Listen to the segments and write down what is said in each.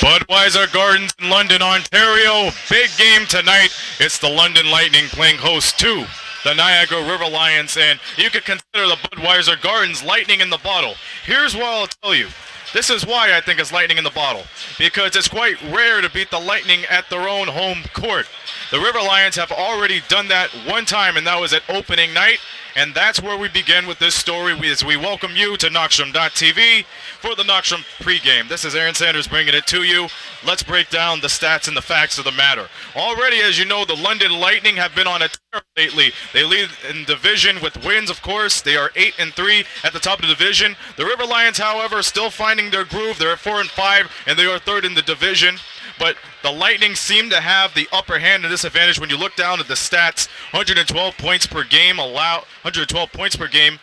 Budweiser Gardens in London, Ontario. Big game tonight. It's the London Lightning playing host to the Niagara River Lions, and you could consider the Budweiser Gardens lightning in the bottle. Here's what I'll tell you. This is why I think it's lightning in the bottle, because it's quite rare to beat the Lightning at their own home court. The River Lions have already done that one time, and that was at opening night. And that's where we begin with this story as we welcome you to Knockstrom.tv for the Knockstrom pregame. This is Aaron Sanders bringing it to you. Let's break down the stats and the facts of the matter. Already, as you know, the London Lightning have been on a tear lately. They lead in division with wins, of course. They are 8-3 at the top of the division. The River Lions, however, still finding their groove. They're at 4-5, and they are third in the division. But the Lightning seem to have the upper hand in this advantage when you look down at the stats. 112 points per game 112 points per game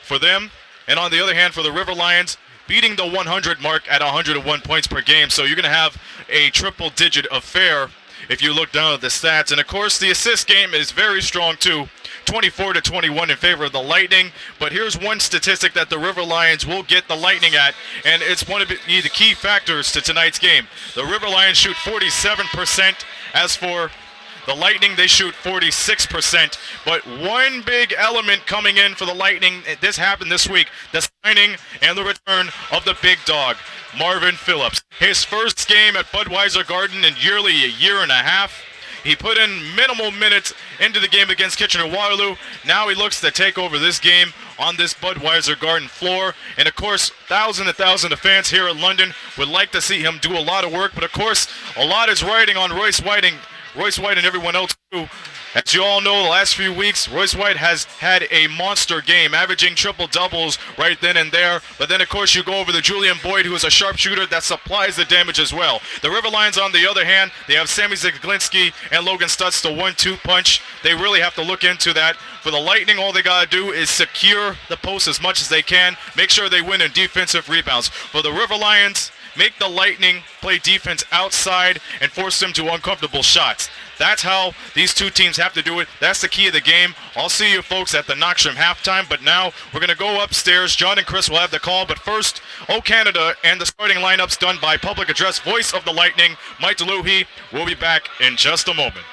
for them. And on the other hand, for the River Lions, beating the 100 mark at 101 points per game. So you're going to have a triple-digit affair if you look down at the stats. And, of course, the assist game is very strong, too. 24-21 in favor of the Lightning. But here's one statistic that the River Lions will get the Lightning at, and it's one of the key factors to tonight's game. The River Lions shoot 47%. As for the Lightning, they shoot 46%. But one big element coming in for the Lightning, this happened this week, the signing and the return of the big dog, Marvin Phillips. His first game at Budweiser Garden in nearly a year and a half. He put in minimal minutes into the game against Kitchener-Waterloo. Now he looks to take over this game on this Budweiser Garden floor. And, of course, thousands of fans here in London would like to see him do a lot of work. But, of course, a lot is riding on Royce White and everyone else, too. As you all know, the last few weeks, Royce White has had a monster game, averaging triple-doubles right then and there. But then, of course, you go over to Julian Boyd, who is a sharpshooter that supplies the damage as well. The River Lions, on the other hand, they have Sammy Zaglinski and Logan Stutz, the 1-2 punch. They really have to look into that. For the Lightning, all they got to do is secure the post as much as they can, make sure they win in defensive rebounds. For the River Lions, make the Lightning play defense outside and force them to uncomfortable shots. That's how these two teams have to do it. That's the key of the game. I'll see you folks at the Knockstrom halftime, but now we're going to go upstairs. John and Chris will have the call, but first, O Canada and the starting lineups done by public address voice of the Lightning, Mike DeLuhe. We'll be back in just a moment.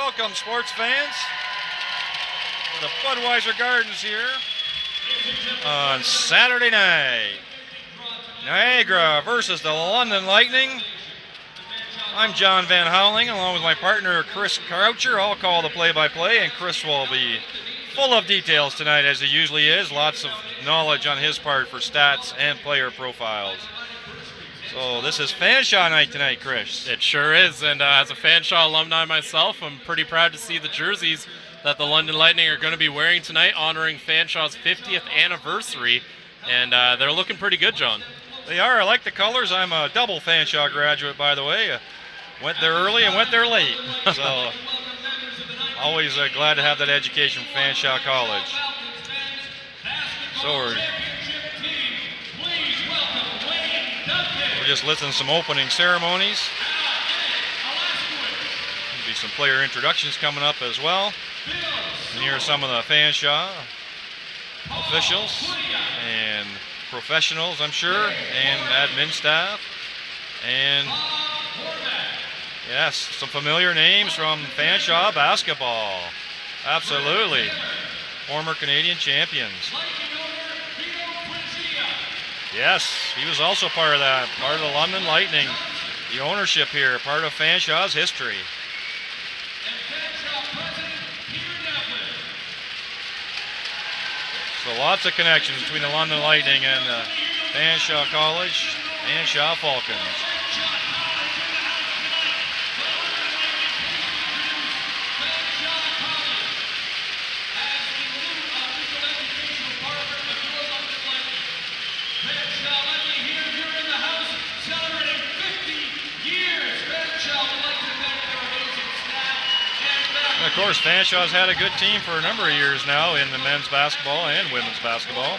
welcome sports fans to the Budweiser Gardens here on Saturday night. Niagara versus the London Lightning. I'm John Van Houweling, along with my partner Chris Croucher. I'll call the play-by-play, and Chris will be full of details tonight, as he usually is. Lots of knowledge on his part for stats and player profiles. So this is Fanshawe night tonight, Chris. It sure is, and as a Fanshawe alumni myself, I'm pretty proud to see the jerseys that the London Lightning are going to be wearing tonight, honoring Fanshaw's 50th anniversary, and they're looking pretty good, John. They are. I like the colors. I'm a double Fanshawe graduate, by the way. Went there early and went there late. So always glad to have that education from Fanshawe College. So we're just listening to some opening ceremonies. There'll be some player introductions coming up as well. And here are some of the Fanshawe officials and professionals, I'm sure, and admin staff. And yes, some familiar names from Fanshawe basketball. Absolutely. Former Canadian champions. Yes, he was also part of that, part of the London Lightning. The ownership here, part of Fanshaw's history. So lots of connections between the London Lightning and Fanshawe College, Fanshawe Falcons. And of course, Fanshaw's had a good team for a number of years now in the men's basketball and women's basketball.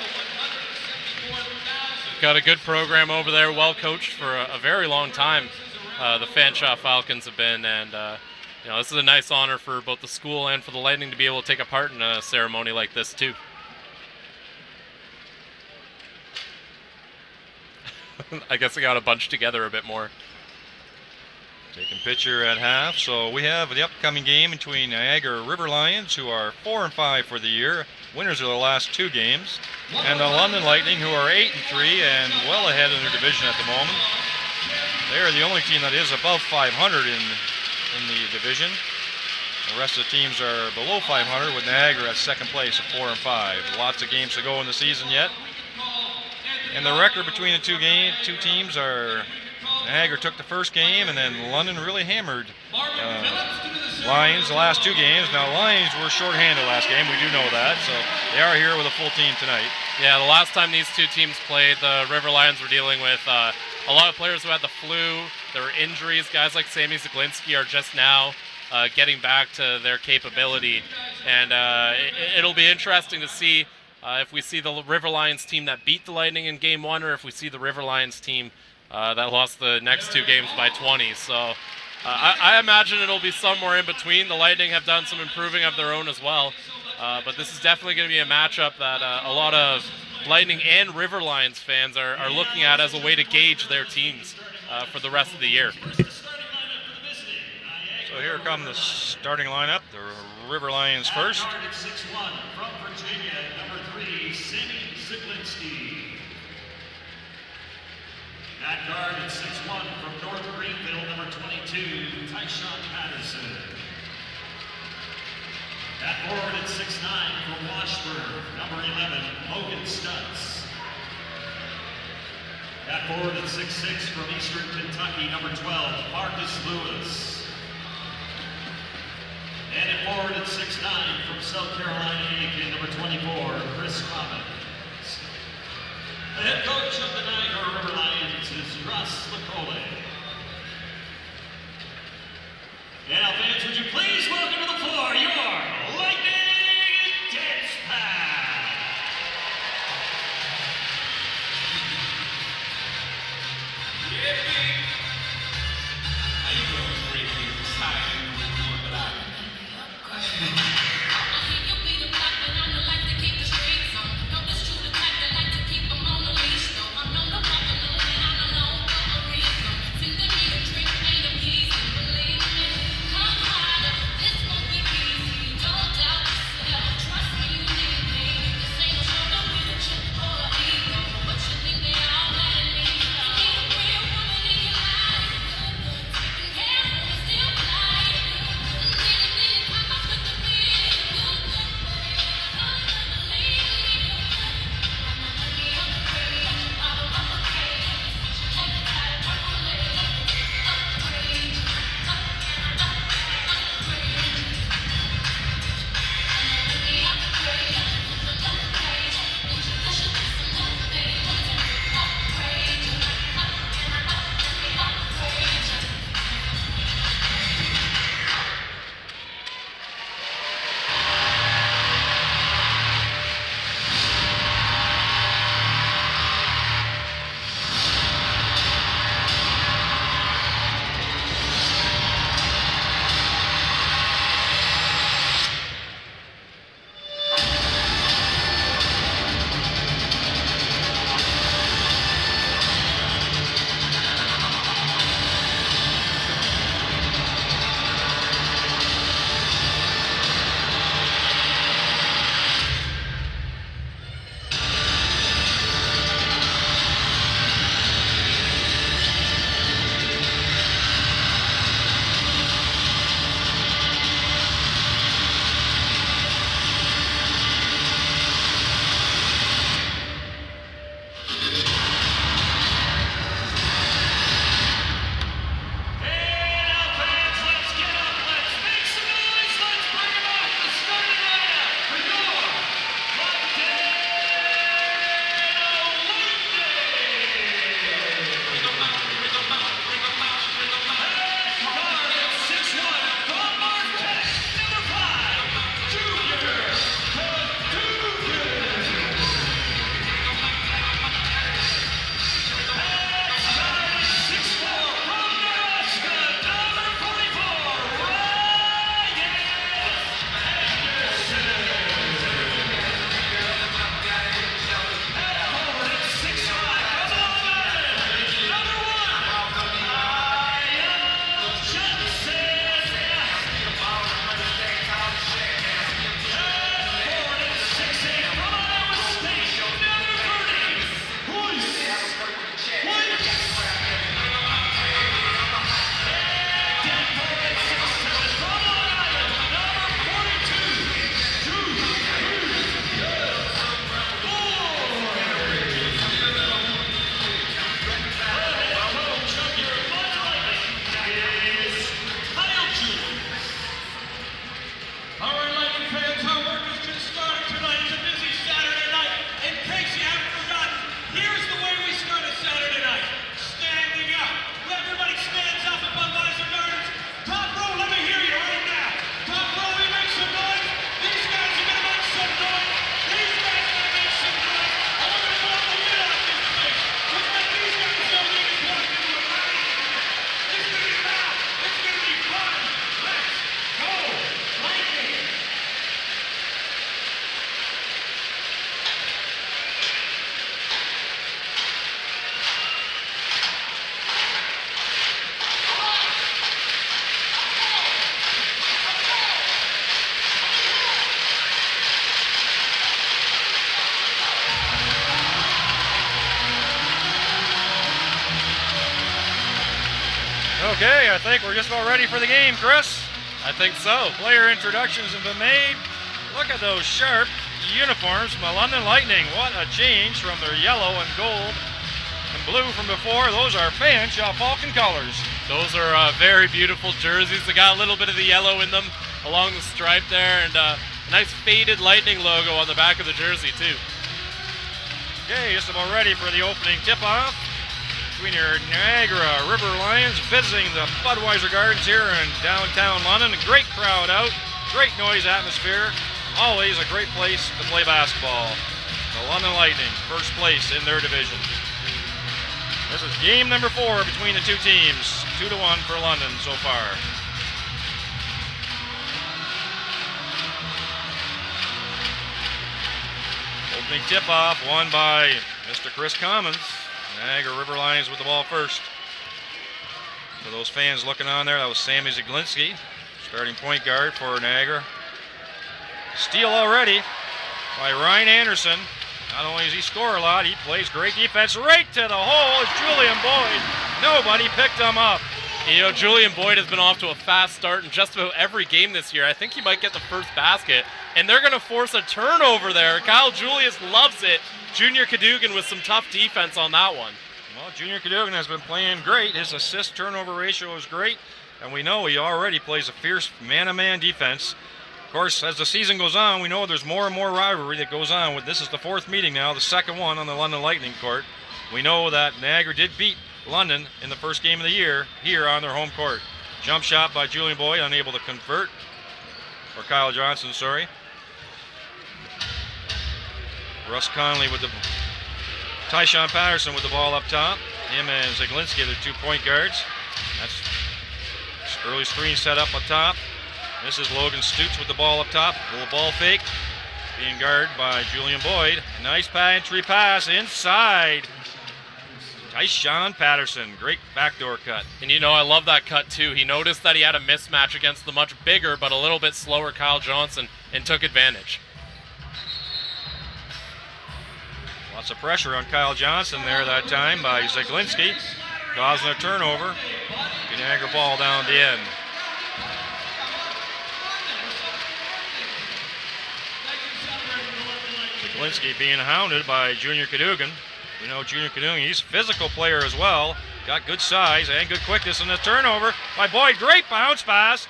Got a good program over there, well coached for a very long time. The Fanshawe Falcons have been, and this is a nice honor for both the school and for the Lightning to be able to take a part in a ceremony like this too. I guess I got to bunch together a bit more. Taking picture at half. So we have the upcoming game between Niagara River Lions, who are 4-5 for the year, winners of the last two games, and the London Lightning, who are 8-3 and well ahead in their division at the moment. They are the only team that is above 500 in the division. The rest of the teams are below 500, with Niagara at second place at 4-5. Lots of games to go in the season yet. And the record between the two teams are Niagara took the first game, and then London really hammered Lions the last two games. Now, Lions were shorthanded last game. We do know that, so they are here with a full team tonight. Yeah, the last time these two teams played, the River Lions were dealing with a lot of players who had the flu. There were injuries. Guys like Sammy Zaglinski are just now getting back to their capability. And it'll be interesting to see if we see the River Lions team that beat the Lightning in Game 1, or if we see the River Lions team that lost the next two games by 20. So I imagine it'll be somewhere in between. The Lightning have done some improving of their own as well. But this is definitely going to be a matchup that a lot of Lightning and River Lions fans are looking at as a way to gauge their teams for the rest of the year. So here come the starting lineup. The River Lions first. From Virginia, number 3, Sammy Zaglinski. At guard at 6'1" from North Greenville, number 22, Tyshawn Patterson. At forward at 6'9" from Washburn, number 11, Logan Stutz. At forward at 6'6" from Eastern Kentucky, number 12, Marcus Lewis. And at forward at 6'9" from South Carolina Aiken, number 24, Chris Robbins. The head coach of the Niagara River Lions is Russ LaCole. And now, fans, would you please welcome to the floor your Lightning Dance Pad. Yeah, baby. How you doing, great people? Sorry, but Okay, I think we're just about ready for the game, Chris. I think so. Player introductions have been made. Look at those sharp uniforms from the London Lightning. What a change from their yellow and gold and blue from before. Those are Fanshawe Falcon colors. Those are very beautiful jerseys. They got a little bit of the yellow in them along the stripe there, and a nice faded Lightning logo on the back of the jersey too. Okay, just about ready for the opening tip-off between your Niagara River Lions visiting the Budweiser Gardens here in downtown London. A great crowd out, great noise atmosphere. Always a great place to play basketball. The London Lightning, first place in their division. This is game number 4 between the two teams. 2-1 for London so far. Opening tip-off won by Mr. Chris Commons. Niagara River Lions with the ball first. For those fans looking on there, that was Sammy Zaglinski, starting point guard for Niagara. Steal already by Ryan Anderson. Not only does he score a lot, he plays great defense right to the hole. It's Julian Boyd. Nobody picked him up. You know, Julian Boyd has been off to a fast start in just about every game this year. I think he might get the first basket, and they're going to force a turnover there. Kyle Julius loves it. Junior Cadogan with some tough defense on that one. Well, Junior Cadogan has been playing great. His assist-turnover ratio is great, and we know he already plays a fierce man-to-man defense. Of course, as the season goes on, we know there's more and more rivalry that goes on. This is the 4th meeting now, the 2nd one on the London Lightning court. We know that Niagara did beat London in the first game of the year here on their home court. Jump shot by Julian Boyd, unable to convert. Or Kyle Johnson, sorry. Russ Conley with the... Tyshawn Patterson with the ball up top. Him and Zaglinski, their 2 point guards. That's early screen set up up top. This is Logan Stutz with the ball up top. A little ball fake. Being guarded by Julian Boyd. Nice entry pass inside. Tyshawn Patterson. Great backdoor cut. And you know, I love that cut too. He noticed that he had a mismatch against the much bigger but a little bit slower Kyle Johnson and took advantage. Lots of pressure on Kyle Johnson there that time by Zaglinski, causing a turnover. Niagara ball down at the end. Zaglinski being hounded by Junior Cadogan. We know Junior Cadogan, he's a physical player as well. Got good size and good quickness in the turnover by Boyd. Great bounce pass.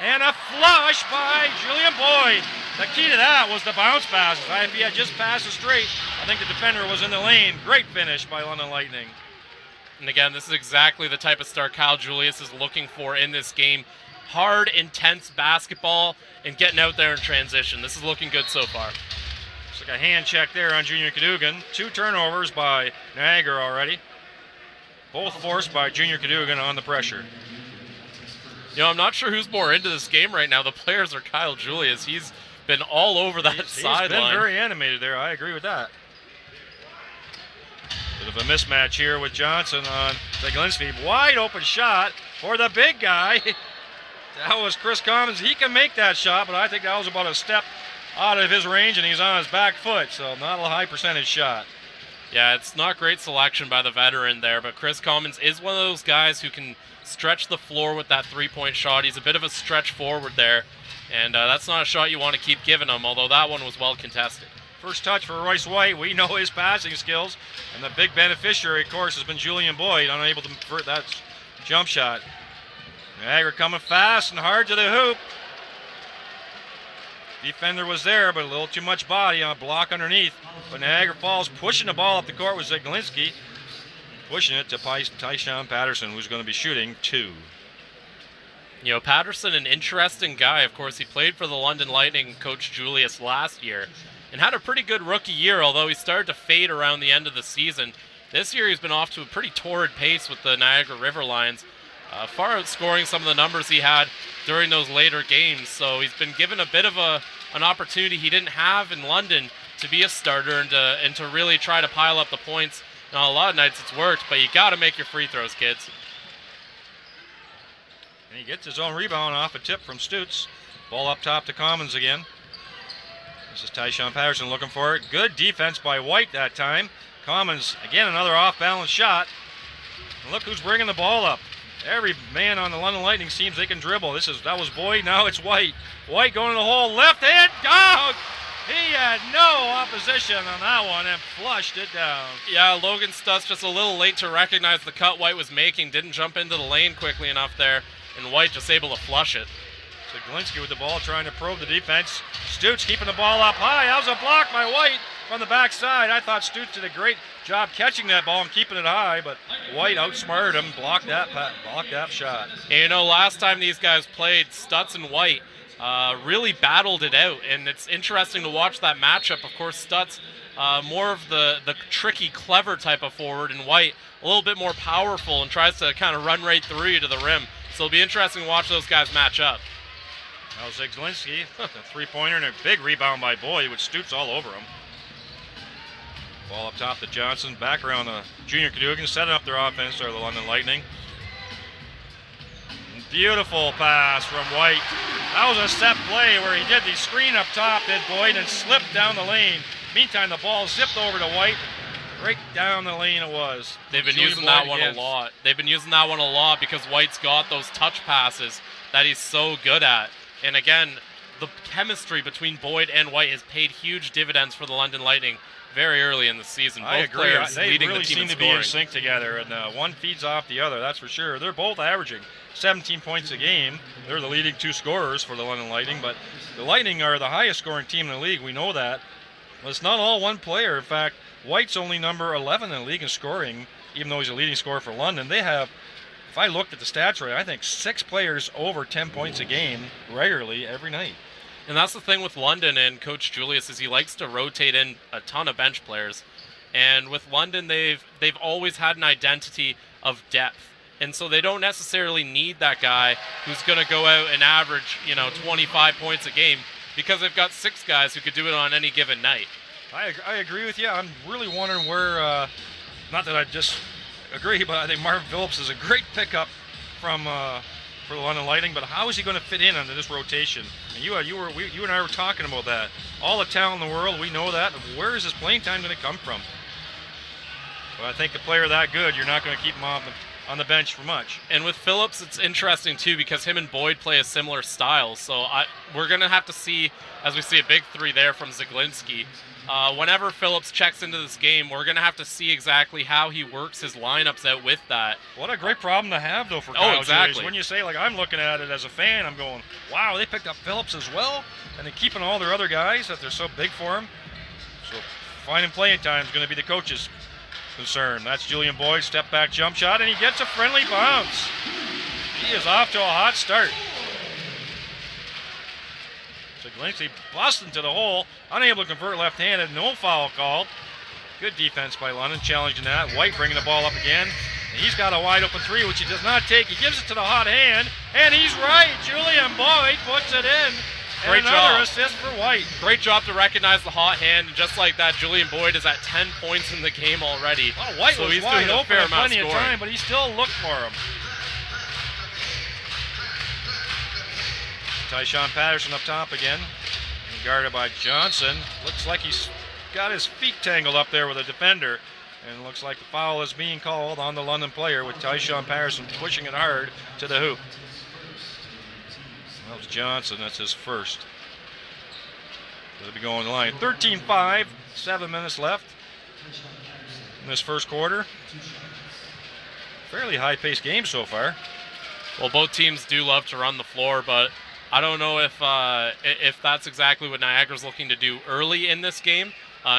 And a flush by Julian Boyd. The key to that was the bounce pass. If he had just passed it straight, I think the defender was in the lane. Great finish by London Lightning. And again, this is exactly the type of start Kyle Julius is looking for in this game. Hard, intense basketball and getting out there in transition. This is looking good so far. Looks like a hand check there on Junior Cadogan. 2 turnovers by Niagara already. Both forced by Junior Cadogan on the pressure. You know, I'm not sure who's more into this game right now. The players are Kyle Julius. He's been all over that sideline. He's been very animated there. I agree with that. Bit of a mismatch here with Johnson on Zaglinski. Wide open shot for the big guy. That was Chris Commons. He can make that shot, but I think that was about a step out of his range, and he's on his back foot, so not a high percentage shot. Yeah, it's not great selection by the veteran there, but Chris Commons is one of those guys who can stretch the floor with that 3-point shot. He's a bit of a stretch forward there, and that's not a shot you want to keep giving him, although that one was well contested. First touch for Royce White. We know his passing skills, and the big beneficiary, of course, has been Julian Boyd, unable to convert that jump shot. Niagara coming fast and hard to the hoop. Defender was there, but a little too much body on a block underneath. But Niagara Falls pushing the ball up the court with Zaglinski. Pushing it to Tyshawn Patterson, who's going to be shooting 2. You know, Patterson, an interesting guy. Of course, he played for the London Lightning, Coach Julius, last year, and had a pretty good rookie year, although he started to fade around the end of the season. This year, he's been off to a pretty torrid pace with the Niagara River Lions, far outscoring some of the numbers he had during those later games. So he's been given a bit of an opportunity he didn't have in London to be a starter and to really try to pile up the points. Now, a lot of nights it's worked, but you got to make your free throws, kids. And he gets his own rebound off a tip from Stutz. Ball up top to Commons again. This is Tyshawn Patterson looking for it. Good defense by White that time. Commons, again, another off-balance shot. And look who's bringing the ball up. Every man on the London Lightning seems they can dribble. That was Boyd, now it's White. White going to the hole, left hand, down! He had no opposition on that one and flushed it down. Yeah, Logan Stutz just a little late to recognize the cut White was making. Didn't jump into the lane quickly enough there, and White just able to flush it. Zaglinski with the ball trying to probe the defense. Stutes keeping the ball up high. That was a block by White from the backside. I thought Stutes did a great job catching that ball and keeping it high, but White outsmarted him, blocked that shot. And you know, last time these guys played, Stutz and White really battled it out, and it's interesting to watch that matchup. Of course, Stutz more of the tricky, clever type of forward, and White a little bit more powerful and tries to kind of run right through you to the rim. So it'll be interesting to watch those guys match up. Now Zaglinski, a three-pointer and a big rebound by Boyd with Stutes all over him. Ball up top to Johnson, back around the Junior Cadogan, setting up their offense are the London Lightning. Beautiful pass from White. That was a set play where he did the screen up top, did Boyd, and slipped down the lane. Meantime, the ball zipped over to White. Right down the lane it was. They've been using that one a lot. They've been using that one a lot because White's got those touch passes that he's so good at. And again, the chemistry between Boyd and White has paid huge dividends for the London Lightning very early in the season. I Both agree. players They leading really the team seem in to be scoring. in sync together, and one feeds off the other, that's for sure. They're both averaging 17 points a game. They're the leading two scorers for the London Lightning, but the Lightning are the highest scoring team in the league. We know that. Well, it's not all one player. In fact, White's only number 11 in the league in scoring, even though he's a leading scorer for London. They have, if I looked at the stats right, I think 6 players over 10 points a game regularly every night. And that's the thing with London and Coach Julius is he likes to rotate in a ton of bench players. And with London, they've always had an identity of depth. And so they don't necessarily need that guy who's going to go out and average, 25 points a game because they've got 6 guys who could do it on any given night. I agree with you. I'm really wondering where, not that I just agree, but I think Marvin Phillips is a great pickup for the London Lightning, but how is he going to fit in under this rotation? And you and I were talking about that. All the talent in the world, we know that. Where is his playing time going to come from? Well, I think a player that good, you're not going to keep him on the bench for much. And with Phillips, it's interesting too because him and Boyd play a similar style. So we're going to have to see, as we see a big 3 there from Zaglinski, whenever Phillips checks into this game, we're going to have to see exactly how he works his lineups out with that. What a great problem to have, though, for Kyle exactly. Julius. When you say, I'm looking at it as a fan, I'm going, wow, they picked up Phillips as well, and they're keeping all their other guys that they're so big for him. So finding playing time is going to be the coach's concern. That's Julian Boyd, step back jump shot, and he gets a friendly bounce. He is off to a hot start. Zaglinski busting to the hole, unable to convert left-handed, no foul called. Good defense by London, challenging that. White bringing the ball up again. And he's got a wide open 3, which he does not take. He gives it to the hot hand, and he's right. Julian Boyd puts it in. And Great another job. assist for White. Great job to recognize the hot hand, and just like that, Julian Boyd is at 10 points in the game already. Well, White so was he's wide doing a open fair at amount plenty of scoring. time, but he still looked for him. Tyshawn Patterson up top again, guarded by Johnson. Looks like he's got his feet tangled up there with a defender, and it looks like the foul is being called on the London player with Tyshawn Patterson pushing it hard to the hoop. That was Johnson, that's his first. They'll be going to the line. 13-5, 7 minutes left in this first quarter. Fairly high-paced game so far. Well, both teams do love to run the floor, but I don't know if that's exactly what Niagara's looking to do early in this game,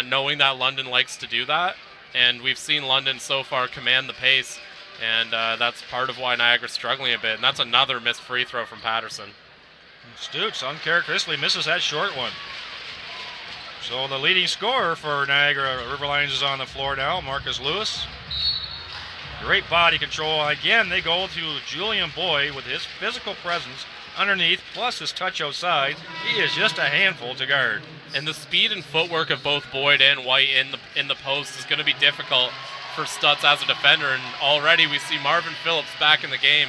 knowing that London likes to do that. And we've seen London so far command the pace, and that's part of why Niagara's struggling a bit. And that's another missed free throw from Patterson. Stutes uncharacteristically misses that short one. So the leading scorer for Niagara River Lions is on the floor now, Marcus Lewis. Great body control. Again, they go to Julian Boyd with his physical presence underneath, plus his touch outside. He is just a handful to guard. And the speed and footwork of both Boyd and White in the post is going to be difficult for Stutz as a defender. And already we see Marvin Phillips back in the game.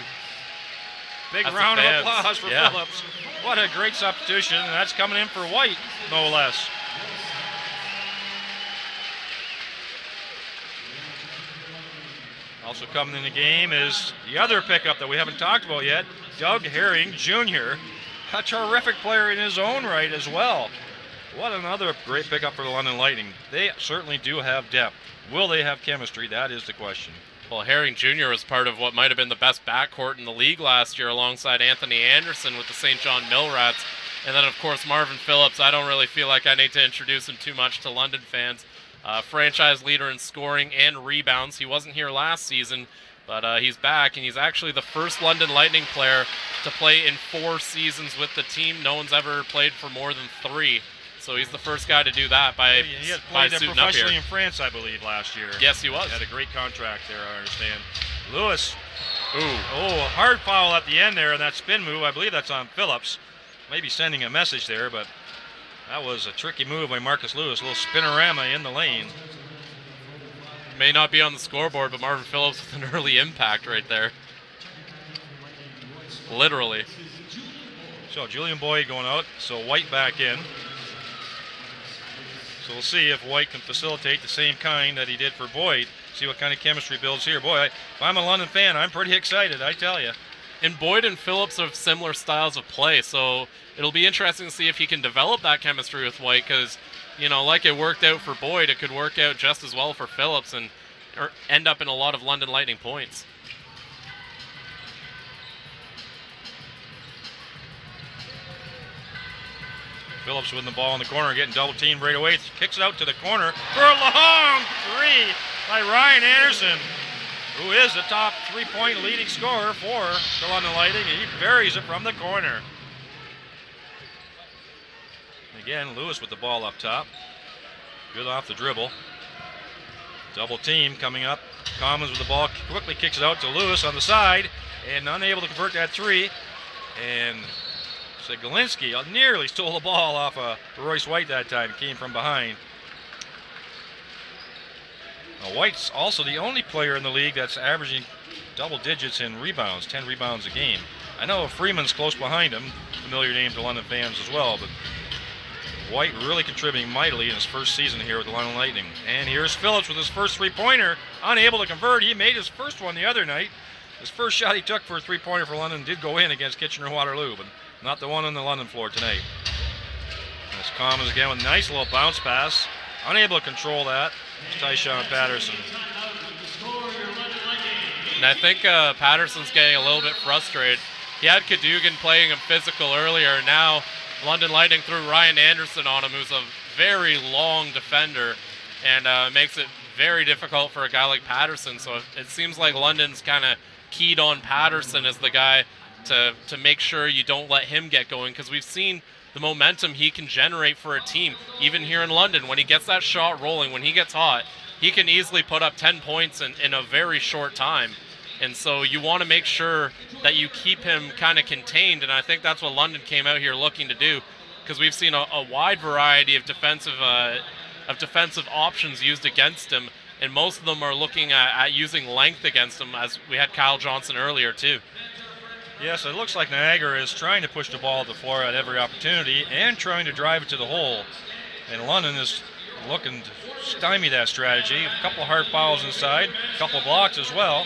Big As the round of fans. applause for Yeah. Phillips. What a great substitution, and that's coming in for White, no less. Also coming in the game is the other pickup that we haven't talked about yet, Doug Herring Jr., a terrific player in his own right as well. What another great pickup for the London Lightning. They certainly do have depth. Will they have chemistry? That is the question. Well, Herring Jr. was part of what might have been the best backcourt in the league last year alongside Anthony Anderson with the St. John Millrats. And then, of course, Marvin Phillips. I don't really feel like I need to introduce him too much to London fans. Franchise leader in scoring and rebounds. He wasn't here last season, but he's back, and he's actually the first London Lightning player to play in 4 seasons with the team. No one's ever played for more than 3. So he's the first guy to do that by He had by played suiting up here. professionally in France, I believe, last year. Yes, he was. Had a great contract there, I understand. Lewis. Ooh. Oh, hard foul at the end there, and that spin move, I believe that's on Phillips. Maybe sending a message there, but that was a tricky move by Marcus Lewis. A little spinorama in the lane. May not be on the scoreboard, but Marvin Phillips with an early impact right there. Literally. So Julian Boyd going out, so White back in. So we'll see if White can facilitate the same kind that he did for Boyd. See what kind of chemistry builds here. Boy, if I'm a London fan, I'm pretty excited, I tell you. And Boyd and Phillips have similar styles of play, so it'll be interesting to see if he can develop that chemistry with White, because, you know, like it worked out for Boyd, it could work out just as well for Phillips and end up in a lot of London Lightning points. Phillips with the ball in the corner, getting double teamed right away. Kicks it out to the corner for a long 3 by Ryan Anderson, who is the top 3-point leading scorer for the London Lightning, and he buries it from the corner. Again, Lewis with the ball up top. Good off the dribble. Double team coming up. Commons with the ball, quickly kicks it out to Lewis on the side, and unable to convert that 3. And Galinsky nearly stole the ball off of Royce White that time. Came from behind. Now, White's also the only player in the league that's averaging double digits in rebounds, 10 rebounds a game. I know Freeman's close behind him, familiar name to London fans as well, but White really contributing mightily in his first season here with the London Lightning. And here's Phillips with his first 3-pointer, unable to convert. He made his first one the other night. His first shot he took for a 3-pointer for London did go in against Kitchener-Waterloo, but not the one on the London floor tonight. That's Commons again with a nice little bounce pass. Unable to control that. It's Tyshawn Patterson. And I think Patterson's getting a little bit frustrated. He had Cadogan playing him physical earlier. Now London Lightning threw Ryan Anderson on him, who's a very long defender, and makes it very difficult for a guy like Patterson. So it seems like London's kind of keyed on Patterson as the guy to make sure you don't let him get going, because we've seen the momentum he can generate for a team. Even here in London, when he gets that shot rolling, when he gets hot, he can easily put up 10 points in a very short time. And so you want to make sure that you keep him kind of contained, and I think that's what London came out here looking to do, because we've seen a wide variety of defensive options used against him, and most of them are looking at using length against him, as we had Kyle Johnson earlier too. Yes, it looks like Niagara is trying to push the ball to the floor at every opportunity and trying to drive it to the hole. And London is looking to stymie that strategy. A couple hard fouls inside, a couple blocks as well.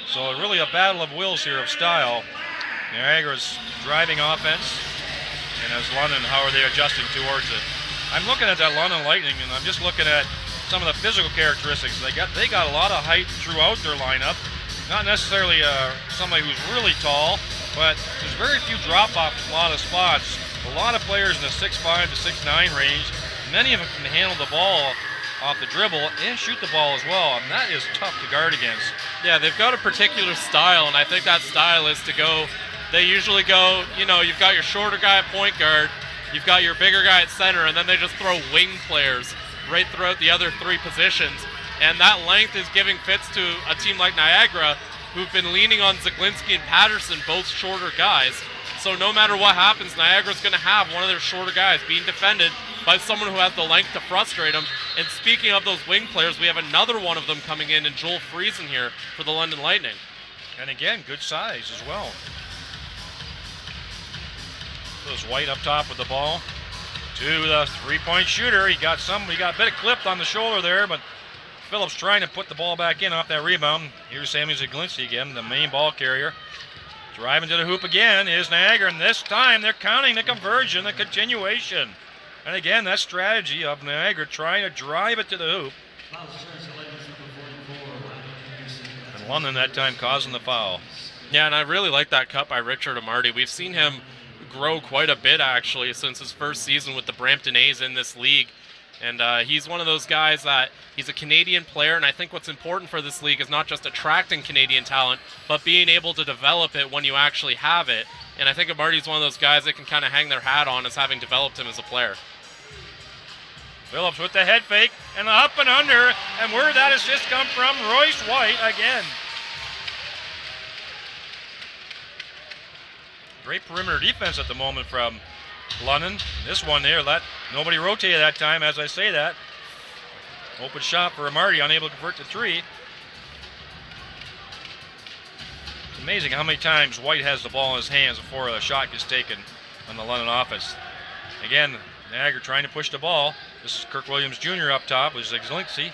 So really a battle of wills here of style. Niagara's driving offense, and as London, how are they adjusting towards it? I'm looking at that London Lightning, and I'm just looking at some of the physical characteristics. They got a lot of height throughout their lineup. Not necessarily somebody who's really tall, but there's very few drop-off in a lot of spots. A lot of players in the 6'5" to 6'9" range. Many of them can handle the ball off the dribble and shoot the ball as well, and that is tough to guard against. Yeah, they've got a particular style, and I think that style is to go, they usually go, you know, you've got your shorter guy at point guard, you've got your bigger guy at center, and then they just throw wing players right throughout the other 3 positions. And that length is giving fits to a team like Niagara, who've been leaning on Zaglinski and Patterson, both shorter guys. So no matter what happens, Niagara's going to have one of their shorter guys being defended by someone who has the length to frustrate them. And speaking of those wing players, we have another one of them coming in Joel Friesen here for the London Lightning. And again, good size as well. There's White up top with the ball. To the 3-point shooter. He got a bit of clipped on the shoulder there, but Phillips trying to put the ball back in off that rebound. Here's Sammy Zaglinski again, the main ball carrier. Driving to the hoop again is Niagara, and this time they're counting the conversion, the continuation. And again, that strategy of Niagara trying to drive it to the hoop. And London that time causing the foul. Yeah, and I really like that cut by Richard Amarty. We've seen him grow quite a bit, actually, since his first season with the Brampton A's in this league. And he's one of those guys that he's a Canadian player, and I think what's important for this league is not just attracting Canadian talent, but being able to develop it when you actually have it. And I think Amarty's one of those guys that can kind of hang their hat on as having developed him as a player. Phillips with the head fake, and the up and under, and where that assist come from? Royce White again. Great perimeter defense at the moment from London. This one there, nobody rotated that time as I say that. Open shot for Amarty, unable to convert to three. It's amazing how many times White has the ball in his hands before a shot gets taken on the London offense. Again, Niagara trying to push the ball. This is Kirk Williams Jr. up top with Zaglinski.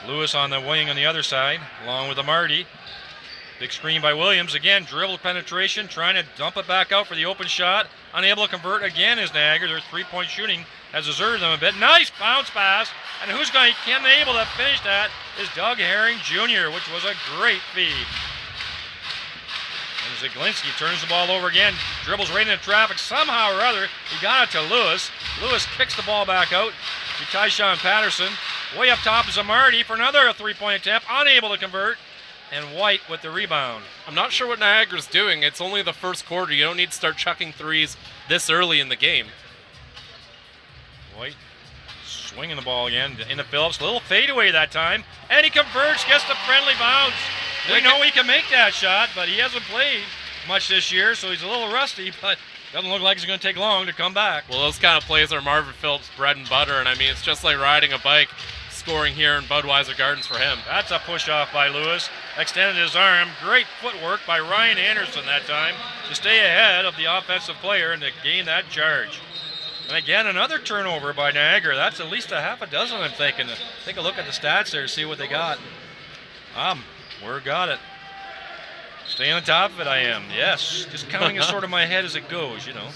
Lewis on the wing on the other side, along with Amarty. Big screen by Williams. Again, dribble penetration, trying to dump it back out for the open shot. Unable to convert again is Niagara. Their three-point shooting has deserted them a bit. Nice bounce pass. And can they able to finish that is Doug Herring Jr., which was a great feed. And Zaglinski turns the ball over again, dribbles right into traffic. Somehow or other, he got it to Lewis. Lewis kicks the ball back out to Tyshawn Patterson. Way up top is Amarty for another three-point attempt, unable to convert. And White with the rebound. I'm not sure what Niagara's doing. It's only the first quarter. You don't need to start chucking threes this early in the game. White swinging the ball again into Phillips. Little fadeaway that time. And he converts, gets the friendly bounce. We know he can make that shot, but he hasn't played much this year, so he's a little rusty, but doesn't look like it's going to take long to come back. Well, those kind of plays are Marvin Phillips' bread and butter, and I mean, it's just like riding a bike, scoring here in Budweiser Gardens for him. That's a push off by Lewis. Extended his arm. Great footwork by Ryan Anderson that time to stay ahead of the offensive player and to gain that charge. And again, another turnover by Niagara. That's at least a half a dozen, I'm thinking. Take a look at the stats there, see what they got. We're got it. Stay on top of it, I am. Yes, just counting it sort of my head as it goes, you know.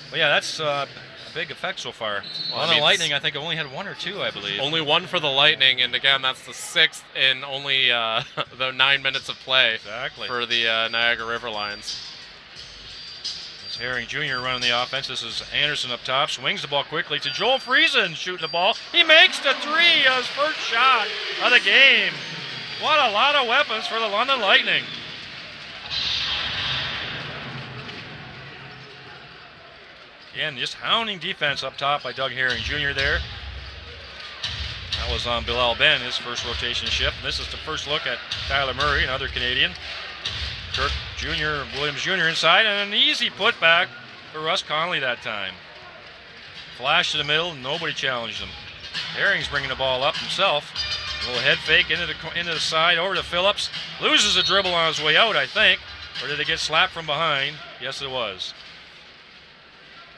But yeah, that's a big effect so far. On the Lightning, I think I've only had one or two, I believe. Only one for the Lightning, and again, that's the sixth in only the 9 minutes of play for the Niagara River Lions. It's Herring Jr. running the offense. This is Anderson up top. Swings the ball quickly to Joel Friesen shooting the ball. He makes the three, his first shot of the game. What a lot of weapons for the London Lightning. Again, just hounding defense up top by Doug Herring Jr. there. That was on Bilal Ben, his first rotation shift. This is the first look at Tyler Murray, another Canadian. Kirk Jr., Williams Jr. inside, and an easy putback for Russ Conley that time. Flash to the middle, nobody challenged him. Herring's bringing the ball up himself. A little head fake into the side, over to Phillips. Loses a dribble on his way out, I think. Or did it get slapped from behind? Yes, it was.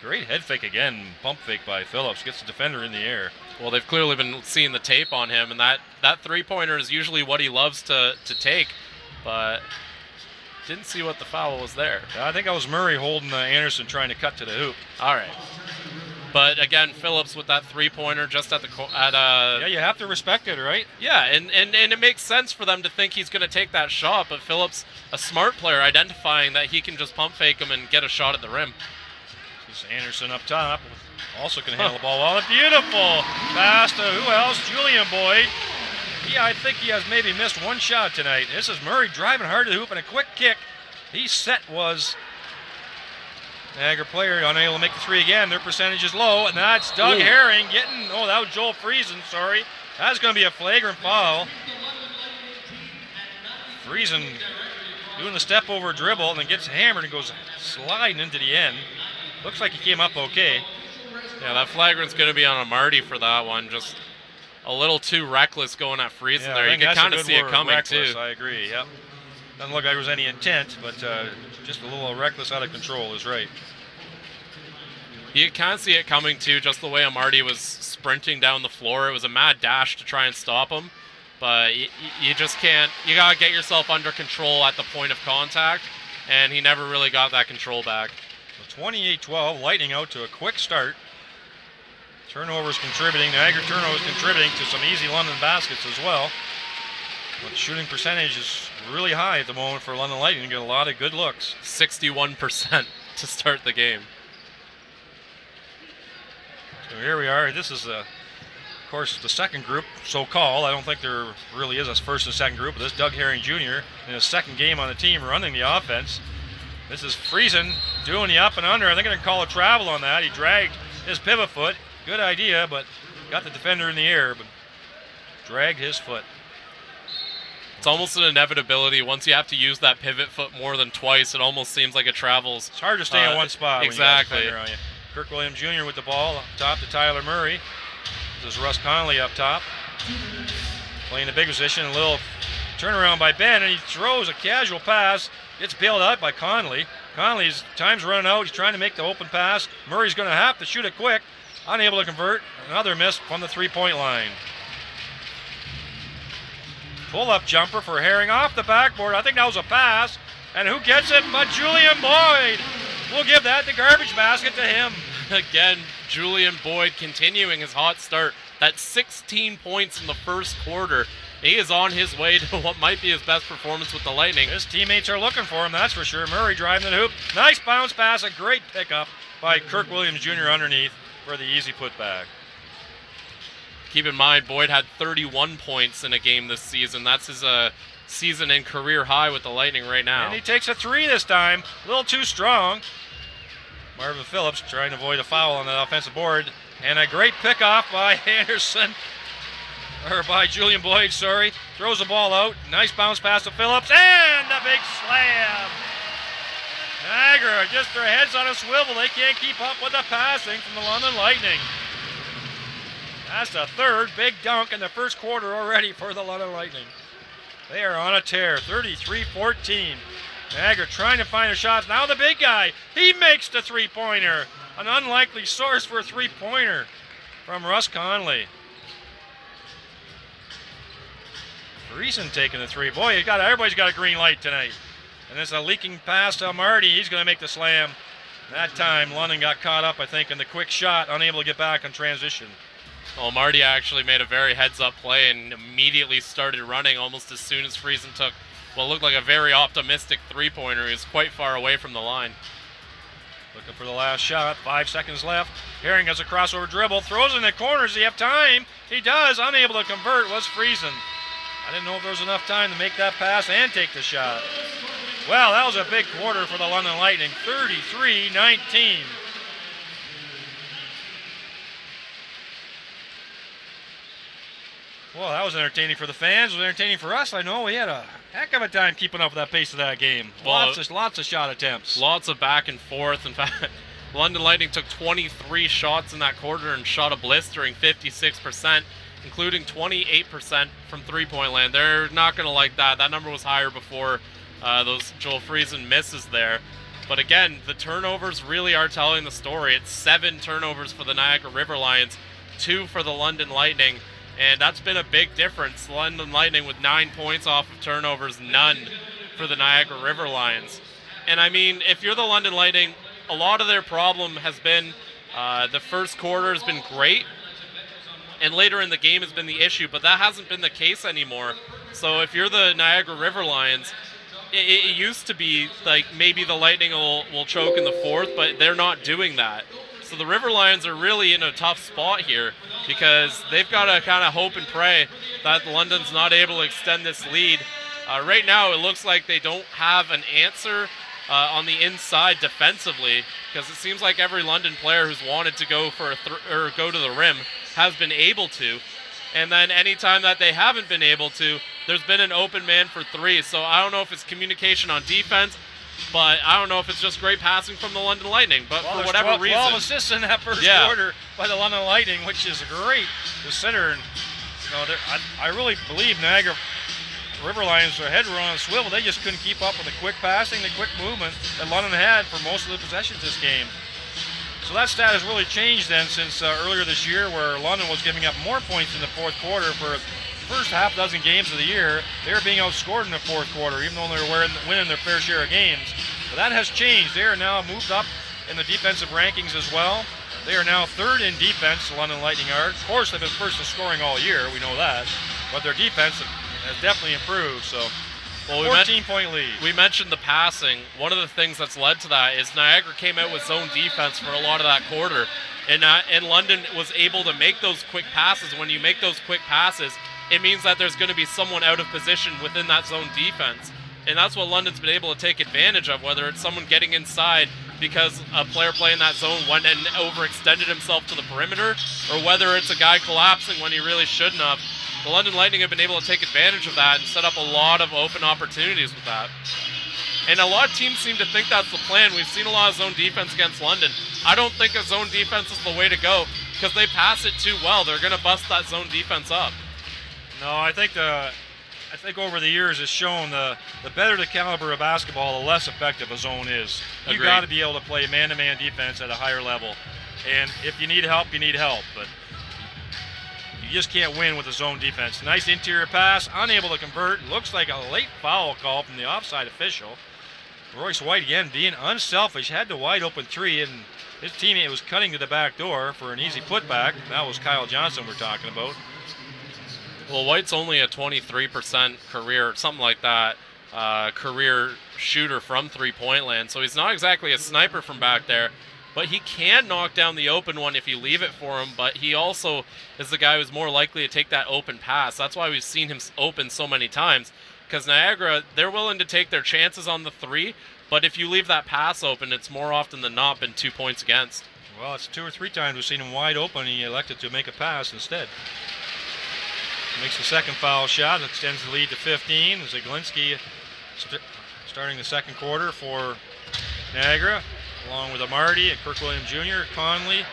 Great head fake again, pump fake by Phillips. Gets the defender in the air. Well, they've clearly been seeing the tape on him, and that three-pointer is usually what he loves to take, but didn't see what the foul was there. I think that was Murray holding Anderson trying to cut to the hoop. All right. But again, Phillips with that three-pointer just at yeah, you have to respect it, right? Yeah, and it makes sense for them to think he's going to take that shot, but Phillips, a smart player, identifying that he can just pump fake him and get a shot at the rim. This is Anderson up top, also can handle the ball well. A beautiful pass to who else? Julian Boyd. Yeah, I think he has maybe missed one shot tonight. This is Murray driving hard to the hoop and a quick kick. He set was Niagara player unable to make the three again. Their percentage is low, and that's Doug Herring getting, that was Joel Friesen, sorry. That's going to be a flagrant foul. Friesen doing the step over dribble and then gets hammered and goes sliding into the end. Looks like he came up okay. Yeah, that flagrant's going to be on Amarty for that one. Just a little too reckless going at Friesen there. You can kind of see it coming, reckless, too. I agree, yep. Doesn't look like there was any intent, but just a little reckless, out of control is right. You can see it coming, too, just the way Amarty was sprinting down the floor. It was a mad dash to try and stop him. But you just can't. You got to get yourself under control at the point of contact. And he never really got that control back. 28-12, Lightning out to a quick start. Turnovers contributing. Niagara turnovers contributing to some easy London baskets as well. But the shooting percentage is really high at the moment for London Lightning. You get a lot of good looks. 61% to start the game. So here we are. This is, of course, the second group, so-called. I don't think there really is a first and second group, but this is Doug Herring Jr. in his second game on the team running the offense. This is Friesen doing the up and under. I think they're going to call a travel on that. He dragged his pivot foot. Good idea, but got the defender in the air, but dragged his foot. It's almost an inevitability. Once you have to use that pivot foot more than twice, it almost seems like it travels. It's hard to stay in one spot. Exactly. When you got a defender on you. Kirk Williams Jr. with the ball up top to Tyler Murray. This is Russ Connolly up top. Playing the big position. A little turnaround by Ben, and he throws a casual pass. Gets bailed out by Connolly. Connolly's time's running out. He's trying to make the open pass. Murray's going to have to shoot it quick. Unable to convert. Another miss from the three-point line. Pull-up jumper for Herring off the backboard. I think that was a pass. And who gets it but Julian Boyd? We'll give that the garbage basket to him. Again, Julian Boyd continuing his hot start. That's 16 points in the first quarter. He is on his way to what might be his best performance with the Lightning. His teammates are looking for him, that's for sure. Murray driving the hoop. Nice bounce pass. A great pickup by Kirk Williams Jr. underneath for the easy putback. Keep in mind, Boyd had 31 points in a game this season. That's his season and career high with the Lightning right now. And he takes a three this time. A little too strong. Marvin Phillips trying to avoid a foul on the offensive board. And a great pickoff by Anderson. Or by Julian Boyd, sorry. Throws the ball out. Nice bounce pass to Phillips. And a big slam. Niagara, just their heads on a swivel. They can't keep up with the passing from the London Lightning. That's the third big dunk in the first quarter already for the London Lightning. They are on a tear, 33-14. Niagara trying to find the shots. Now the big guy, he makes the three-pointer. An unlikely source for a three-pointer from Russ Conley. Friesen taking the three. Boy, everybody's got a green light tonight. And there's a leaking pass to Marty. He's going to make the slam. That time, London got caught up, I think, in the quick shot, unable to get back on transition. Well, Marty actually made a very heads-up play and immediately started running almost as soon as Friesen took what looked like a very optimistic three-pointer. He was quite far away from the line. Looking for the last shot. 5 seconds left. Herring has a crossover dribble. Throws in the corners. Does he have time? He does. Unable to convert was Friesen. I didn't know if there was enough time to make that pass and take the shot. Well, that was a big quarter for the London Lightning. 33-19. Well, that was entertaining for the fans. It was entertaining for us. I know we had a heck of a time keeping up with that pace of that game. Well, lots of shot attempts. Lots of back and forth. In fact, London Lightning took 23 shots in that quarter and shot a blistering 56%, including 28% from three-point land. They're not going to like that. That number was higher before those Joel Friesen misses there. But again, the turnovers really are telling the story. It's 7 turnovers for the Niagara River Lions, 2 for the London Lightning. And that's been a big difference. London Lightning with 9 points off of turnovers, none for the Niagara River Lions. And I mean, if you're the London Lightning, a lot of their problem has been the first quarter has been great, and later in the game has been the issue, but that hasn't been the case anymore. So if you're the Niagara River Lions, it used to be like maybe the Lightning will choke in the fourth, but they're not doing that. So the River Lions are really in a tough spot here because they've got to kind of hope and pray that London's not able to extend this lead. Right now, it looks like they don't have an answer on the inside defensively because it seems like every London player who's wanted to go for or go to the rim has been able to. And then anytime that they haven't been able to, there's been an open man for three. So I don't know if it's communication on defense, but I don't know if it's just great passing from the London Lightning. But for whatever reason, 12 assists in that first quarter by the London Lightning, which is great considering. I really believe Niagara River Lions, their heads were on a swivel. They just couldn't keep up with the quick passing, the quick movement that London had for most of the possessions this game. So that stat has really changed then since earlier this year, where London was giving up more points in the fourth quarter. For the first half dozen games of the year, they were being outscored in the fourth quarter, even though they were winning their fair share of games. But that has changed. They are now moved up in the defensive rankings as well. They are now third in defense, the London Lightning are. Of course, they've been first in scoring all year, we know that. But their defense has definitely improved, so 14-point lead. We mentioned the passing. One of the things that's led to that is Niagara came out with zone defense for a lot of that quarter. And London was able to make those quick passes. When you make those quick passes, it means that there's going to be someone out of position within that zone defense. And that's what London's been able to take advantage of, whether it's someone getting inside because a player playing that zone went and overextended himself to the perimeter, or whether it's a guy collapsing when he really shouldn't have. The London Lightning have been able to take advantage of that and set up a lot of open opportunities with that. And a lot of teams seem to think that's the plan. We've seen a lot of zone defense against London. I don't think a zone defense is the way to go because they pass it too well. They're going to bust that zone defense up. No, I think over the years it's shown the better the caliber of basketball, the less effective a zone is. You've got to be able to play man-to-man defense at a higher level. And if you need help, you need help. But you just can't win with a zone defense. Nice interior pass, unable to convert. Looks like a late foul call from the offside official. Royce White again being unselfish, had the wide open three, and his teammate was cutting to the back door for an easy putback. That was Kyle Johnson we're talking about. Well, White's only a 23% career, something like that, career shooter from three-point land. So he's not exactly a sniper from back there, but he can knock down the open one if you leave it for him. But he also is the guy who's more likely to take that open pass. That's why we've seen him open so many times. Because Niagara, they're willing to take their chances on the three, but if you leave that pass open, it's more often than not been 2 points against. Well, it's 2 or 3 times we've seen him wide open, and he elected to make a pass instead. Makes the second foul shot, extends the lead to 15. Zaglinski starting the second quarter for Niagara, along with Amarty and Kirk Williams Jr., Conley,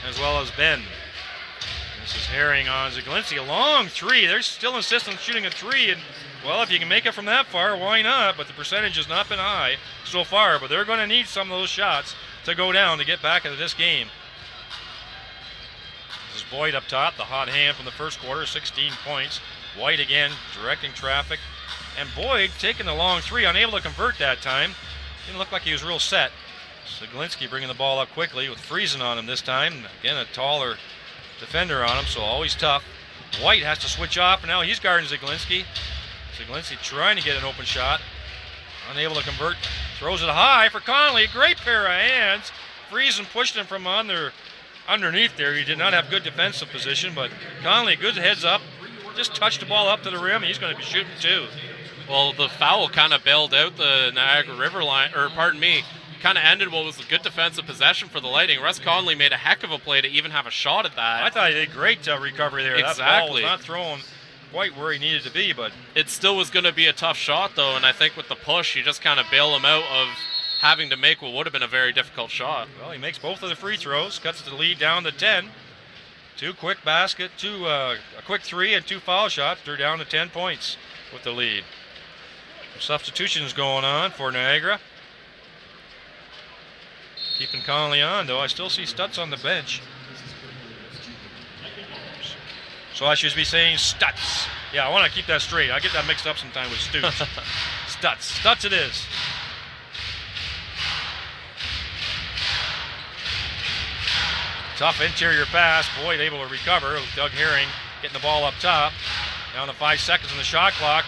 as well as Ben. This is Herring on Zaglinski. A long three. They're still insisting on shooting a three, and well, if you can make it from that far, why not? But the percentage has not been high so far, but they're going to need some of those shots to go down to get back into this game. This is Boyd up top, the hot hand from the first quarter, 16 points. White again, directing traffic. And Boyd taking the long three, unable to convert that time. Didn't look like he was real set. Zaglinski bringing the ball up quickly with Friesen on him this time. Again, a taller defender on him, so always tough. White has to switch off, and now he's guarding Zaglinski. Zaglinski trying to get an open shot. Unable to convert. Throws it high for Conley. Great pair of hands. Friesen pushed him from underneath there. He did not have good defensive position, but Conley, good heads up. Just touched the ball up to the rim, and he's going to be shooting too. Well, the foul kind of bailed out the Niagara River line, or pardon me, kind of ended what was a good defensive possession for the Lightning. Russ Conley made a heck of a play to even have a shot at that. I thought he did great recovery there. Exactly. That ball was not thrown quite where he needed to be, but it still was going to be a tough shot, though, and I think with the push, you just kind of bail him out of having to make what would have been a very difficult shot. Well, he makes both of the free throws, cuts the lead down to 10. 2 quick basket, a quick three, and 2 foul shots. They're down to 10 points with the lead. Substitutions going on for Niagara. Keeping Conley on, though. I still see Stutz on the bench. So I should be saying Stutz. Yeah, I want to keep that straight. I get that mixed up sometimes with Stoots. Stutz. Stutz it is. Tough interior pass. Boyd able to recover. Doug Herring getting the ball up top. Down to 5 seconds on the shot clock.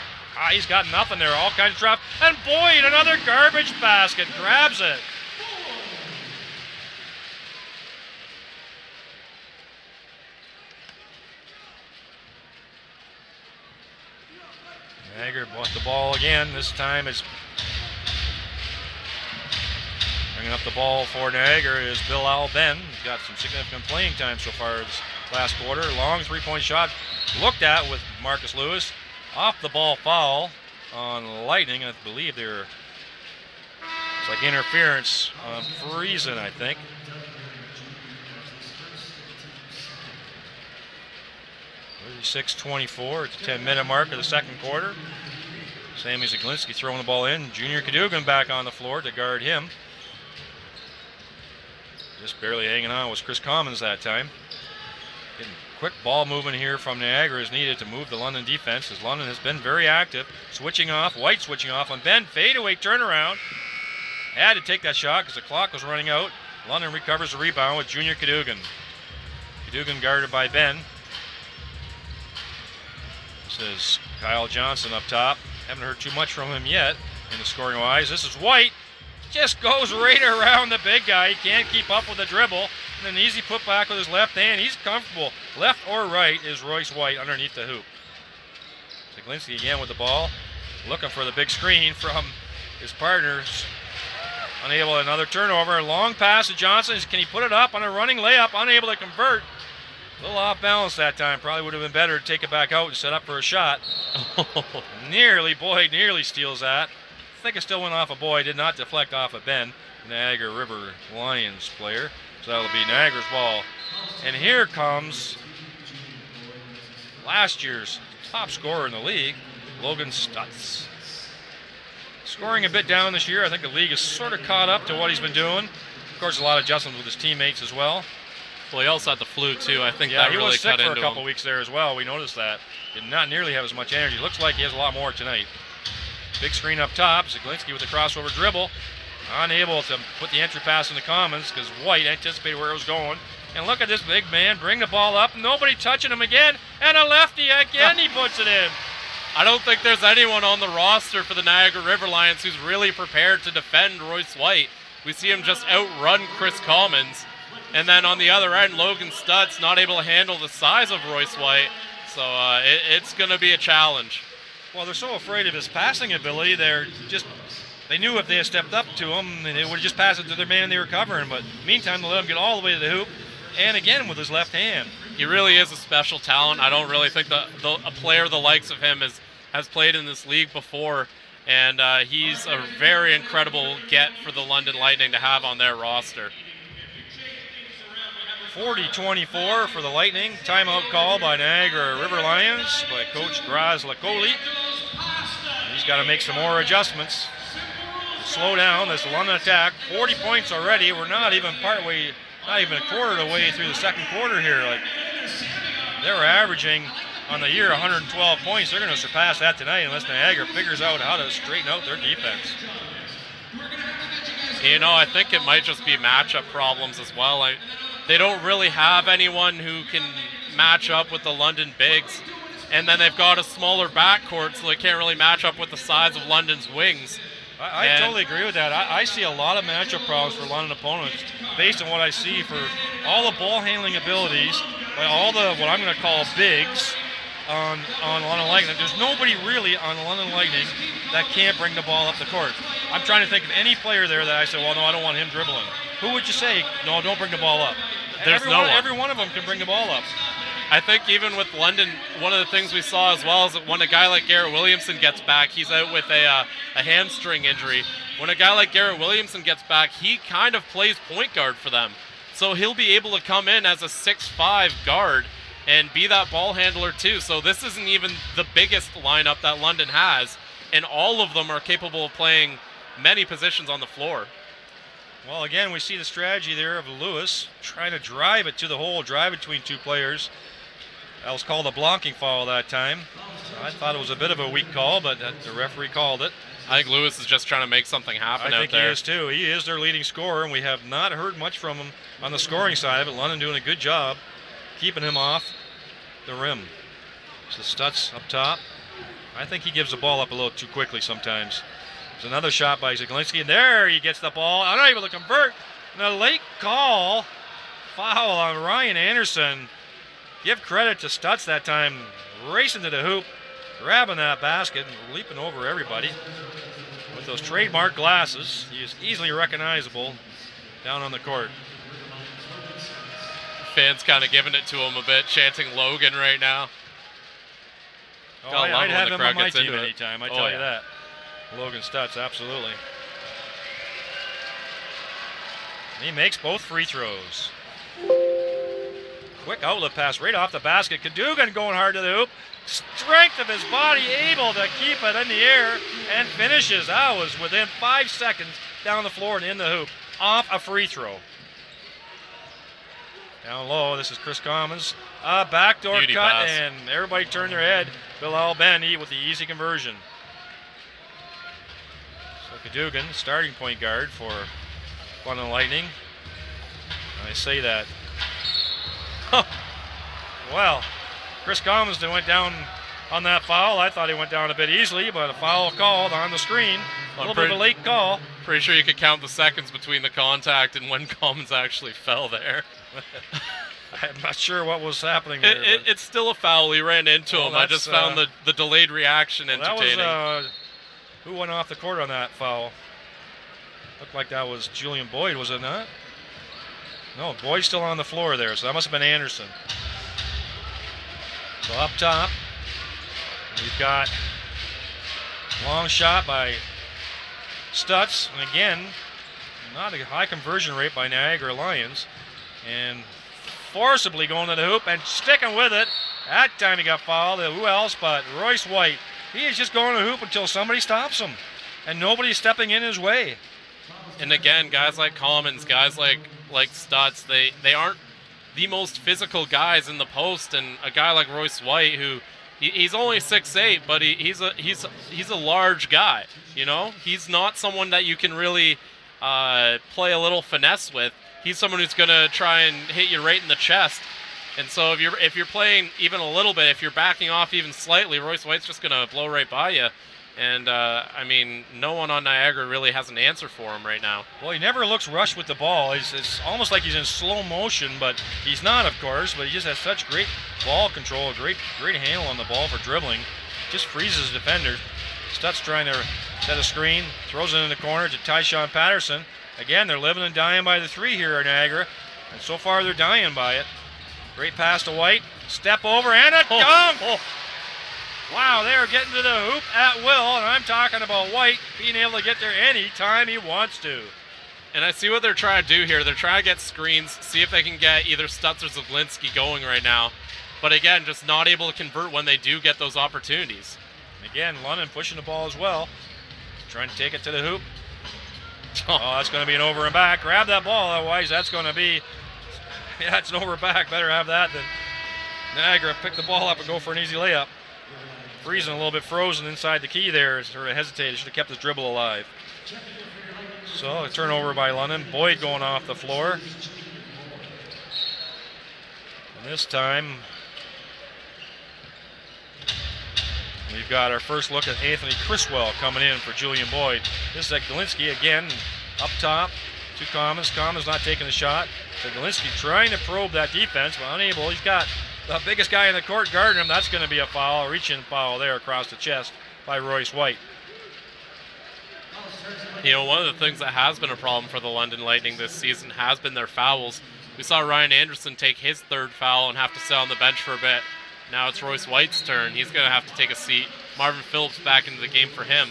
He's got nothing there. All kinds of traffic. And Boyd, another garbage basket. Grabs it. Niagara bought the ball again. This time it's bringing up the ball for Niagara is Bill Alben. He's got some significant playing time so far this last quarter. Long three-point shot looked at with Marcus Lewis. Off the ball foul on Lightning. I believe it's like interference on Friesen, I think. 36-24 at the 10-minute mark of the second quarter. Sammy Zaglinski throwing the ball in. Junior Cadogan back on the floor to guard him. Just barely hanging on was Chris Commons that time. Getting quick ball movement here from Niagara is needed to move the London defense, as London has been very active. Switching off, White switching off on Ben. Fadeaway turnaround. Had to take that shot because the clock was running out. London recovers the rebound with Junior Cadogan. Cadogan guarded by Ben. This is Kyle Johnson up top. Haven't heard too much from him yet in the scoring wise. This is White. Just goes right around the big guy. He can't keep up with the dribble. And an easy put back with his left hand. He's comfortable. Left or right is Royce White underneath the hoop. Zaglinski again with the ball. Looking for the big screen from his partners. Unable, another turnover. Long pass to Johnson. Can he put it up on a running layup? Unable to convert. A little off balance that time. Probably would have been better to take it back out and set up for a shot. Boyd nearly steals that. I think it still went off a Boyd. Did not deflect off a Ben, Niagara River Lions player. So that'll be Niagara's ball. And here comes last year's top scorer in the league, Logan Stutz. Scoring a bit down this year. I think the league has sort of caught up to what he's been doing. Of course, a lot of adjustments with his teammates as well. Well, he also had the flu, too. I think Yeah, that he really was sick cut for into a couple him. weeks there as well. We noticed that. Did not nearly have as much energy. Looks like he has a lot more tonight. Big screen up top. Zaglinski with the crossover dribble. Unable to put the entry pass in the Commons because White anticipated where it was going. And look at this big man bring the ball up. Nobody touching him again. And a lefty again. He puts it in. I don't think there's anyone on the roster for the Niagara River Lions who's really prepared to defend Royce White. We see him just outrun Chris Commons. And then on the other end, Logan Stutz not able to handle the size of Royce White. So it's going to be a challenge. Well, they're so afraid of his passing ability. They knew if they had stepped up to him, they would have just passed it to their man they were covering. But meantime, they let him get all the way to the hoop. And again with his left hand. He really is a special talent. I don't really think a player the likes of him has played in this league before. And he's a very incredible get for the London Lightning to have on their roster. 40-24 for the Lightning. Timeout call by Niagara River Lions by Coach Graz Lacoli. He's got to make some more adjustments. Slow down this London attack. 40 points already. We're not even a quarter of the way through the second quarter here. They were averaging on the year 112 points. They're going to surpass that tonight unless Niagara figures out how to straighten out their defense. I think it might just be matchup problems as well. They don't really have anyone who can match up with the London bigs. And then they've got a smaller backcourt, so they can't really match up with the size of London's wings. I totally agree with that. I see a lot of matchup problems for London opponents based on what I see for all the ball handling abilities by all the what I'm going to call bigs on London Lightning. There's nobody really on the London Lightning that can't bring the ball up the court. I'm trying to think of any player there that I say, well, no, I don't want him dribbling. Who would you say, no, don't bring the ball up? There's no one. Every one of them can bring the ball up. I think even with London, one of the things we saw as well is that when a guy like Garrett Williamson gets back, he's out with a hamstring injury. When a guy like Garrett Williamson gets back, he kind of plays point guard for them. So he'll be able to come in as a 6'5" guard and be that ball handler too. So this isn't even the biggest lineup that London has, and all of them are capable of playing many positions on the floor. Well, again, we see the strategy there of Lewis trying to drive it to the hole, drive between two players. That was called a blocking foul that time. I thought it was a bit of a weak call, but the referee called it. I think Lewis is just trying to make something happen out there. I think he is too. He is their leading scorer, and we have not heard much from him on the scoring side of it. London doing a good job keeping him off the rim. So Stutz up top. I think he gives the ball up a little too quickly sometimes. There's another shot by Zaglinski, and there he gets the ball. Unable to convert. And a late call. Foul on Ryan Anderson. Give credit to Stutz that time. Racing to the hoop, grabbing that basket, and leaping over everybody. With those trademark glasses, he is easily recognizable down on the court. Fans kind of giving it to him a bit, chanting Logan right now. Oh, I'd have him on my team anytime, I tell you that. Logan Stutz, absolutely. He makes both free throws. Quick outlet pass right off the basket. Cadogan going hard to the hoop. Strength of his body, able to keep it in the air and finishes. That was within 5 seconds down the floor and in the hoop. Off a free throw. Down low, this is Chris Commons. Backdoor Beauty cut, pass. and everybody turned their head. Bill Albendy with the easy conversion. So Cadogan, starting point guard for London Lightning. I say that. Well, Chris Commons went down on that foul. I thought he went down a bit easily, but a foul called on the screen. A little bit of a late call. Pretty sure you could count the seconds between the contact and when Commons actually fell there. I'm not sure what was happening there. It's still a foul. He ran into him. I just found the delayed reaction entertaining. That was, who went off the court on that foul? Looked like that was Julian Boyd, was it not? No, Boyd's still on the floor there, so that must have been Anderson. So up top, we've got long shot by Stutz, and again, not a high conversion rate by Niagara Lions, and forcibly going to the hoop and sticking with it. That time he got fouled. Who else but Royce White? He is just going to the hoop until somebody stops him, and nobody's stepping in his way. And again, guys like Commons, guys like Stutz, they aren't the most physical guys in the post, and a guy like Royce White, who he's only 6'8", but he's a large guy. You know, he's not someone that you can really play a little finesse with. He's someone who's gonna try and hit you right in the chest. And so if you're playing even a little bit, if you're backing off even slightly, Royce White's just gonna blow right by you. And I mean, no one on Niagara really has an answer for him right now. Well, he never looks rushed with the ball. It's almost like he's in slow motion, but he's not, of course. But he just has such great ball control, great handle on the ball for dribbling. Just freezes the defender. Stutz trying to set a screen, throws it in the corner to Tyshawn Patterson. Again, they're living and dying by the three here at Niagara, and so far they're dying by it. Great pass to White. Step over and a dunk! Oh. Wow, they are getting to the hoop at will, and I'm talking about White being able to get there any time he wants to. And I see what they're trying to do here. They're trying to get screens, see if they can get either Stutz or Zaglinski going right now. But again, just not able to convert when they do get those opportunities. And again, London pushing the ball as well. Trying to take it to the hoop. Oh, that's going to be an over and back. Grab that ball, otherwise that's going to be... Yeah, it's an over and back. Better have that than Niagara pick the ball up and go for an easy layup. Friesen a little bit frozen inside the key there. Sort of hesitated. Should have kept his dribble alive. So a turnover by London. Boyd going off the floor. And this time we've got our first look at Anthony Criswell coming in for Julian Boyd. This is Zaglinski again up top. Two Commons. Commons not taking the shot. Zaglinski trying to probe that defense, but unable. He's got the biggest guy in the court guarding him. That's going to be a foul. A reach-in foul there across the chest by Royce White. You know, one of the things that has been a problem for the London Lightning this season has been their fouls. We saw Ryan Anderson take his third foul and have to sit on the bench for a bit. Now it's Royce White's turn. He's going to have to take a seat. Marvin Phillips back into the game for him.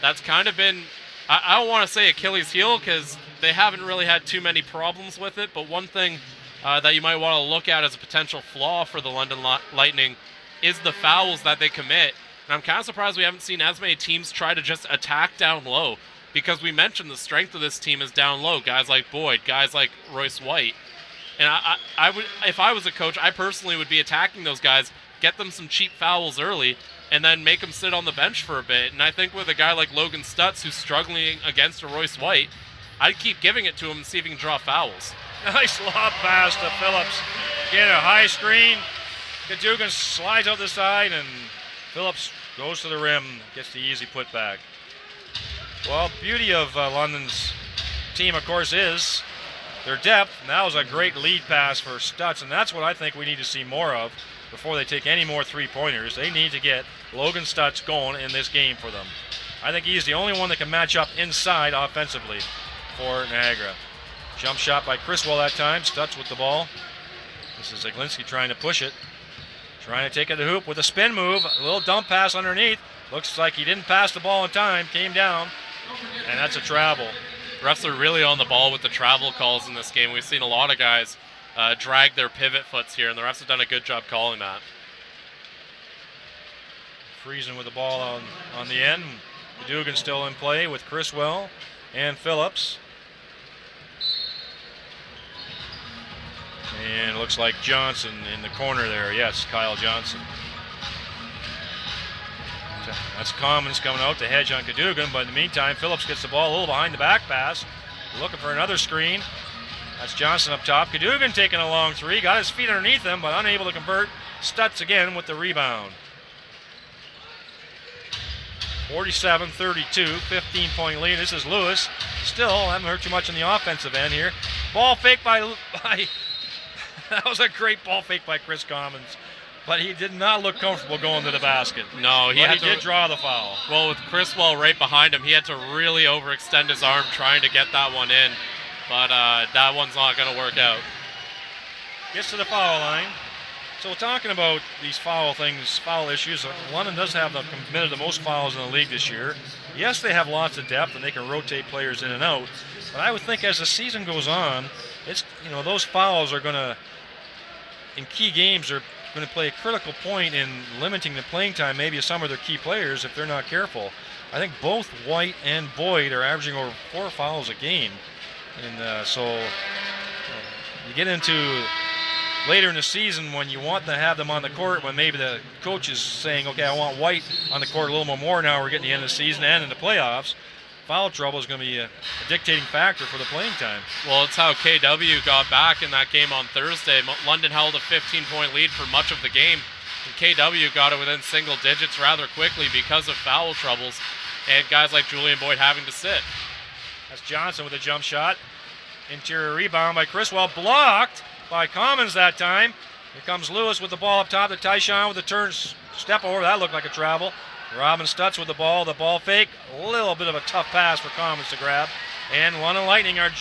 That's kind of been, I don't want to say Achilles' heel because they haven't really had too many problems with it, but one thing that you might want to look at as a potential flaw for the London Lightning is the fouls that they commit. And I'm kind of surprised we haven't seen as many teams try to just attack down low, because we mentioned the strength of this team is down low. Guys like Boyd, guys like Royce White. And I would, if I was a coach, I personally would be attacking those guys, get them some cheap fouls early, and then make them sit on the bench for a bit. And I think with a guy like Logan Stutz, who's struggling against a Royce White, I'd keep giving it to him and see if he can draw fouls. Nice lob pass to Phillips. Again, a high screen. Cadogan slides out the side, and Phillips goes to the rim, gets the easy putback. Well, beauty of London's team, of course, is their depth. And that was a great lead pass for Stutz, and that's what I think we need to see more of before they take any more three-pointers. They need to get Logan Stutz going in this game for them. I think he's the only one that can match up inside offensively for Niagara. Jump shot by Criswell that time. Stutz with the ball. This is Zaglinski trying to push it. Trying to take it to the hoop with a spin move. A little dump pass underneath. Looks like he didn't pass the ball in time. Came down. And that's a travel. Refs are really on the ball with the travel calls in this game. We've seen a lot of guys drag their pivot foots here, and the refs have done a good job calling that. Friesen with the ball on the end. Cadogan still in play with Criswell and Phillips. And it looks like Johnson in the corner there. Yes, Kyle Johnson. That's Commons coming out to hedge on Cadogan, but in the meantime, Phillips gets the ball a little behind the back pass. Looking for another screen. That's Johnson up top. Cadogan taking a long three. Got his feet underneath him, but unable to convert. Stutz again with the rebound. 47-32, 15-point lead. This is Lewis. Still haven't heard too much on the offensive end here. Ball fake by that was a great ball fake by Chris Commons. But he did not look comfortable going to the basket. No, he did draw the foul. Well, with Criswell right behind him, he had to really overextend his arm trying to get that one in. But that one's not going to work out. Gets to the foul line. So talking about these foul issues, London does have committed the most fouls in the league this year. Yes, they have lots of depth and they can rotate players in and out. But I would think as the season goes on, those fouls are going to, in key games, are going to play a critical point in limiting the playing time maybe of some of their key players if they're not careful. I think both White and Boyd are averaging over 4 fouls a game. And so you get into later in the season when you want to have them on the court, when maybe the coach is saying, okay, I want White on the court a little more now we're getting to the end of the season and in the playoffs. Foul trouble is going to be a dictating factor for the playing time. Well, it's how KW got back in that game on Thursday. London held a 15-point lead for much of the game, and KW got it within single digits rather quickly because of foul troubles and guys like Julian Boyd having to sit. That's Johnson with a jump shot. Interior rebound by Criswell, blocked by Commons that time. Here comes Lewis with the ball up top to Tyshawn with a turn step over. That looked like a travel. Robin Stutz with the ball fake. A little bit of a tough pass for Commons to grab. And London Lightning are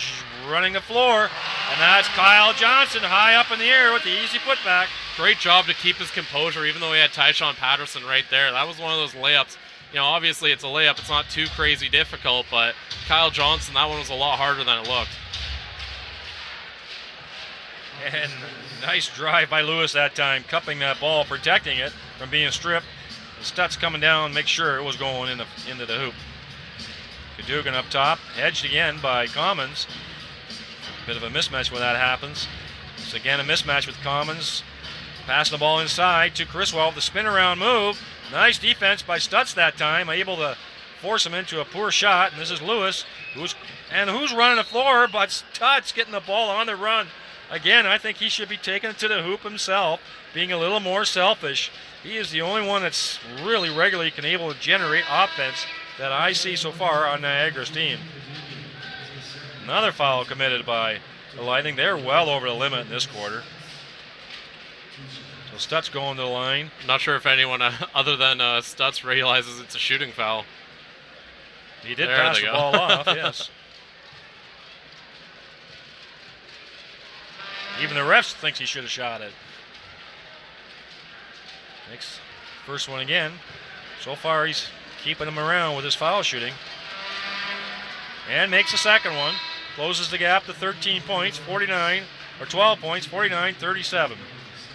running the floor. And that's Kyle Johnson high up in the air with the easy putback. Great job to keep his composure, even though he had Tyshawn Patterson right there. That was one of those layups. Obviously it's a layup. It's not too crazy difficult, but Kyle Johnson, that one was a lot harder than it looked. And nice drive by Lewis that time, cupping that ball, protecting it from being stripped. Stutz coming down, make sure it was going into the hoop. Cadogan up top, hedged again by Commons. Bit of a mismatch when that happens. It's again a mismatch with Commons. Passing the ball inside to Criswell, the spin around move. Nice defense by Stutz that time, able to force him into a poor shot. And this is Lewis, who's running the floor, but Stutz getting the ball on the run. Again, I think he should be taking it to the hoop himself, being a little more selfish. He is the only one that's really regularly able to generate offense that I see so far on Niagara's team. Another foul committed by the Lightning. They're well over the limit in this quarter. So Stutz going to the line. Not sure if anyone other than Stutz realizes it's a shooting foul. He did pass the ball off, yes. Even the refs thinks he should have shot it. Makes first one again. So far he's keeping him around with his foul shooting. And makes the second one. Closes the gap to 13 points, 12 points, 49-37.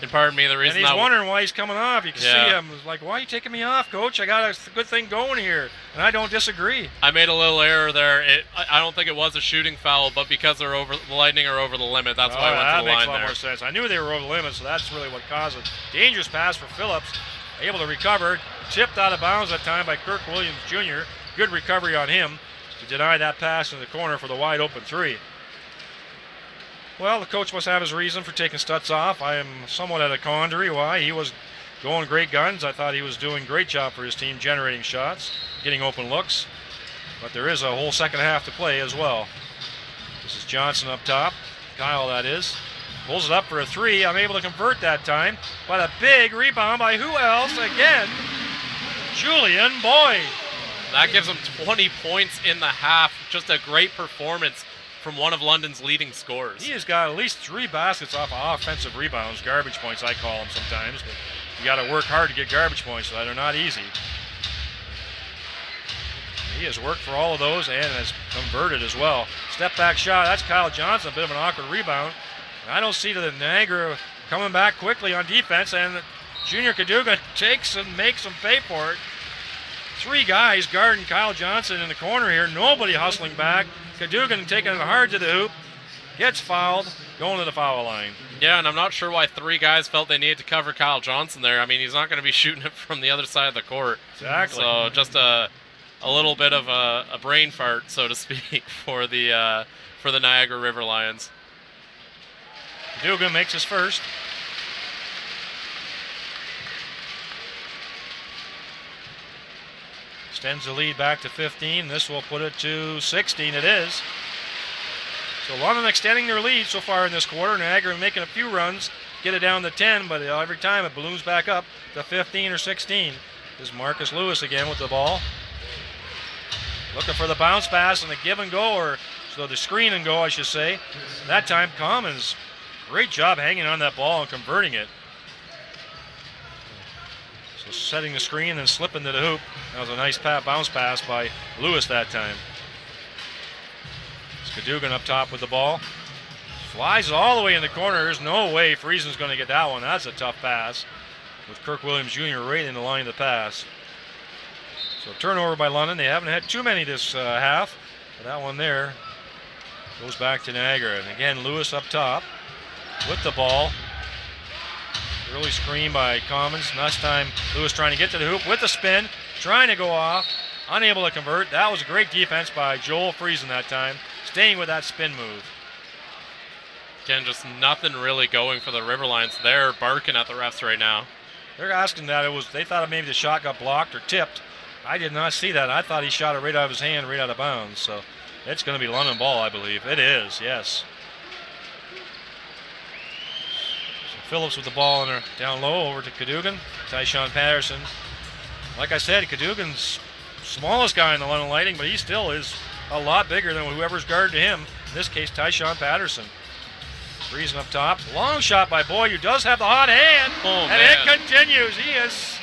And pardon me, the reason and he's wondering why he's coming off. You can see him like, why are you taking me off, coach? I got a good thing going here. And I don't disagree. I made a little error there. I don't think it was a shooting foul, but because the Lightning are over the limit, that's why I went to the line there. That makes a lot more sense. I knew they were over the limit, so that's really what caused it. Dangerous pass for Phillips. Able to recover. Tipped out of bounds that time by Kirk Williams Jr. Good recovery on him to deny that pass in the corner for the wide open three. Well, the coach must have his reason for taking Stutz off. I am somewhat at a quandary why. He was going great guns. I thought he was doing a great job for his team generating shots, getting open looks. But there is a whole second half to play as well. This is Johnson up top. Kyle, that is. Pulls it up for a three. I'm able to convert that time. But a big rebound by who else? Again, Julian Boyd. That gives him 20 points in the half. Just a great performance from one of London's leading scorers. He has got at least 3 baskets off of offensive rebounds, garbage points I call them sometimes, but you got to work hard to get garbage points, so they're not easy. He has worked for all of those and has converted as well. Step back shot, that's Kyle Johnson, a bit of an awkward rebound. I don't see the Niagara coming back quickly on defense, and Junior Cadogan takes and makes him pay for it. 3 guys guarding Kyle Johnson in the corner here, nobody hustling back. Cadogan taking it hard to the hoop. gets fouled, going to the foul line. Yeah, and I'm not sure why 3 guys felt they needed to cover Kyle Johnson there. I mean, he's not going to be shooting it from the other side of the court. Exactly. So just a little bit of a brain fart, so to speak, for the Niagara River Lions. Dugan makes his first. Extends the lead back to 15. This will put it to 16. It is. So London extending their lead so far in this quarter. Niagara making a few runs, get it down to 10, but every time it balloons back up to 15 or 16. This is Marcus Lewis again with the ball. Looking for the bounce pass and the give and go, or so the screen and go, I should say. That time, Commons, great job hanging on that ball and converting it. So setting the screen and then slipping to the hoop. That was a nice bounce pass by Lewis that time. Cadogan up top with the ball. Flies all the way in the corner. There's no way Friesen's going to get that one. That's a tough pass. With Kirk Williams Jr. right in the line of the pass. So turnover by London. They haven't had too many this half. But that one there goes back to Niagara. And again, Lewis up top with the ball. Early screen by Commons. Last time, Lewis trying to get to the hoop with the spin. Trying to go off. Unable to convert. That was a great defense by Joel Friesen that time. Staying with that spin move. Again, just nothing really going for the River Lions. They're barking at the refs right now. They're asking that. They thought maybe the shot got blocked or tipped. I did not see that. I thought he shot it right out of his hand, right out of bounds. So it's going to be London ball, I believe. It is, yes. So Phillips with the ball down low over to Cadogan. Tyshawn Patterson. Like I said, Cadogan's smallest guy in the London Lightning, but he still is a lot bigger than whoever's guarded to him. In this case, Tyshawn Patterson. Friesen up top. Long shot by Boyd, who does have the hot hand. Oh, and man. it continues. He is,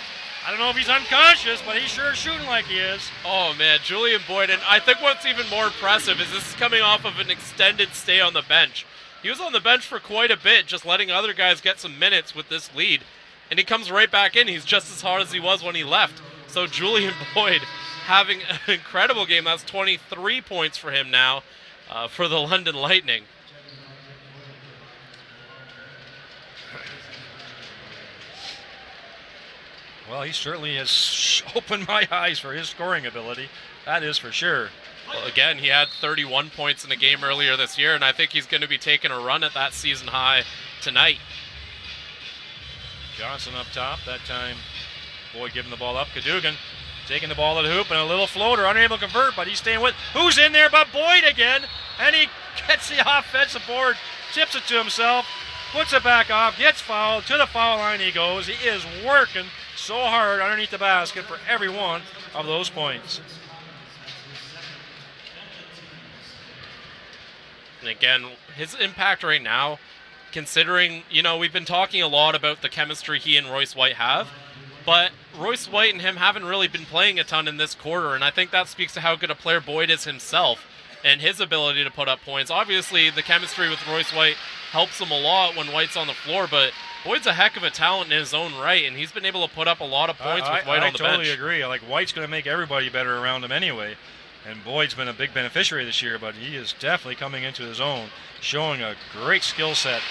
I don't know if he's unconscious, but he's sure shooting like he is. Oh, man, Julian Boyd. And I think what's even more impressive is this is coming off of an extended stay on the bench. He was on the bench for quite a bit, just letting other guys get some minutes with this lead. And he comes right back in. He's just as hard as he was when he left. So Julian Boyd having an incredible game. That's 23 points for him now for the London Lightning. Well, he certainly has opened my eyes for his scoring ability. That is for sure. Well, again, he had 31 points in a game earlier this year, and I think he's going to be taking a run at that season high tonight. Johnson up top. That time, Boyd giving the ball up. Cadogan taking the ball to the hoop and a little floater, unable to convert, but he's staying with. Who's in there but Boyd again? And he gets the offensive board, tips it to himself, puts it back off, gets fouled. To the foul line he goes. He is working so hard underneath the basket for every one of those points. And again, his impact right now, considering, we've been talking a lot about the chemistry he and Royce White have, but Royce White and him haven't really been playing a ton in this quarter, and I think that speaks to how good a player Boyd is himself and his ability to put up points. Obviously, the chemistry with Royce White helps him a lot when White's on the floor, but Boyd's a heck of a talent in his own right, and he's been able to put up a lot of points with White on the bench. I totally agree. Like, White's going to make everybody better around him anyway, and Boyd's been a big beneficiary this year, but he is definitely coming into his own, showing a great skill set,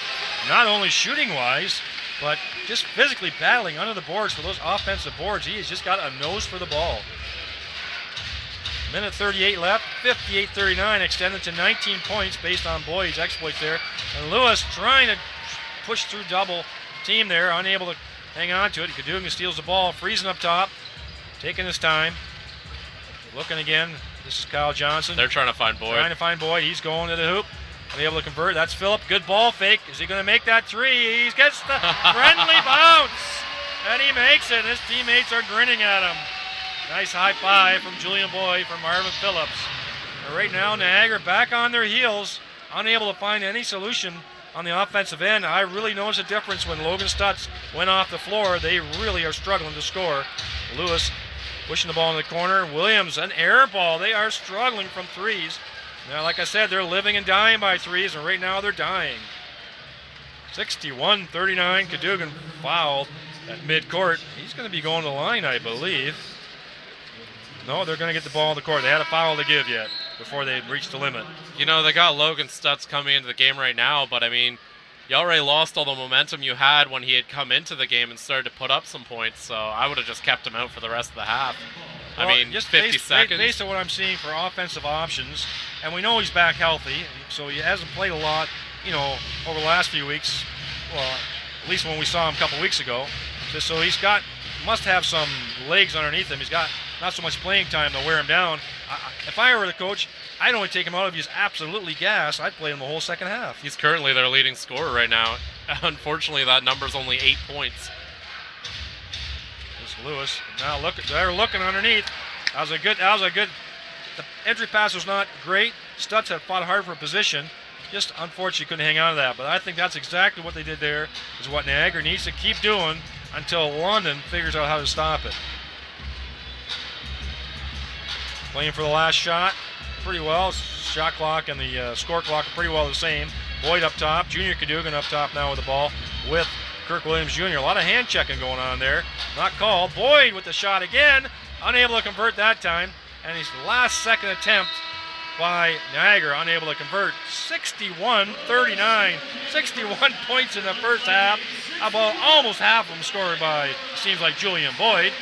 not only shooting-wise, but just physically battling under the boards for those offensive boards. He has just got a nose for the ball. Minute 38 left, 58-39, extended to 19 points based on Boyd's exploits there. And Lewis trying to push through double team there, unable to hang on to it. Cadogan steals the ball, Friesen up top, taking his time. Looking again, this is Kyle Johnson. They're trying to find Boyd. Trying to find Boyd, he's going to the hoop. Unable to convert, that's Phillip, good ball fake. Is he going to make that three? He gets the friendly bounce, and he makes it. His teammates are grinning at him. Nice high five from Julian Boyd from Marvin Phillips. And right now, Niagara back on their heels, unable to find any solution on the offensive end. I really noticed a difference when Logan Stutz went off the floor. They really are struggling to score. Lewis pushing the ball in the corner. Williams, an air ball. They are struggling from threes. Now, like I said, they're living and dying by threes, and right now they're dying. 61-39, Cadogan fouled at midcourt. He's going to be going to the line, I believe. No, they're going to get the ball in the court. They had a foul to give yet. before they reach the limit. You know, they got Logan Stutz coming into the game right now, but I mean, you already lost all the momentum you had when he had come into the game and started to put up some points, so I would have just kept him out for the rest of the half. Well, I mean, just 50 seconds. Based on what I'm seeing for offensive options, and we know he's back healthy, so he hasn't played a lot, you know, over the last few weeks. Well, at least when we saw him a couple weeks ago. So must have some legs underneath him. He's got not so much playing time to wear him down. If I were the coach, I'd only take him out if he's absolutely gassed. I'd play him the whole second half. He's currently their leading scorer right now. Unfortunately, that number's only 8 points. This is Lewis. Now they're looking underneath. That was a good. The entry pass was not great. Stutz had fought hard for a position. Just unfortunately couldn't hang on to that. But I think that's exactly what they did there. Is what Niagara needs to keep doing until London figures out how to stop it. Playing for the last shot pretty well. Shot clock and the score clock are pretty well the same. Boyd up top. Junior Cadogan up top now with the ball with Kirk Williams Jr. A lot of hand checking going on there. Not called. Boyd with the shot again. Unable to convert that time. And his last second attempt by Niagara, unable to convert. 61-39. 61 points in the first half. About almost half of them scored by, seems like, Julian Boyd.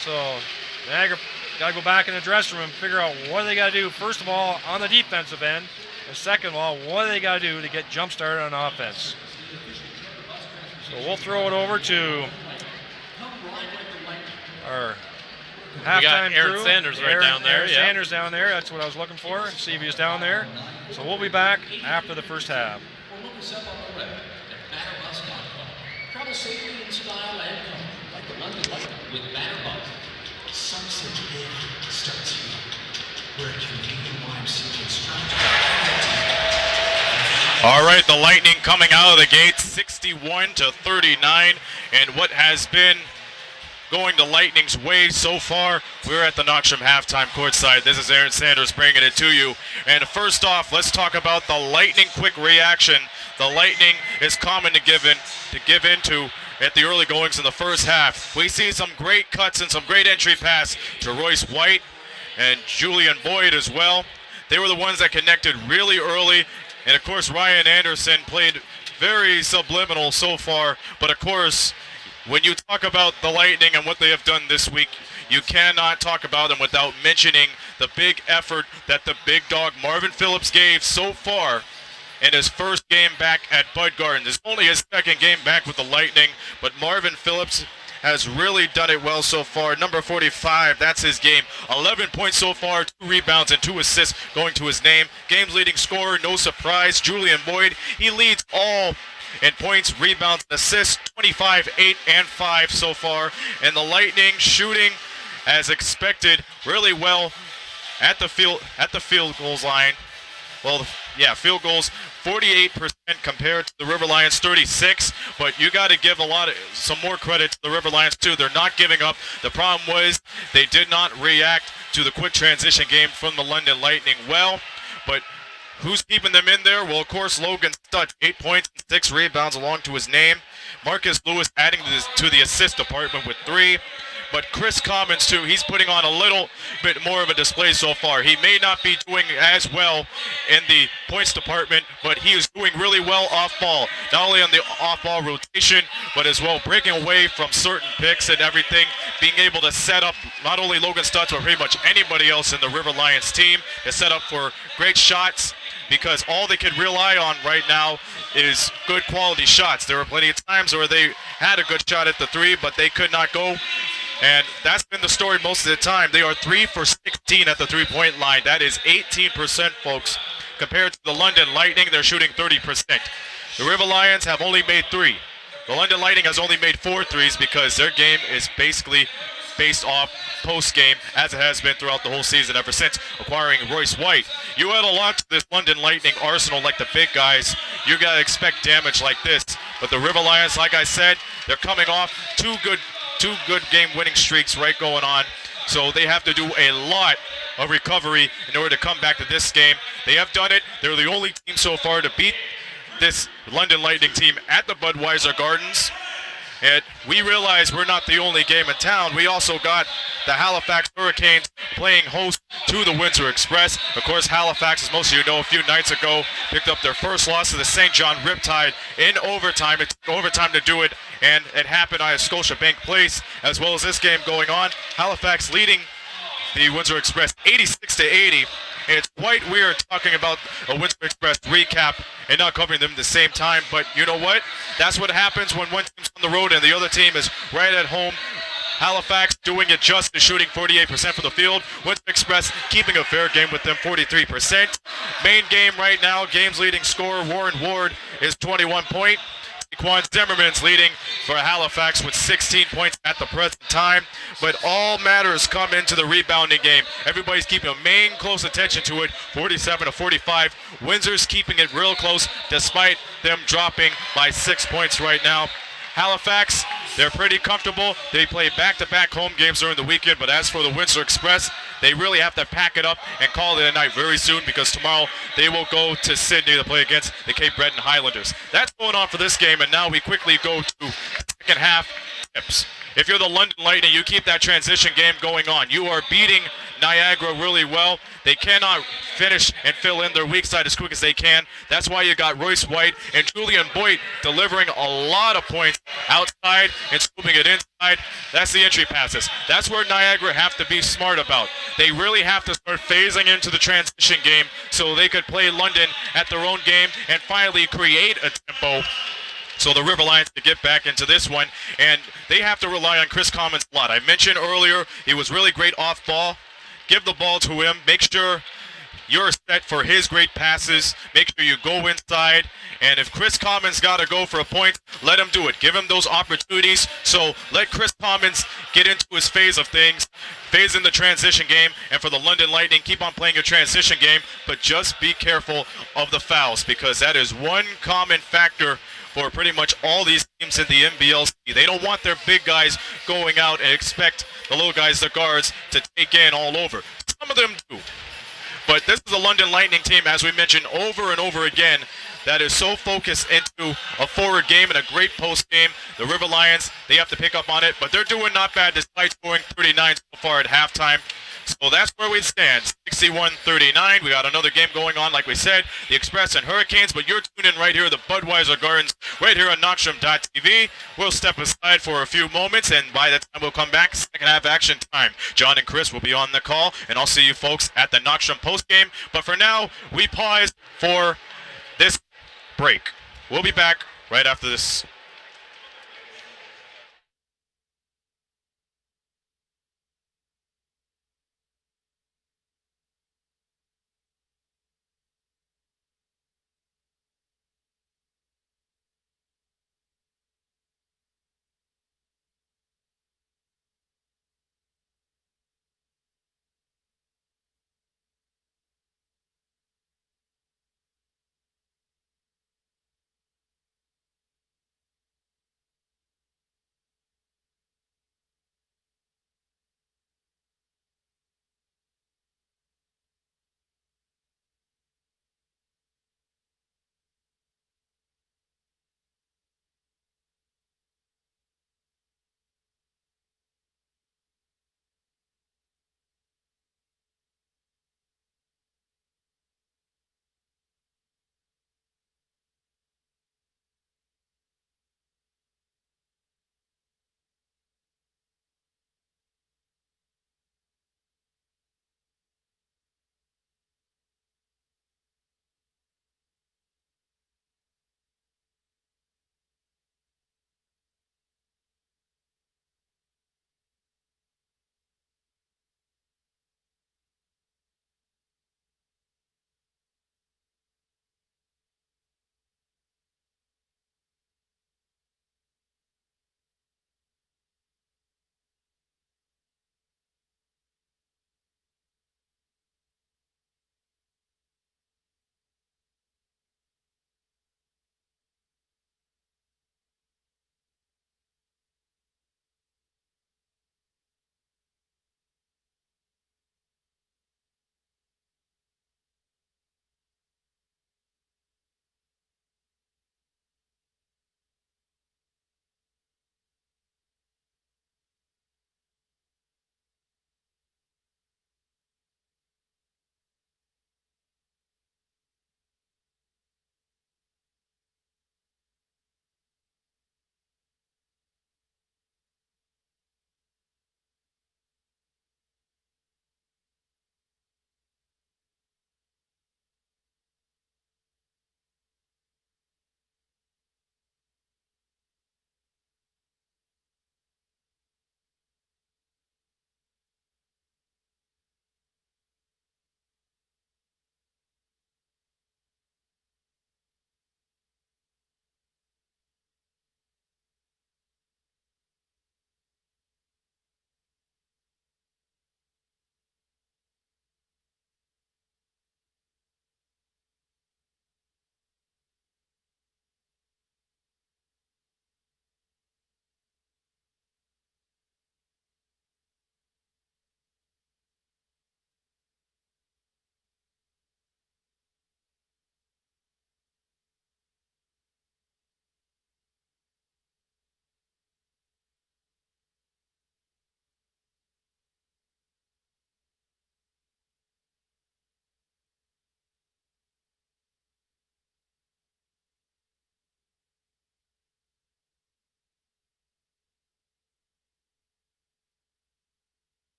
So Niagara got to go back in the dressing room and figure out what they got to do, first of all, on the defensive end, and second of all, what they got to do to get jump-started on offense. So we'll throw it over to our halftime crew. Aaron Sanders down there. Aaron Sanders down there. That's what I was looking for. See if he was down there. So we'll be back after the first half. Or look us up on the web at batterbus.com. Travel safely in style and comfort like the London Lightning with Batterbus. Some such gift starts here. Where a Canadian YMCA instructor. All right, the Lightning coming out of the gate, 61-39, and what has been going the Lightning's way so far. We're at the Knoxham halftime courtside. This is Aaron Sanders bringing it to you. And first off, let's talk about the Lightning quick reaction. The Lightning is common to give into at the early goings in the first half. We see some great cuts and some great entry pass to Royce White and Julian Boyd as well. They were the ones that connected really early. And of course, Ryan Anderson played very subliminal so far. But of course, when you talk about the Lightning and what they have done this week, you cannot talk about them without mentioning the big effort that the big dog Marvin Phillips gave so far in his first game back at Bud Gardens. It's only his second game back with the Lightning, but Marvin Phillips has really done it well so far. Number 45, that's his game. 11 points so far, 2 rebounds and 2 assists going to his name. Game's leading scorer, no surprise, Julian Boyd. He leads all in points, rebounds, and assists, 25, 8, and 5 so far. And the Lightning shooting, as expected, really well at the field goals line. Well, yeah, field goals, 48% compared to the River Lions 36, but you got to give some more credit to the River Lions too. They're not giving up. The problem was they did not react to the quick transition game from the London Lightning well, but who's keeping them in there? Well, of course, Logan Stutz, 8 points and 6 rebounds along to his name. Marcus Lewis adding to the assist department with 3. But Chris Commons, too, he's putting on a little bit more of a display so far. He may not be doing as well in the points department, but he is doing really well off ball. Not only on the off-ball rotation, but as well breaking away from certain picks and everything, being able to set up not only Logan Stutz, but pretty much anybody else in the River Lions team to set up for great shots, because all they can rely on right now is good quality shots. There were plenty of times where they had a good shot at the 3, but they could not go. And that's been the story most of the time. They are 3 for 16 at the three-point line. That is 18%, folks. Compared to the London Lightning, they're shooting 30%. The River Lions have only made 3. The London Lightning has only made 4 threes because their game is basically based off post-game, as it has been throughout the whole season ever since acquiring Royce White. You add a lot to this London Lightning arsenal like the big guys. You got to expect damage like this. But the River Lions, like I said, they're coming off two good game-winning streaks going on. So they have to do a lot of recovery in order to come back to this game. They have done it. They're the only team so far to beat this London Lightning team at the Budweiser Gardens. And we realize we're not the only game in town. We also got the Halifax Hurricanes playing host to the Windsor Express. Of course, Halifax, as most of you know, a few nights ago picked up their first loss to the St. John Riptide in overtime. It took overtime to do it, and it happened at Scotiabank Place, as well as this game going on. Halifax leading the Windsor Express 86-80. It's quite weird talking about a Windsor Express recap and not covering them at the same time, but you know what? That's what happens when one team's on the road and the other team is right at home. Halifax doing it justice, shooting 48% from the field. Windsor Express keeping a fair game with them, 43%. Main game right now, game's leading scorer Warren Ward is 21 points. Quan Zimmerman's leading for Halifax with 16 points at the present time. But all matters come into the rebounding game. Everybody's keeping a main close attention to it, 47-45. Windsor's keeping it real close despite them dropping by 6 points right now. Halifax, they're pretty comfortable. They play back-to-back home games during the weekend, but as for the Windsor Express, they really have to pack it up and call it a night very soon because tomorrow they will go to Sydney to play against the Cape Breton Highlanders. That's going on for this game, and now we quickly go to second half tips. If you're the London Lightning, you keep that transition game going on. You are beating Niagara really well. They cannot finish and fill in their weak side as quick as they can. That's why you got Royce White and Julian Boyd delivering a lot of points outside and scooping it inside. That's the entry passes. That's where Niagara have to be smart about. They really have to start phasing into the transition game so they could play London at their own game and finally create a tempo. So the River Lions to get back into this one, and they have to rely on Chris Commons a lot. I mentioned earlier he was really great off ball. Give the ball to him. Make sure you're set for his great passes. Make sure you go inside. And if Chris Commons got to go for a point, let him do it. Give him those opportunities. So let Chris Commons get into his phase of things, phase in the transition game. And for the London Lightning, keep on playing your transition game, but just be careful of the fouls because that is one common factor for pretty much all these teams in the NBLC. They don't want their big guys going out and expect the little guys, the guards, to take in all over. Some of them do. But this is a London Lightning team, as we mentioned over and over again, that is so focused into a forward game and a great post game. The River Lions, they have to pick up on it, but they're doing not bad despite scoring 39 so far at halftime. So that's where we stand, 61-39. We got another game going on, like we said, the Express and Hurricanes, but you're tuned in right here at the Budweiser Gardens, right here on Knockstrom.tv. We'll step aside for a few moments, and by the time we'll come back, second half action time. John and Chris will be on the call, and I'll see you folks at the Knockstrom postgame. But for now, we pause for this break. We'll be back right after this.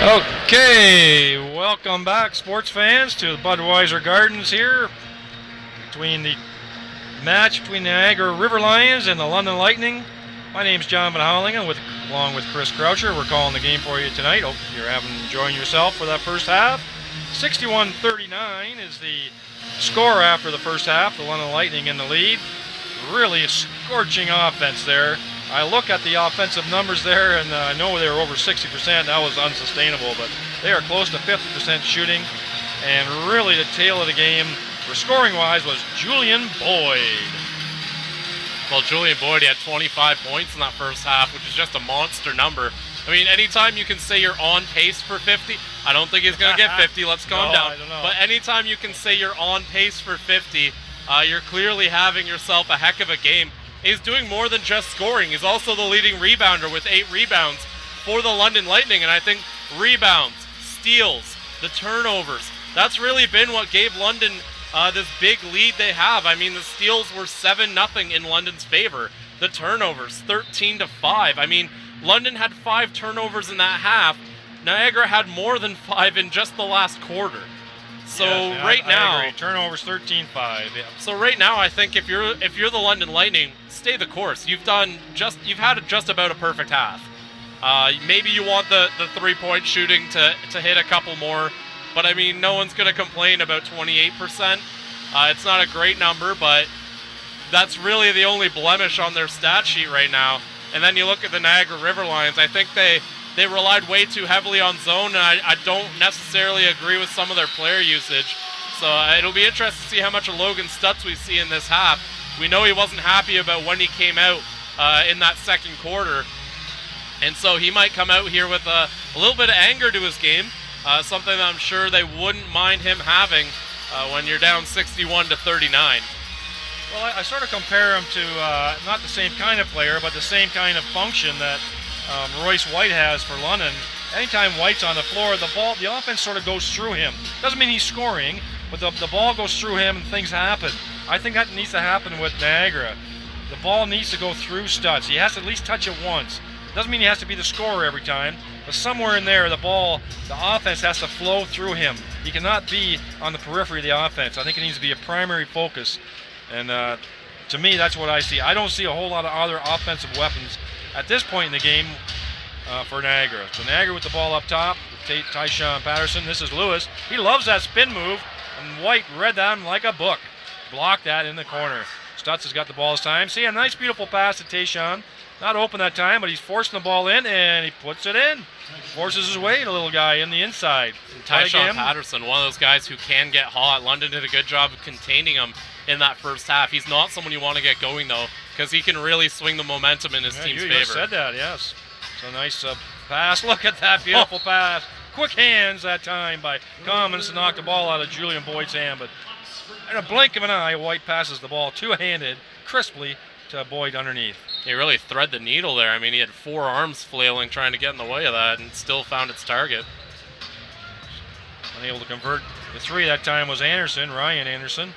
Okay, welcome back, sports fans, to the Budweiser Gardens here between the match between the Niagara River Lions and the London Lightning. My name's John Van Houwelingen, along with Chris Croucher. We're calling the game for you tonight. Hope you're enjoying yourself for that first half. 61-39 is the score after the first half. The London Lightning in the lead. Really a scorching offense there. I look at the offensive numbers there, and I know they were over 60%. That was unsustainable, but they are close to 50% shooting. And really the tail of the game, for scoring-wise, was Julian Boyd. Well, Julian Boyd, he had 25 points in that first half, which is just a monster number. I mean, anytime you can say you're on pace for 50, I don't think he's going to get 50. Let's calm down. I don't know. But anytime you can say you're on pace for 50, you're clearly having yourself a heck of a game. He's doing more than just scoring. He's also the leading rebounder with 8 rebounds for the London Lightning. And I think rebounds, steals, the turnovers, that's really been what gave London this big lead they have. I mean, the steals were 7-0 in London's favor. The turnovers, 13-5. I mean, London had 5 turnovers in that half. Niagara had more than 5 in just the last quarter. So yes, now, I agree. Turnovers 13-5. Yeah. So right now, I think if you're the London Lightning, stay the course. You've had just about a perfect half. Maybe you want the 3-point shooting to hit a couple more, but I mean, no one's gonna complain about 28%. It's not a great number, but that's really the only blemish on their stat sheet right now. And then you look at the Niagara River Lions. I think they relied way too heavily on zone, and I don't necessarily agree with some of their player usage. So it'll be interesting to see how much of Logan Stutz we see in this half. We know he wasn't happy about when he came out in that second quarter, and so he might come out here with a little bit of anger to his game, something that I'm sure they wouldn't mind him having when you're down 61-39. Well, I sort of compare him to not the same kind of player, but the same kind of function that Royce White has for London. Anytime White's on the floor, the offense sort of goes through him. Doesn't mean he's scoring, but the ball goes through him and things happen. I think that needs to happen with Niagara. The ball needs to go through Stutz. He has to at least touch it once. Doesn't mean he has to be the scorer every time, but somewhere in there, the offense has to flow through him. He cannot be on the periphery of the offense. I think it needs to be a primary focus. And to me, that's what I see. I don't see a whole lot of other offensive weapons at this point in the game for Niagara. So Niagara with the ball up top, Tyshawn Patterson. This is Lewis. He loves that spin move, and White read that like a book. Blocked that in the corner. Stutz has got the ball this time. See, a nice, beautiful pass to Tyshawn. Not open that time, but he's forcing the ball in, and he puts it in. Forces his way, the little guy in the inside. Tyshawn Patterson, one of those guys who can get hot. London did a good job of containing him in that first half. He's not someone you want to get going, though, because he can really swing the momentum in his team's favor. You just said that, yes. So nice pass. Look at that beautiful pass. Quick hands that time by Commons to knock the ball out of Julian Boyd's hand, but in a blink of an eye, White passes the ball two-handed, crisply, to Boyd underneath. He really thread the needle there. I mean, he had 4 arms flailing trying to get in the way of that and still found its target. Unable to convert the 3 that time was Ryan Anderson.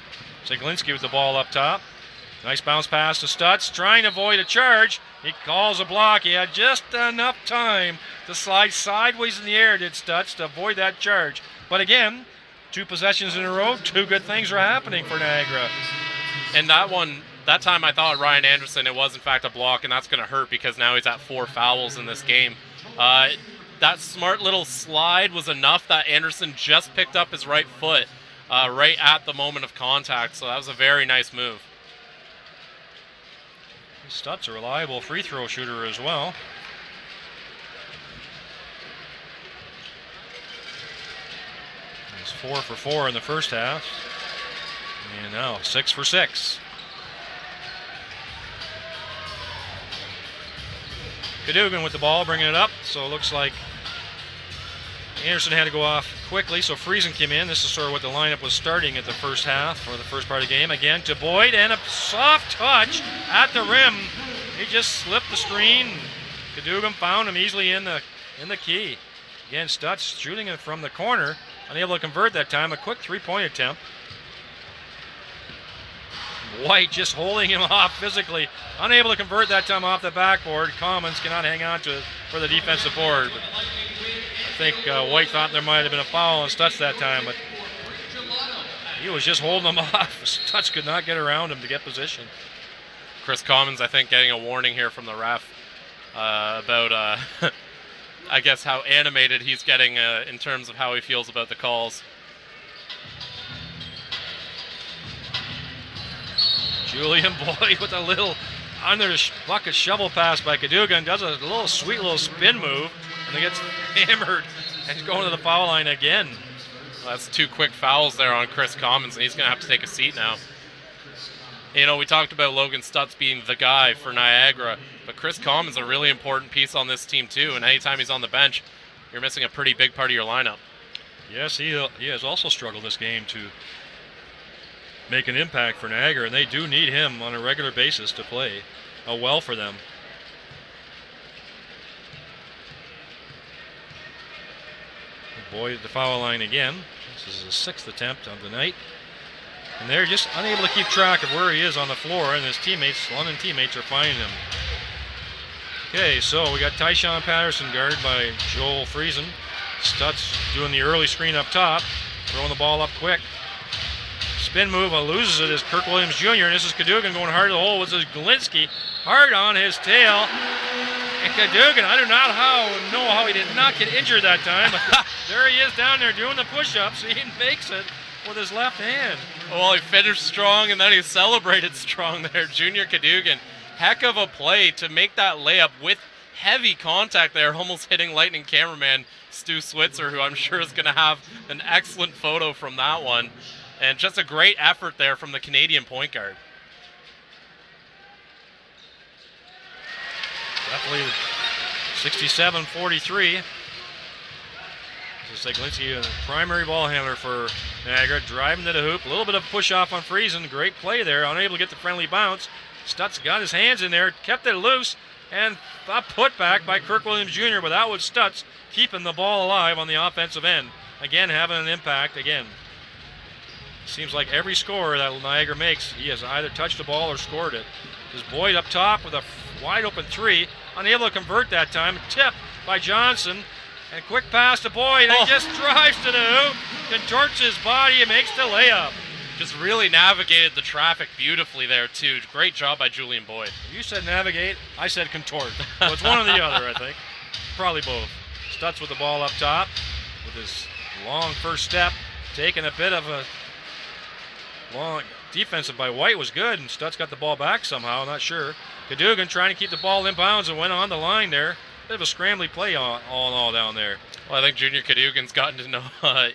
Zaglinski with the ball up top. Nice bounce pass to Stutz, trying to avoid a charge. He calls a block. He had just enough time to slide sideways in the air, did Stutz, to avoid that charge. But again, 2 possessions in a row, 2 good things are happening for Niagara. And that time I thought Ryan Anderson, it was in fact a block, and that's going to hurt because now he's at 4 fouls in this game. That smart little slide was enough that Anderson just picked up his right foot right at the moment of contact, so that was a very nice move. Stutz, a reliable free throw shooter as well. He's 4 for 4 in the first half, and now 6 for 6. Cadogan with the ball, bringing it up, so it looks like Anderson had to go off quickly, so Friesen came in. This is sort of what the lineup was starting at the first half, or the first part of the game. Again to Boyd, and a soft touch at the rim. He just slipped the screen. Cadogan found him easily in the key. Again, Stutz shooting it from the corner, unable to convert that time. A quick 3-point attempt. White just holding him off physically, unable to convert that time off the backboard. Commons cannot hang on to it for the defensive board. But think White thought there might have been a foul on Stutz that time, but he was just holding him off. Stutz could not get around him to get position. Chris Commons, I think, getting a warning here from the ref about, I guess, how animated he's getting in terms of how he feels about the calls. Julian Boyd with a little under the bucket shovel pass by Cadogan, does a little sweet little spin move, and then gets hammered and he's going to the foul line again. Well, that's 2 quick fouls there on Chris Commons, and he's going to have to take a seat now. You know, we talked about Logan Stutz being the guy for Niagara, but Chris Commons is a really important piece on this team too, and anytime he's on the bench, you're missing a pretty big part of your lineup. Yes, he has also struggled this game to make an impact for Niagara, and they do need him on a regular basis to play well for them. Boyd at the foul line again. This is his 6th attempt of the night. And they're just unable to keep track of where he is on the floor, and his teammates, London teammates, are finding him. Okay, so we got Tyshawn Patterson guarded by Joel Friesen. Stutz doing the early screen up top, throwing the ball up quick. Spin move, loses it is Kirk Williams Jr., and this is Cadogan going hard to the hole. This is Galinsky hard on his tail. And Cadogan, I do not know how he did not get injured that time, but there he is down there doing the push-ups. He makes it with his left hand. Well, he finished strong, and then he celebrated strong there. Junior Cadogan, heck of a play to make that layup with heavy contact there, almost hitting Lightning cameraman Stu Switzer, who I'm sure is going to have an excellent photo from that one. And just a great effort there from the Canadian point guard. Definitely 67-43. This is Galinsky, a primary ball handler for Niagara, driving to the hoop. A little bit of push off on Friesen. Great play there, unable to get the friendly bounce. Stutz got his hands in there, kept it loose, and a putback by Kirk Williams Jr., but that was Stutz keeping the ball alive on the offensive end. Again, having an impact again. Seems like every score that Niagara makes, he has either touched the ball or scored it. There's Boyd up top with a wide open 3, unable to convert that time. Tip by Johnson, and quick pass to Boyd, and he just drives to the hoop, contorts his body, and makes the layup. Just really navigated the traffic beautifully there too. Great job by Julian Boyd. You said navigate, I said contort. So it's one or the other, I think. Probably both. Stutz with the ball up top, with his long first step, taking a bit of a long defensive by White was good, and Stutz got the ball back somehow, not sure. Cadogan trying to keep the ball in bounds and went on the line there. Bit of a scrambly play all in all down there. Well, I think Junior Cadogan's gotten to know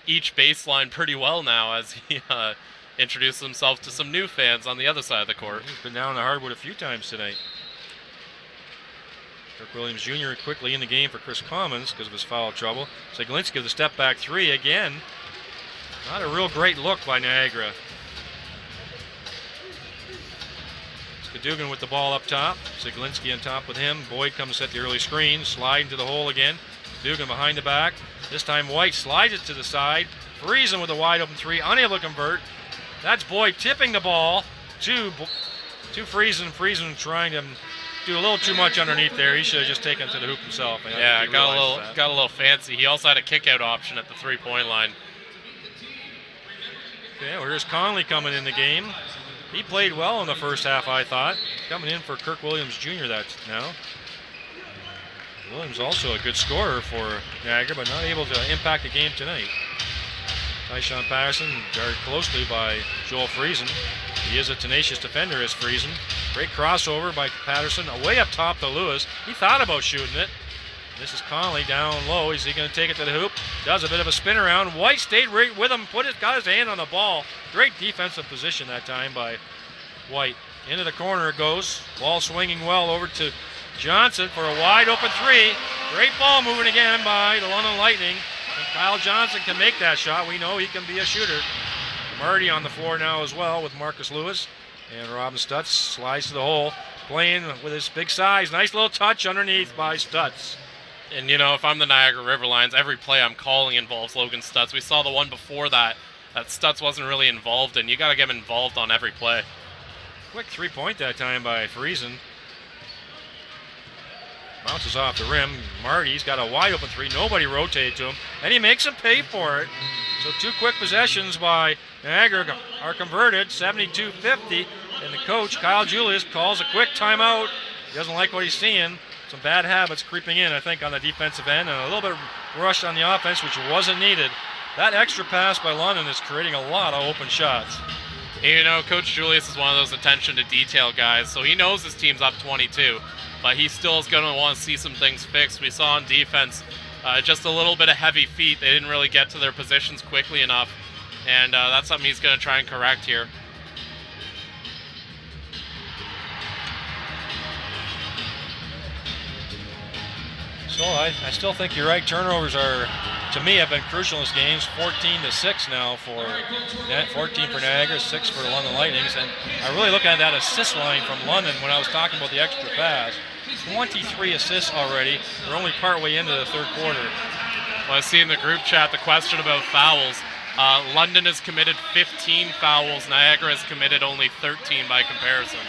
each baseline pretty well now as he introduced himself to some new fans on the other side of the court. He's been down the hardwood a few times tonight. Kirk Williams Jr. quickly in the game for Chris Commons because of his foul trouble. Galinsky with the step back 3 again. Not a real great look by Niagara. Cadogan with the ball up top. Galinsky on top with him. Boyd comes set the early screen, sliding to the hole again. Cadogan behind the back. This time White slides it to the side. Friesen with a wide open 3, unable to convert. That's Boyd tipping the ball to Friesen. Friesen trying to do a little too much underneath there. He should have just taken it to the hoop himself. Yeah, got a little fancy. He also had a kick-out option at the 3-point line. Okay, well, here's Conley coming in the game. He played well in the first half, I thought. Coming in for Kirk Williams Jr. that's now. Williams also a good scorer for Niagara, but not able to impact the game tonight. Tyshawn Patterson guarded closely by Joel Friesen. He is a tenacious defender, as Friesen. Great crossover by Patterson, away up top to Lewis. He thought about shooting it. This is Conley down low. Is he going to take it to the hoop? Does a bit of a spin around. White stayed right with him, got his hand on the ball. Great defensive position that time by White. Into the corner it goes. Ball swinging well over to Johnson for a wide open 3. Great ball moving again by the London Lightning. And Kyle Johnson can make that shot. We know he can be a shooter. Marty on the floor now as well with Marcus Lewis. And Robin Stutz slides to the hole, playing with his big size. Nice little touch underneath by Stutz. And, you know, if I'm the Niagara River Lions, every play I'm calling involves Logan Stutz. We saw the one before that Stutz wasn't really involved in. You got to get him involved on every play. Quick 3-point that time by Friesen. Bounces off the rim. Marty's got a wide open three. Nobody rotated to him, and he makes him pay for it. So 2 quick possessions by Niagara are converted, 72-50. And the coach, Kyle Julius, calls a quick timeout. He doesn't like what he's seeing. Some bad habits creeping in, I think, on the defensive end, and a little bit rushed on the offense, which wasn't needed. That extra pass by London is creating a lot of open shots. You know, Coach Julius is one of those attention to detail guys, so he knows his team's up 22, but he still is going to want to see some things fixed. We saw on defense just a little bit of heavy feet. They didn't really get to their positions quickly enough, and that's something he's going to try and correct here. So I still think you're right. Turnovers are, to me, have been crucial in this game. 14-6 now for 14 for Niagara, 6 for the London Lightnings. And I really look at that assist line from London when I was talking about the extra pass. 23 assists already. We're only partway into the third quarter. Well, I see in the group chat the question about fouls. London has committed 15 fouls. Niagara has committed only 13 by comparison.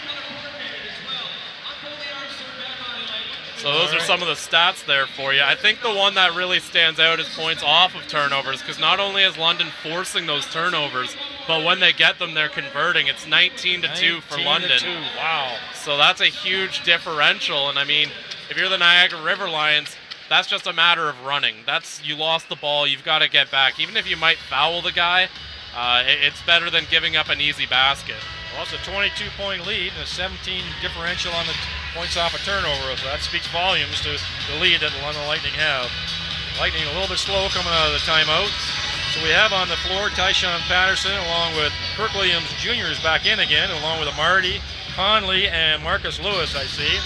So those are some of the stats there for you. I think the one that really stands out is points off of turnovers, because not only is London forcing those turnovers, but when they get them, they're converting. It's 19-2 for London. 19-2, wow. So that's a huge differential. And I mean, if you're the Niagara River Lions, that's just a matter of running. You lost the ball, you've got to get back. Even if you might foul the guy, it's better than giving up an easy basket. Well, it's a 22-point lead and a 17 differential on the points off a turnover, so that speaks volumes to the lead that the London Lightning have. Lightning a little bit slow coming out of the timeout. So we have on the floor Tyshawn Patterson along with Kirk Williams Jr. is back in again, along with Marty, Conley, and Marcus Lewis, I see.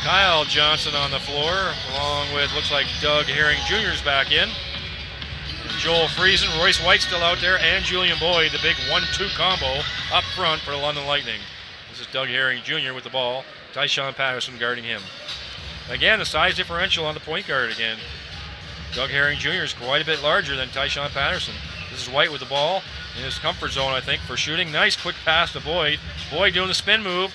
Kyle Johnson on the floor, along with, looks like Doug Herring Jr. is back in. Joel Friesen, Royce White still out there, and Julian Boyd, the big 1-2 combo up front for the London Lightning. This is Doug Herring Jr. with the ball. Tyshawn Patterson guarding him. Again, the size differential on the point guard again. Doug Herring Jr. is quite a bit larger than Tyshawn Patterson. This is White with the ball in his comfort zone, I think, for shooting. Nice quick pass to Boyd. Boyd doing the spin move.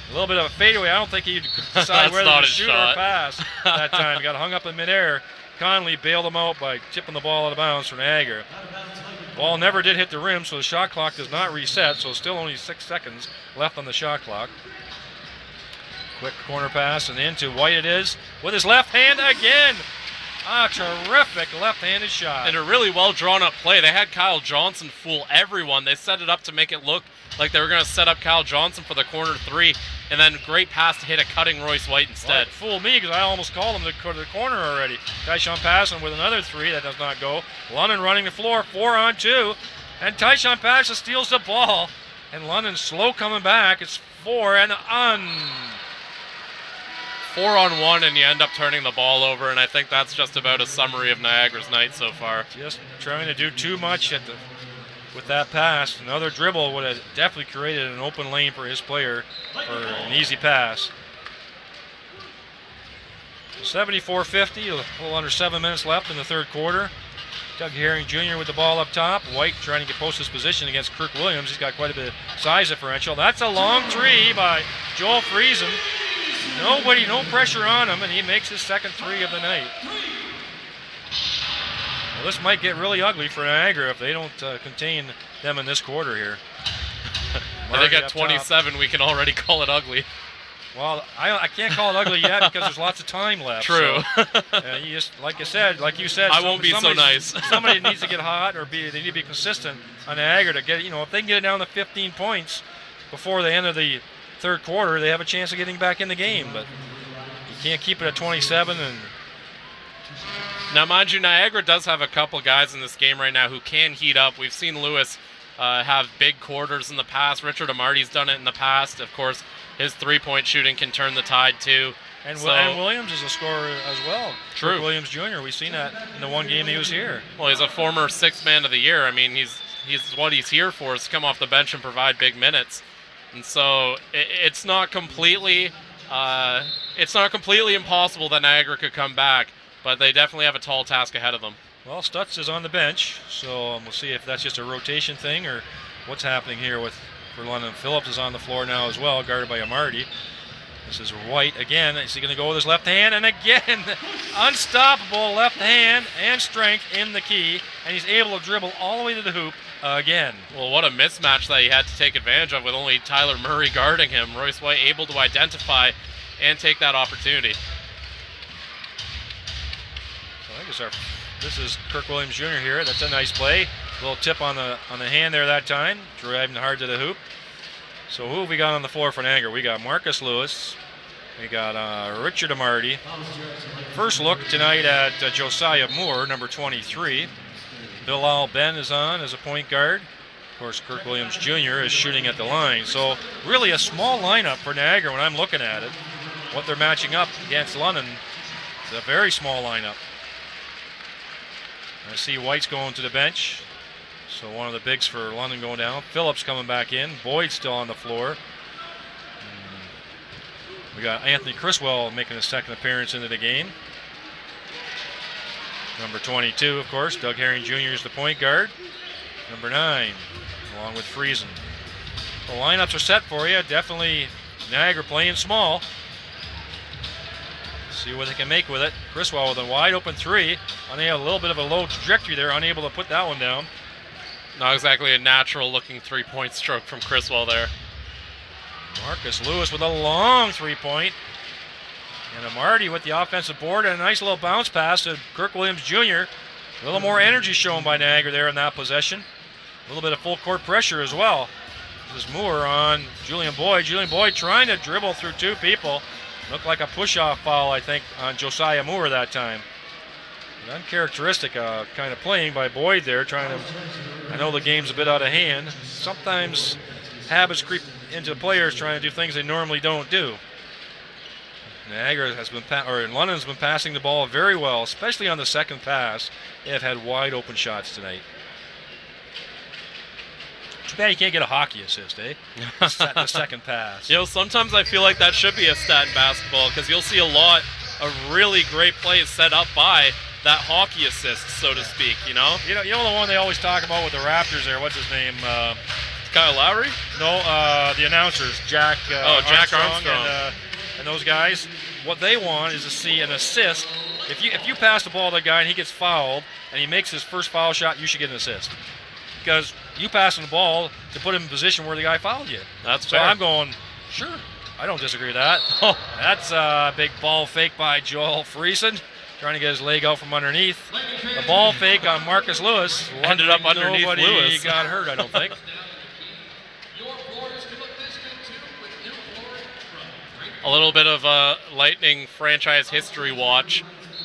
A little bit of a fadeaway. I don't think he could decide whether to shoot or pass that time. He got hung up in midair. Conley bailed him out by tipping the ball out of bounds for Niagara. Ball never did hit the rim, so the shot clock does not reset, so still only 6 seconds left on the shot clock. Quick corner pass and into White it is with his left hand again. Ah, terrific left-handed shot. And a really well drawn up play. They had Kyle Johnson fool everyone. They set it up to make it look like they were going to set up Kyle Johnson for the corner three, and then great pass to hit a cutting Royce White instead. Well, fooled me because I almost called him to the corner already. Tyshawn Patterson with another three that does not go. London running the floor, 4-on-2, and Tyshawn Patterson steals the ball, and London slow coming back. It's 4-and-1. 4-on-1, and you end up turning the ball over, and I think that's just about a summary of Niagara's night so far. Just trying to do too much with that pass. Another dribble would have definitely created an open lane for his player for an easy pass. 74-50, a little under 7 minutes left in the third quarter. Doug Herring Jr. with the ball up top. White trying to get post his position against Kirk Williams. He's got quite a bit of size differential. That's a long three by Joel Friesen. No pressure on him, and he makes his second three of the night. Well, this might get really ugly for Niagara if they don't contain them in this quarter here. I think at 27 we can already call it ugly. Well, I can't call it ugly yet because there's lots of time left. True. So, you just, like you said, I won't be so nice. Somebody needs to get hot, or they need to be consistent on Niagara to get. If they can get it down to 15 points before the end of the third quarter, they have a chance of getting back in the game. But you can't keep it at 27. And now, mind you, Niagara does have a couple guys in this game right now who can heat up. We've seen Lewis have big quarters in the past. Richard Amarty's done it in the past. Of course, his three-point shooting can turn the tide too. And Williams is a scorer as well. True. Kirk Williams Jr., we've seen that in the one game he was here. Well, he's a former sixth man of the year. I mean, he's what he's here for, is to come off the bench and provide big minutes. And so it's not completely impossible that Niagara could come back, but they definitely have a tall task ahead of them. Well, Stutz is on the bench, so we'll see if that's just a rotation thing or what's happening here for London. Phillips is on the floor now as well, guarded by Amarty. This is White again. Is he going to go with his left hand? And again, unstoppable left hand and strength in the key. And he's able to dribble all the way to the hoop again. Well, what a mismatch that he had to take advantage of with only Tyler Murray guarding him. Royce White able to identify and take that opportunity. So I guess this is Kirk Williams Jr. here. That's a nice play. Little tip on the hand there that time. Driving hard to the hoop. So who have we got on the floor for Niagara? We got Marcus Lewis. We got Richard Amarty. First look tonight at Josiah Moore, number 23. Bilal Ben is on as a point guard. Of course, Kirk Williams Jr. is shooting at the line. So really a small lineup for Niagara when I'm looking at it. What they're matching up against London is a very small lineup. I see White's going to the bench. So one of the bigs for London going down. Phillips coming back in. Boyd still on the floor. We got Anthony Criswell making his second appearance into the game. Number 22, of course, Doug Herring Jr. is the point guard. Number 9, along with Friesen. The lineups are set for you. Definitely Niagara playing small. See what they can make with it. Criswell with a wide open three. A little bit of a low trajectory there, unable to put that one down. Not exactly a natural looking three-point stroke from Criswell there. Marcus Lewis with a long three-point. And Amarty with the offensive board and a nice little bounce pass to Kirk Williams Jr. A little more energy shown by Niagara there in that possession. A little bit of full court pressure as well. This is Moore on Julian Boyd. Julian Boyd trying to dribble through two people. Looked like a push-off foul, I think, on Josiah Moore that time. An uncharacteristic kind of playing by Boyd there, trying to... I know the game's a bit out of hand. Sometimes habits creep into players trying to do things they normally don't do. Niagara has been, London's been passing the ball very well, especially on the second pass. They have had wide open shots tonight. Too bad you can't get a hockey assist, eh? The second pass. You know, sometimes I feel like that should be a stat in basketball because you'll see a lot of really great plays set up by that hockey assist, so to speak, you know? You know the one they always talk about with the Raptors there, what's his name? Kyle Lowry? No, the announcers, Jack Armstrong. And those guys, what they want is to see an assist. If you pass the ball to a guy and he gets fouled and he makes his first foul shot, you should get an assist. Because you passing the ball to put him in position where the guy fouled you. That's so fair. I'm going, sure, I don't disagree with that. Oh, that's a big ball fake by Joel Friesen, trying to get his leg out from underneath. The ball fake on Marcus Lewis ended up underneath Lewis. Nobody got hurt, I don't think. A little bit of a Lightning franchise history watch.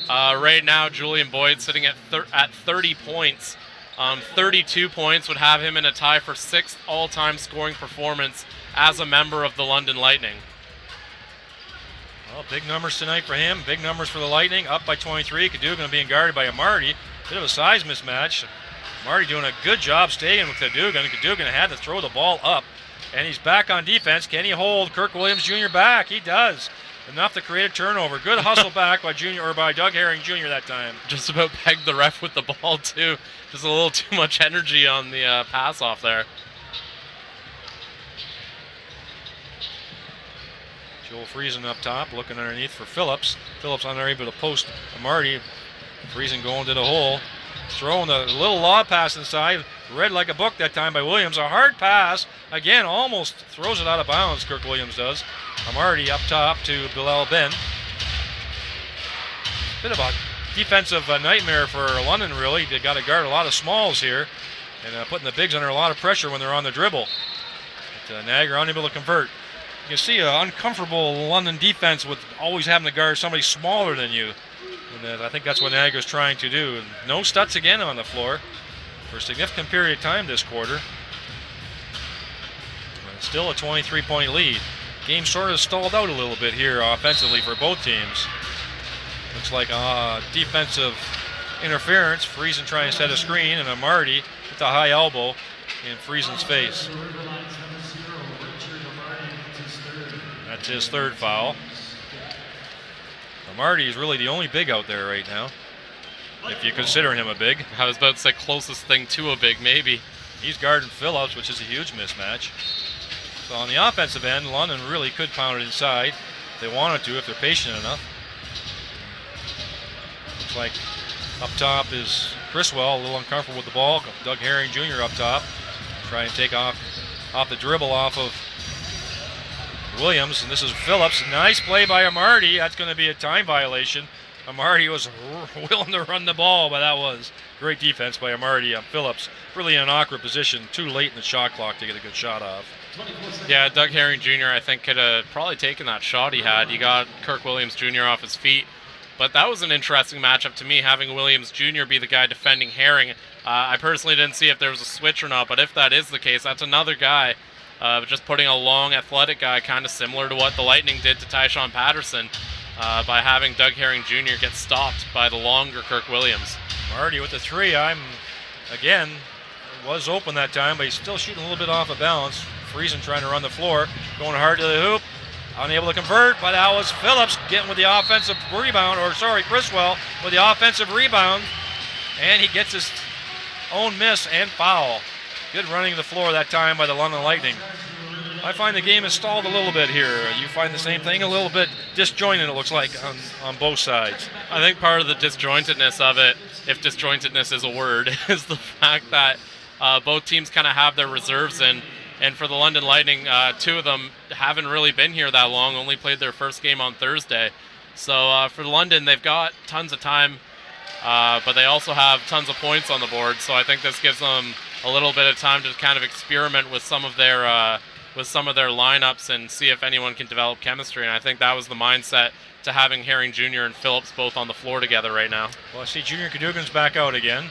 Right now, Julian Boyd sitting at 30 points. 32 points would have him in a tie for 6th all-time scoring performance as a member of the London Lightning. Well, big numbers tonight for him. Big numbers for the Lightning. Up by 23. Cadogan being guarded by Amarty. Bit of a size mismatch. Amarty doing a good job staying with Cadogan. Cadogan had to throw the ball up. And he's back on defense. Can he hold Kirk Williams Jr. back? He does. Enough to create a turnover. Good hustle back by Doug Herring Jr. that time. Just about pegged the ref with the ball, too. Just a little too much energy on the pass off there. Joel Friesen up top, looking underneath for Phillips. Phillips unable to post Amarty. Friesen going to the hole. Throwing a little lob pass inside. Read like a book that time by Williams. A hard pass. Again, almost throws it out of bounds, Kirk Williams does. Amarty up top to Bilal Ben. Bit of a defensive nightmare for London, really. They got to guard a lot of smalls here. And putting the bigs under a lot of pressure when they're on the dribble. But Niagara unable to convert. You see an uncomfortable London defense with always having to guard somebody smaller than you. And I think that's what Niagara's trying to do. And no Stutz again on the floor for a significant period of time this quarter. And still a 23-point lead. Game sort of stalled out a little bit here offensively for both teams. Looks like defensive interference. Friesen trying to set a screen, and Amarty with the high elbow in Friesen's face. That's his third foul. Amarty is really the only big out there right now, if you consider him a big. I was about to say closest thing to a big, maybe. He's guarding Phillips, which is a huge mismatch. So on the offensive end, London really could pound it inside. they wanted to, if they're patient enough. Looks like up top is Criswell, a little uncomfortable with the ball. Doug Herring Jr. up top, trying to take off the dribble off of Williams, and this is Phillips. Nice play by Amarty. That's going to be a time violation. Amarty was willing to run the ball, but that was great defense by Amarty on Phillips. Really in an awkward position, too late in the shot clock to get a good shot off. Yeah, Doug Herring Jr. I think could have probably taken that shot he had. He got Kirk Williams Jr. off his feet. But that was an interesting matchup to me, having Williams Jr. be the guy defending Herring. I personally didn't see if there was a switch or not, but if that is the case, that's another guy. Just putting a long, athletic guy, kind of similar to what the Lightning did to Tyshawn Patterson, by having Doug Herring Jr. get stopped by the longer Kirk Williams. Marty with the three. Was open that time, but he's still shooting a little bit off of balance. Friesen trying to run the floor, going hard to the hoop. Unable to convert, but that was Phillips getting with the offensive rebound, Criswell with the offensive rebound, and he gets his own miss and foul. Good running the floor that time by the London Lightning. I find the game has stalled a little bit here. You find the same thing, a little bit disjointed, it looks like, on both sides. I think part of the disjointedness of it, if disjointedness is a word, is the fact that both teams kind of have their reserves in. And for the London Lightning, two of them haven't really been here that long, only played their first game on Thursday. So for London, they've got tons of time, but they also have tons of points on the board. So I think this gives them a little bit of time to kind of experiment with some of their lineups and see if anyone can develop chemistry. And I think that was the mindset to having Herring Jr. and Phillips both on the floor together right now. Well, I see Junior Cadogan's back out again.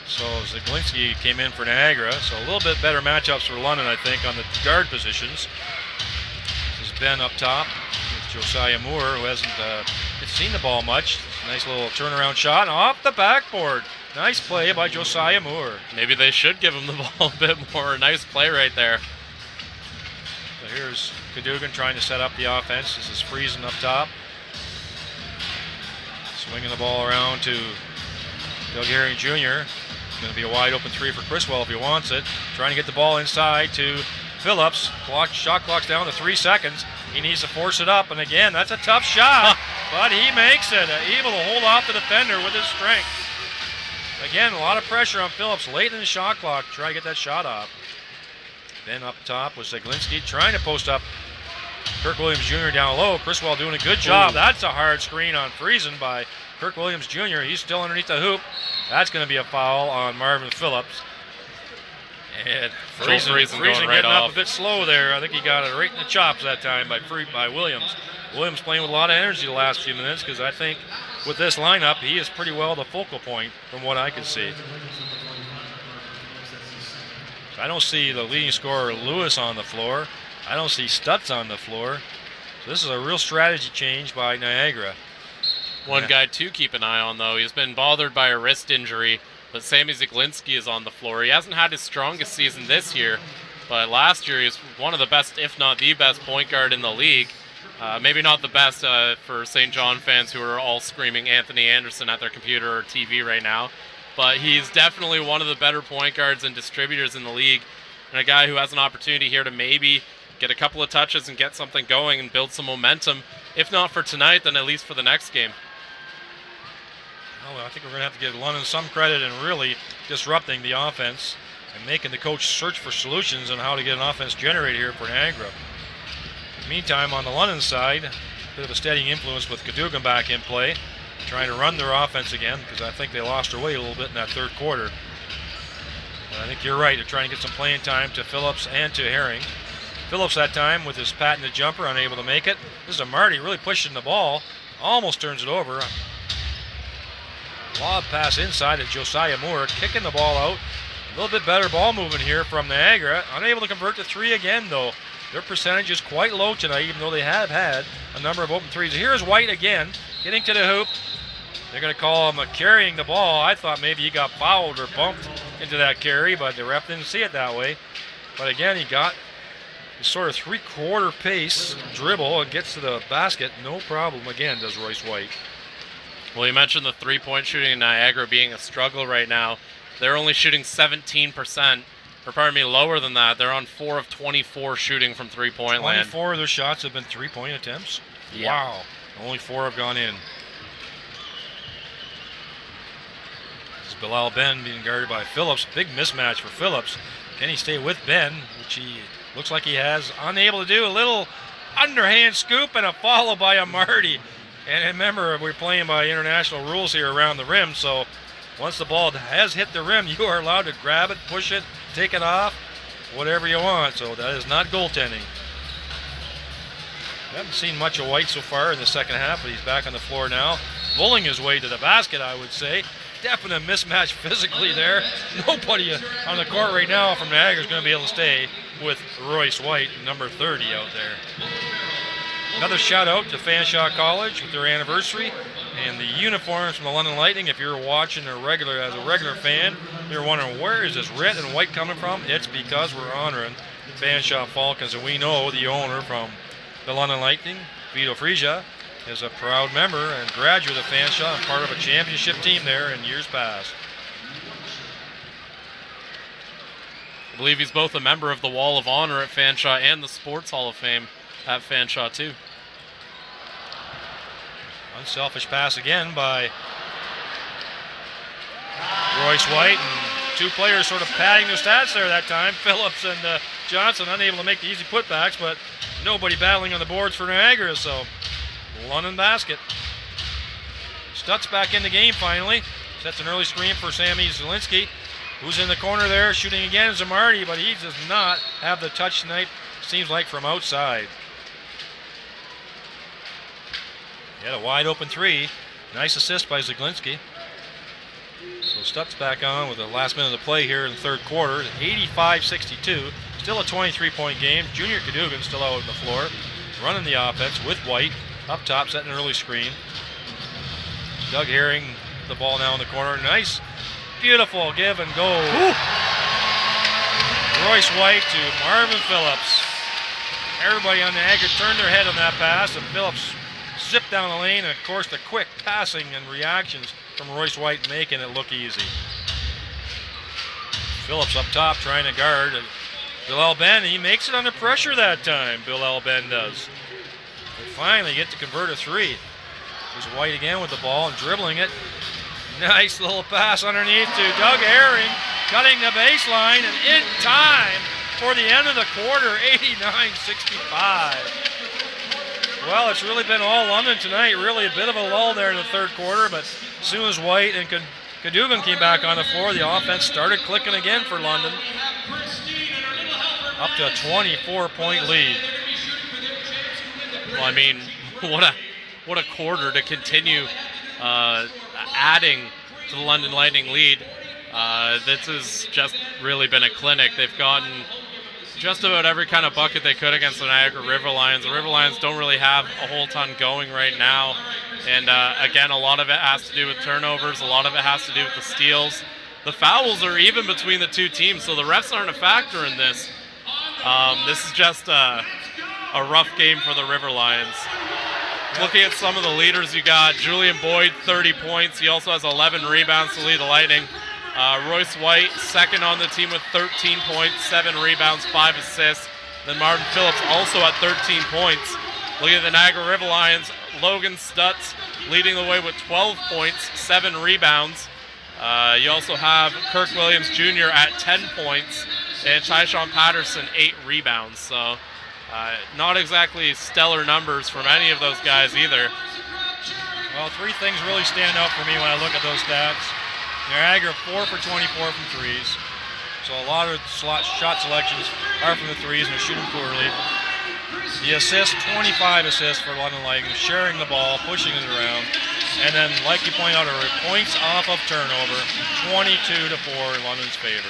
So Zaglinski came in for Niagara. So a little bit better matchups for London, I think, on the guard positions. This is Ben up top with Josiah Moore, who hasn't seen the ball much. Nice little turnaround shot off the backboard. Nice play by Josiah Moore. Maybe they should give him the ball a bit more. Nice play right there. So here's Cadogan trying to set up the offense. This is Friesen up top. Swinging the ball around to Doug Herring Jr. Going to be a wide open three for Criswell if he wants it. Trying to get the ball inside to Phillips. Shot clock's down to 3 seconds. He needs to force it up, and again, that's a tough shot, but he makes it. Able to hold off the defender with his strength. Again, a lot of pressure on Phillips late in the shot clock to try to get that shot off. Then up top was Zaglinski trying to post up Kirk Williams Jr. down low. Criswell doing a good job. Ooh. That's a hard screen on Friesen by Kirk Williams Jr. He's still underneath the hoop. That's going to be a foul on Marvin Phillips. And Friesen going right getting off. up a bit slow there. I think he got it right in the chops that time by Williams. Williams playing with a lot of energy the last few minutes, because I think with this lineup, he is pretty well the focal point from what I can see. I don't see the leading scorer Lewis on the floor. I don't see Stutz on the floor. So this is a real strategy change by Niagara. One guy to keep an eye on, though. He's been bothered by a wrist injury, but Sammy Zaglinski is on the floor. He hasn't had his strongest season this year, but last year he was one of the best, if not the best, point guard in the league. Maybe not the best for St. John fans who are all screaming Anthony Anderson at their computer or TV right now, but he's definitely one of the better point guards and distributors in the league, and a guy who has an opportunity here to maybe get a couple of touches and get something going and build some momentum, if not for tonight, then at least for the next game. Well, I think we're going to have to give London some credit in really disrupting the offense and making the coach search for solutions on how to get an offense generated here for Niagara. Meantime, on the London side, a bit of a steadying influence with Cadogan back in play, trying to run their offense again, because I think they lost their way a little bit in that third quarter. But I think you're right, they're trying to get some playing time to Phillips and to Herring. Phillips that time with his patented jumper, unable to make it. This is a Marty really pushing the ball, almost turns it over. Lob pass inside to Josiah Moore, kicking the ball out. A little bit better ball movement here from Niagara. Unable to convert to three again, though. Their percentage is quite low tonight, even though they have had a number of open threes. Here's White again, getting to the hoop. They're going to call him carrying the ball. I thought maybe he got fouled or bumped into that carry, but the ref didn't see it that way. But again, he got his sort of three-quarter pace dribble and gets to the basket. No problem again, does Royce White. Well, you mentioned the three-point shooting in Niagara being a struggle right now. They're only shooting 17%, or pardon me, lower than that. They're on 4 of 24 shooting from three-point land. 24 of their shots have been three-point attempts. Yeah. Wow. Only 4 have gone in. This is Bilal Ben being guarded by Phillips. Big mismatch for Phillips. Can he stay with Ben, which he looks like he has. Unable to do. A little underhand scoop and a follow by a Marty. And remember, we're playing by international rules here around the rim, so once the ball has hit the rim, you are allowed to grab it, push it, take it off, whatever you want. So that is not goaltending. Haven't seen much of White so far in the second half, but he's back on the floor now. Bowling his way to the basket, I would say. Definite mismatch physically there. Nobody on the court right now from Niagara is going to be able to stay with Royce White, number 30 out there. Another shout out to Fanshawe College with their anniversary and the uniforms from the London Lightning. If you're watching as a regular fan, you're wondering where is this red and white coming from? It's because we're honoring Fanshawe Falcons, and we know the owner from the London Lightning, Vito Frisia, is a proud member and graduate of Fanshawe and part of a championship team there in years past. I believe he's both a member of the Wall of Honor at Fanshawe and the Sports Hall of Fame at Fanshawe too. Unselfish pass again by Royce White, and 2 players sort of padding their stats there that time. Phillips and Johnson unable to make the easy putbacks, but nobody battling on the boards for Niagara, so London basket. Stutz back in the game finally. Sets an early screen for Sammy Zielinski, who's in the corner there. Shooting again is Marty, but he does not have the touch tonight, seems like from outside. He had a wide open 3. Nice assist by Zielinski. So Stutz back on with the last minute of the play here in the third quarter. 85-62. Still a 23-point game. Junior Cadogan still out on the floor, running the offense with White. Up top, setting an early screen. Doug Herring, the ball now in the corner. Nice, beautiful give and go. Ooh. Royce White to Marvin Phillips. Everybody on Niagara turned their head on that pass, and Phillips zipped down the lane, and of course the quick passing and reactions from Royce White making it look easy. Phillips up top trying to guard Bilal Ben. He makes it under pressure that time, Bilal Ben does. They finally get to convert a 3. There's White again with the ball and dribbling it. Nice little pass underneath to Doug Herring, cutting the baseline, and in time for the end of the quarter, 89-65. Well, it's really been all London tonight. Really a bit of a lull there in the third quarter, but as soon as White and Cadogan came back on the floor, the offense started clicking again for London. Up to a 24-point lead. Well, I mean, what a quarter to continue adding to the London Lightning lead. This has just really been a clinic. They've gotten just about every kind of bucket they could against the Niagara River Lions. The River Lions don't really have a whole ton going right now. And again, a lot of it has to do with turnovers. A lot of it has to do with the steals. The fouls are even between the two teams, so the refs aren't a factor in this. This is just a rough game for the River Lions. Looking at some of the leaders you got, Julian Boyd, 30 points. He also has 11 rebounds to lead the Lightning. Royce White, second on the team with 13 points, 7 rebounds, 5 assists. Then Marvin Phillips also at 13 points. Looking at the Niagara River Lions, Logan Stutz leading the way with 12 points, 7 rebounds. You also have Kirk Williams Jr. at 10 points, and Tyshawn Patterson 8 rebounds. So not exactly stellar numbers from any of those guys either. Well, 3 things really stand out for me when I look at those stats. Niagara 4 for 24 from threes. So a lot of shot selections are from the threes, and they're shooting poorly. The assists, 25 assists for London Lightning, sharing the ball, pushing it around. And then, like you point out, points off of turnover, 22-4 in London's favor.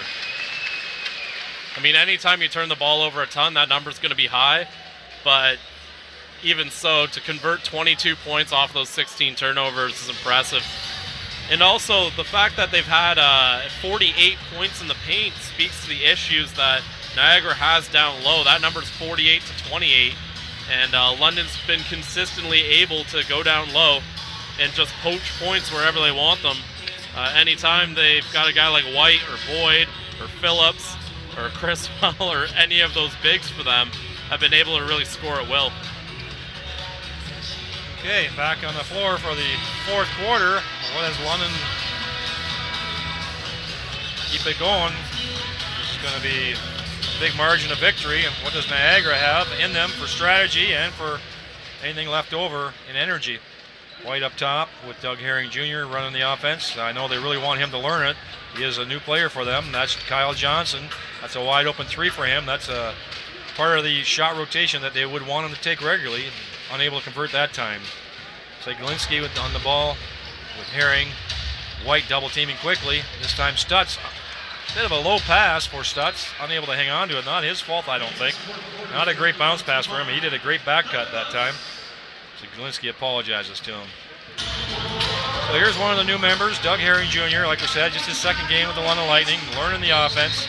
I mean, anytime you turn the ball over a ton, that number's going to be high. But even so, to convert 22 points off those 16 turnovers is impressive. And also, the fact that they've had 48 points in the paint speaks to the issues that Niagara has down low. That number's 48-28, and London's been consistently able to go down low and just poach points wherever they want them. Anytime they've got a guy like White or Boyd or Phillips or Criswell or any of those bigs for them, have been able to really score at will. Okay, back on the floor for the fourth quarter. What does London keep it going? This is going to be a big margin of victory. And what does Niagara have in them for strategy and for anything left over in energy? White up top with Doug Herring Jr. running the offense. I know they really want him to learn it. He is a new player for them. That's Kyle Johnson. That's a wide open three for him. That's a part of the shot rotation that they would want him to take regularly. Unable to convert that time. Zaglinski on the ball with Herring. White double teaming quickly. This time Stutz. Bit of a low pass for Stutz. Unable to hang on to it. Not his fault, I don't think. Not a great bounce pass for him. He did a great back cut that time. Zaglinski apologizes to him. So here's one of the new members, Doug Herring Jr. Like we said, just his second game with the London Lightning, learning the offense.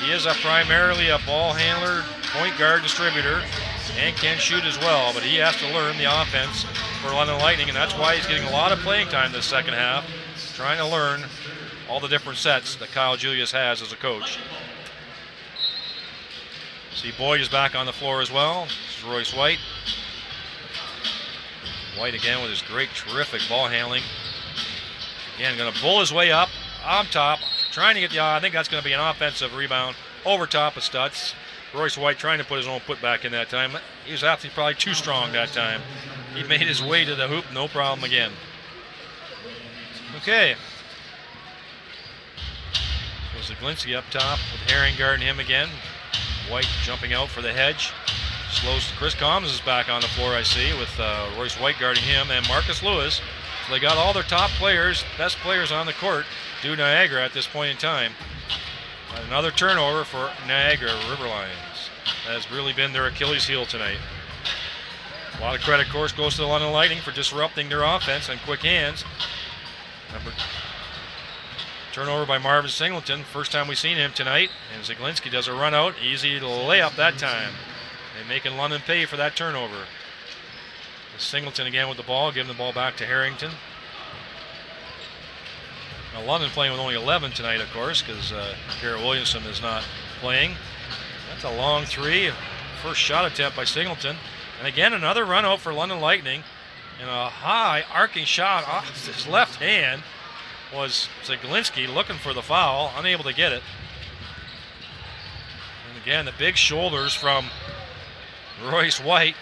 He is primarily a ball handler, point guard distributor, and can shoot as well, but he has to learn the offense for London Lightning, and that's why he's getting a lot of playing time this second half, trying to learn all the different sets that Kyle Julius has as a coach. See, Boyd is back on the floor as well. This is Royce White. White again with his great, terrific ball handling. Again, going to bull his way up on top, trying to get the, I think that's going to be an offensive rebound over top of Stutz. Royce White trying to put his own putback in that time. He was actually probably too strong that time. He made his way to the hoop, no problem again. Okay. So Zaglinski up top with Herring guarding him again. White jumping out for the hedge. Slows. Chris Combs is back on the floor, I see, with Royce White guarding him and Marcus Lewis. So they got all their top players, best players on the court, due Niagara at this point in time. Another turnover for Niagara River Lions. That has really been their Achilles heel tonight. A lot of credit, of course, goes to the London Lightning for disrupting their offense and quick hands. Turnover by Marvin Singleton. First time we've seen him tonight. And Zaglinski does a run out. Easy layup that time. And making London pay for that turnover. Singleton again with the ball, giving the ball back to Harrington. Now London playing with only 11 tonight, of course, because Garrett Williamson is not playing. That's a long three. First shot attempt by Singleton. And again, another run out for London Lightning. And a high arcing shot off his left hand was Zaglinski looking for the foul, unable to get it. And again, the big shoulders from Royce White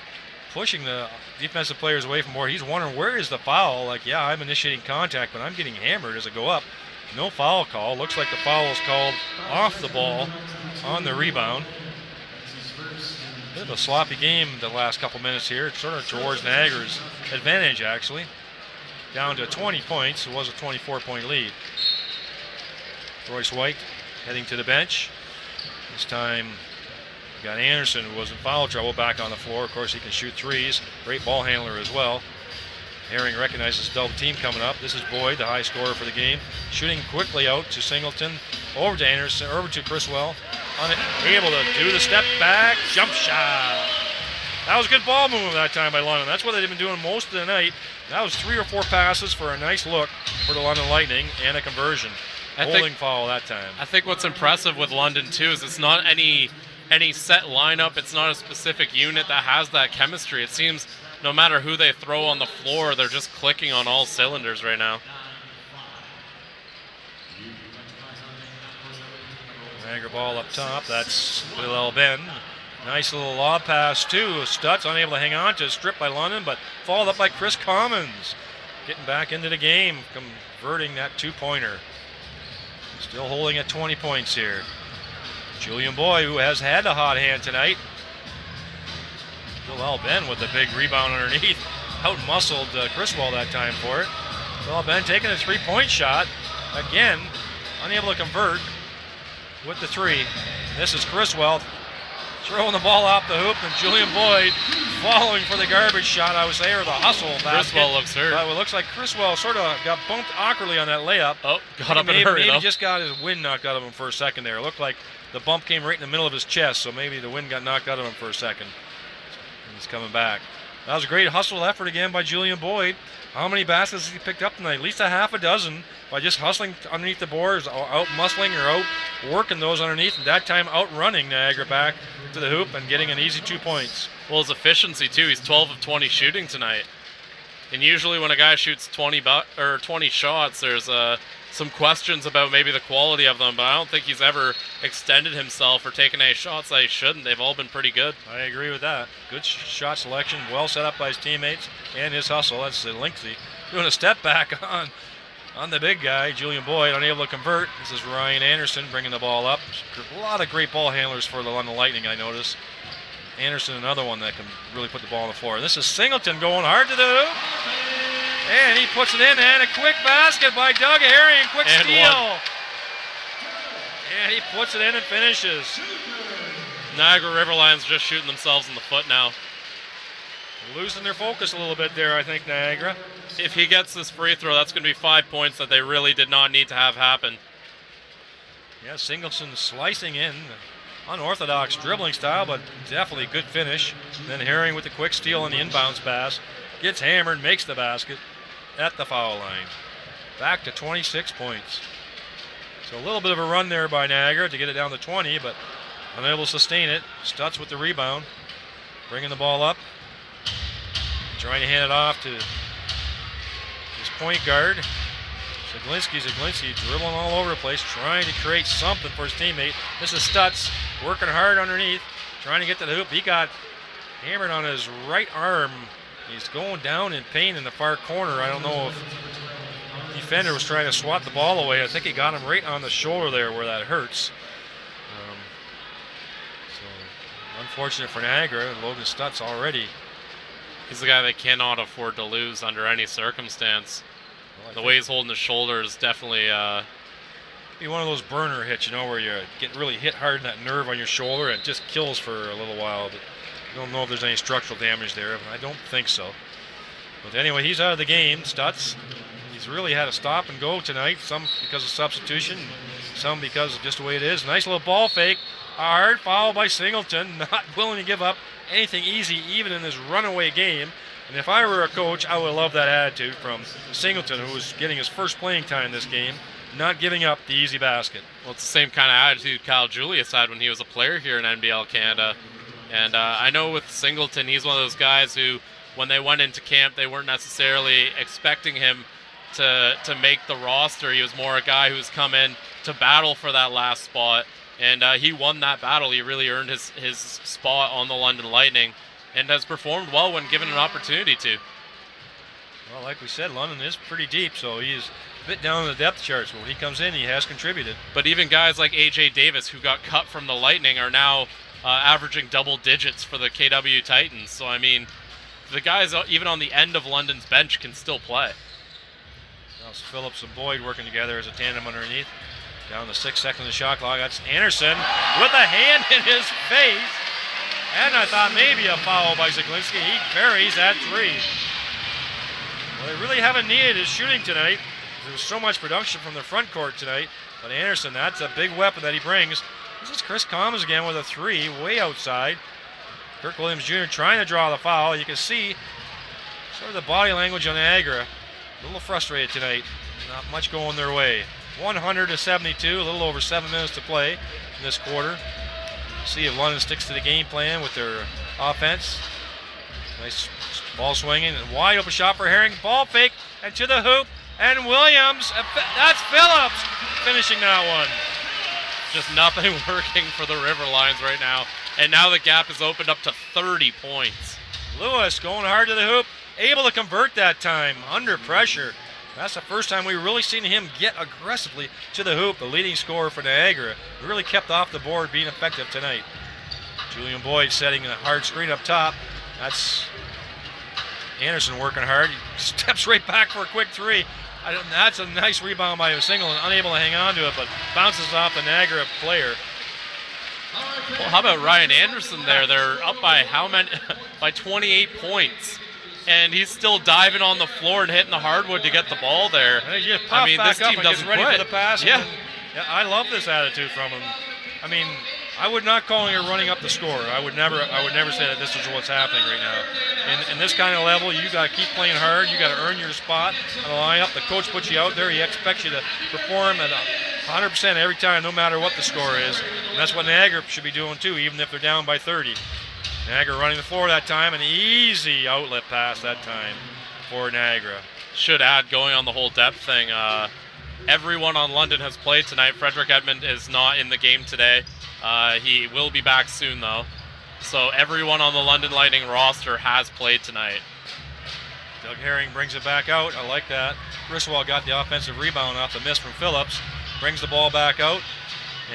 pushing the defensive players away from board. He's wondering, where is the foul? Like, yeah, I'm initiating contact, but I'm getting hammered as I go up. No foul call. Looks like the foul is called off the ball on the rebound. Bit of a sloppy game the last couple minutes here. It's sort of towards Niagara's advantage, actually. Down to 20 points. It was a 24-point lead. Royce White heading to the bench. This time we got Anderson, who was in foul trouble, back on the floor. Of course, he can shoot threes. Great ball handler as well. Herring recognizes double team coming up. This is Boyd, the high scorer for the game. Shooting quickly out to Singleton. Over to Anderson, over to Criswell. Able to do the step back, jump shot. That was a good ball move that time by London. That's what they've been doing most of the night. That was 3 or 4 passes for a nice look for the London Lightning and a conversion. Holding foul that time. I think what's impressive with London too is it's not any set lineup. It's not a specific unit that has that chemistry. It seems no matter who they throw on the floor, they're just clicking on all cylinders right now. Niagara ball up top. That's Bilal Ben. Nice little lob pass to Stutz, unable to hang on to, stripped by London, but followed up by Chris Commons. Getting back into the game, converting that 2-pointer. Still holding at 20 points here. Julian Boy, who has had a hot hand tonight. Bilal Ben with a big rebound underneath. Out-muscled Criswell that time for it. Bilal Ben taking a 3-point shot. Again, unable to convert with the 3. This is Criswell throwing the ball off the hoop, and Julian Boyd following for the garbage shot, I would say, or the hustle basket. Criswell looks hurt. It looks like Criswell sort of got bumped awkwardly on that layup. Oh, got up in a hurry, maybe though. Just got his wind knocked out of him for a second there. It looked like the bump came right in the middle of his chest, so maybe the wind got knocked out of him for a second. And he's coming back. That was a great hustle effort again by Julian Boyd. How many baskets has he picked up tonight? At least a half a dozen by just hustling underneath the boards, out muscling or out working those underneath, and that time outrunning Niagara back to the hoop and getting an easy 2 points. Well, his efficiency too. He's 12 of 20 shooting tonight. And usually when a guy shoots 20 shots, there's some questions about maybe the quality of them, but I don't think he's ever extended himself or taken any shots that he shouldn't. They've all been pretty good. I agree with that. Good shot selection, well set up by his teammates and his hustle. That's Linksey doing a step back on the big guy, Julian Boyd, unable to convert. This is Ryan Anderson bringing the ball up. A lot of great ball handlers for the London Lightning, I notice. Anderson, another one that can really put the ball on the floor. And this is Singleton going hard to the hoop. And he puts it in, and a quick basket by Doug Herring. Quick steal. And he puts it in and finishes. Niagara River Lions just shooting themselves in the foot now. Losing their focus a little bit there, I think, Niagara. If he gets this free throw, that's going to be 5 points that they really did not need to have happen. Yeah, Singleton slicing in. Unorthodox dribbling style, but definitely good finish. Then Herring with the quick steal on the inbounds pass. Gets hammered, makes the basket at the foul line. Back to 26 points. So a little bit of a run there by Niagara to get it down to 20, but unable to sustain it. Stutz with the rebound. Bringing the ball up. Trying to hand it off to his point guard. Zaglinski dribbling all over the place, trying to create something for his teammate. This is Stutz working hard underneath, trying to get to the hoop. He got hammered on his right arm. He's going down in pain in the far corner. I don't know if the defender was trying to swat the ball away. I think he got him right on the shoulder there where that hurts. So unfortunate for Niagara. Logan Stutz already. He's the guy they cannot afford to lose under any circumstance. The way he's holding his shoulder is definitely be one of those burner hits, you know, where you get really hit hard in that nerve on your shoulder and it just kills for a little while. But I don't know if there's any structural damage there. I don't think so. But anyway, he's out of the game, Stutz. He's really had to stop and go tonight, some because of substitution, some because of just the way it is. Nice little ball fake. A hard foul by Singleton, not willing to give up anything easy even in this runaway game. And if I were a coach, I would love that attitude from Singleton, who was getting his first playing time this game, not giving up the easy basket. Well, it's the same kind of attitude Kyle Julius had when he was a player here in NBL Canada. And I know with Singleton, he's one of those guys who, when they went into camp, they weren't necessarily expecting him to make the roster. He was more a guy who's come in to battle for that last spot. And he won that battle. He really earned his spot on the London Lightning and has performed well when given an opportunity to. Well, like we said, London is pretty deep, so he's a bit down in the depth charts. When he comes in, he has contributed. But even guys like A.J. Davis, who got cut from the Lightning, are now averaging double digits for the KW Titans. So, I mean, the guys even on the end of London's bench can still play. Now it's Phillips and Boyd working together as a tandem underneath. Down to 6 seconds of the shot clock. That's Anderson with a hand in his face. And I thought maybe a foul by Zaglinski. He buries that three. Well, they really haven't needed his shooting tonight. There was so much production from the front court tonight. But Anderson, that's a big weapon that he brings. This is Chris Commons again with a three, way outside. Kirk Williams Jr. trying to draw the foul. You can see sort of the body language on Niagara. A little frustrated tonight. Not much going their way. 100-72, a little over 7 minutes to play in this quarter. See if London sticks to the game plan with their offense. Nice ball swinging and wide open shot for Herring. Ball fake and to the hoop. And Williams, that's Phillips finishing that one. Just nothing working for the River Lions right now. And now the gap is opened up to 30 points. Lewis going hard to the hoop. Able to convert that time under pressure. That's the first time we've really seen him get aggressively to the hoop. The leading scorer for Niagara really kept off the board, being effective tonight. Julian Boyd setting a hard screen up top. That's Anderson working hard. He steps right back for a quick three. That's a nice rebound by Singleton, unable to hang on to it, but bounces off the Niagara player. Well, how about Ryan Anderson there? They're up by how many? By 28 points. And he's still diving on the floor and hitting the hardwood to get the ball there. I mean, this team doesn't ready quit. For the pass. Yeah. I love this attitude from him. I mean, I would not call him running up the score. I would never say that this is what's happening right now. In this kind of level, you got to keep playing hard. You got to earn your spot on the lineup. The coach puts you out there. He expects you to perform at 100% every time, no matter what the score is. And that's what Niagara should be doing too, even if they're down by 30. Niagara running the floor that time, an easy outlet pass that time. for Niagara. Should add, going on the whole depth thing, everyone on London has played tonight. Frederick Edmond is not in the game today. He will be back soon, though. So everyone on the London Lightning roster has played tonight. Doug Herring brings it back out. I like that. Griswold got the offensive rebound off the miss from Phillips. Brings the ball back out.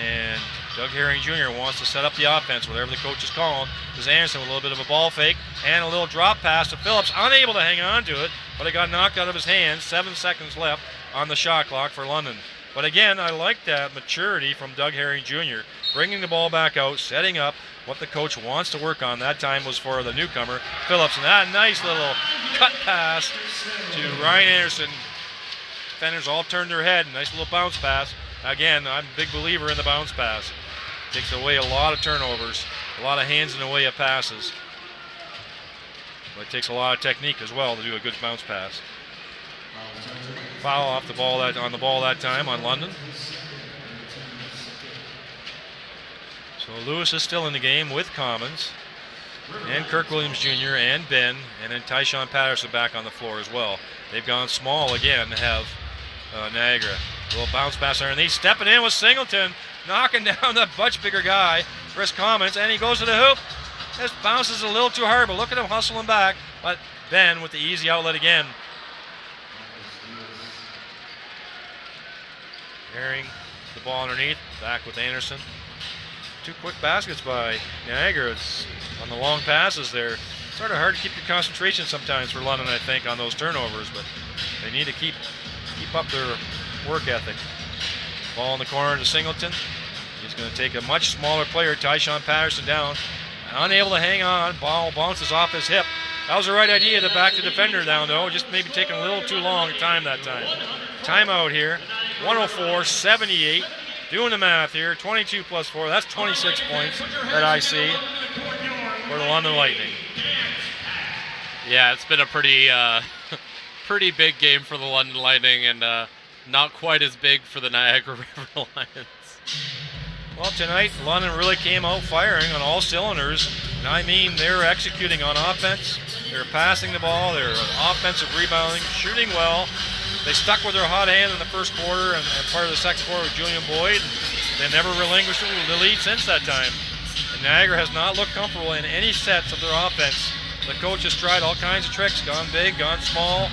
And Doug Herring Jr. wants to set up the offense, whatever the coach is calling. There's Anderson with a little bit of a ball fake and a little drop pass to Phillips. Unable to hang on to it, but it got knocked out of his hands. 7 seconds left on the shot clock for London. But again, I like that maturity from Doug Herring Jr. Bringing the ball back out, setting up what the coach wants to work on. That time was for the newcomer, Phillips. And that nice little cut pass to Ryan Anderson. Defenders all turned their head. Nice little bounce pass. Again, I'm a big believer in the bounce pass. Takes away a lot of turnovers, a lot of hands in the way of passes. But it takes a lot of technique as well to do a good bounce pass. Foul off the ball on the ball that time on London. So Lewis is still in the game with Commons and Kirk Williams Jr. and Ben, and then Tyshawn Patterson back on the floor as well. They've gone small again to have Niagara. A little bounce pass underneath. Stepping in with Singleton, knocking down the much bigger guy, Chris Commons, and he goes to the hoop. This bounces a little too hard, but look at him hustling back. But Ben with the easy outlet again. Herring, the ball underneath, back with Anderson. 2 quick baskets by Niagara. It's on the long passes there. It's sort of hard to keep your concentration sometimes for London, I think, on those turnovers, but they need to keep up their work ethic. Ball in the corner to Singleton. He's going to take a much smaller player, Tyshawn Patterson, down. Unable to hang on. Ball bounces off his hip. That was the right idea to back the defender down, though. Just maybe taking a little too long time that time. Timeout here. 104-78. Doing the math here. 22 plus 4. That's 26 points that I see for the London Lightning. Yeah, it's been a pretty pretty big game for the London Lightning, and not quite as big for the Niagara River Lions. Well, tonight, London really came out firing on all cylinders. And I mean, they're executing on offense. They're passing the ball. They're offensive rebounding, shooting well. They stuck with their hot hand in the first quarter and part of the second quarter with Julian Boyd. They never relinquished the lead since that time. And Niagara has not looked comfortable in any sets of their offense. The coach has tried all kinds of tricks, gone big, gone small,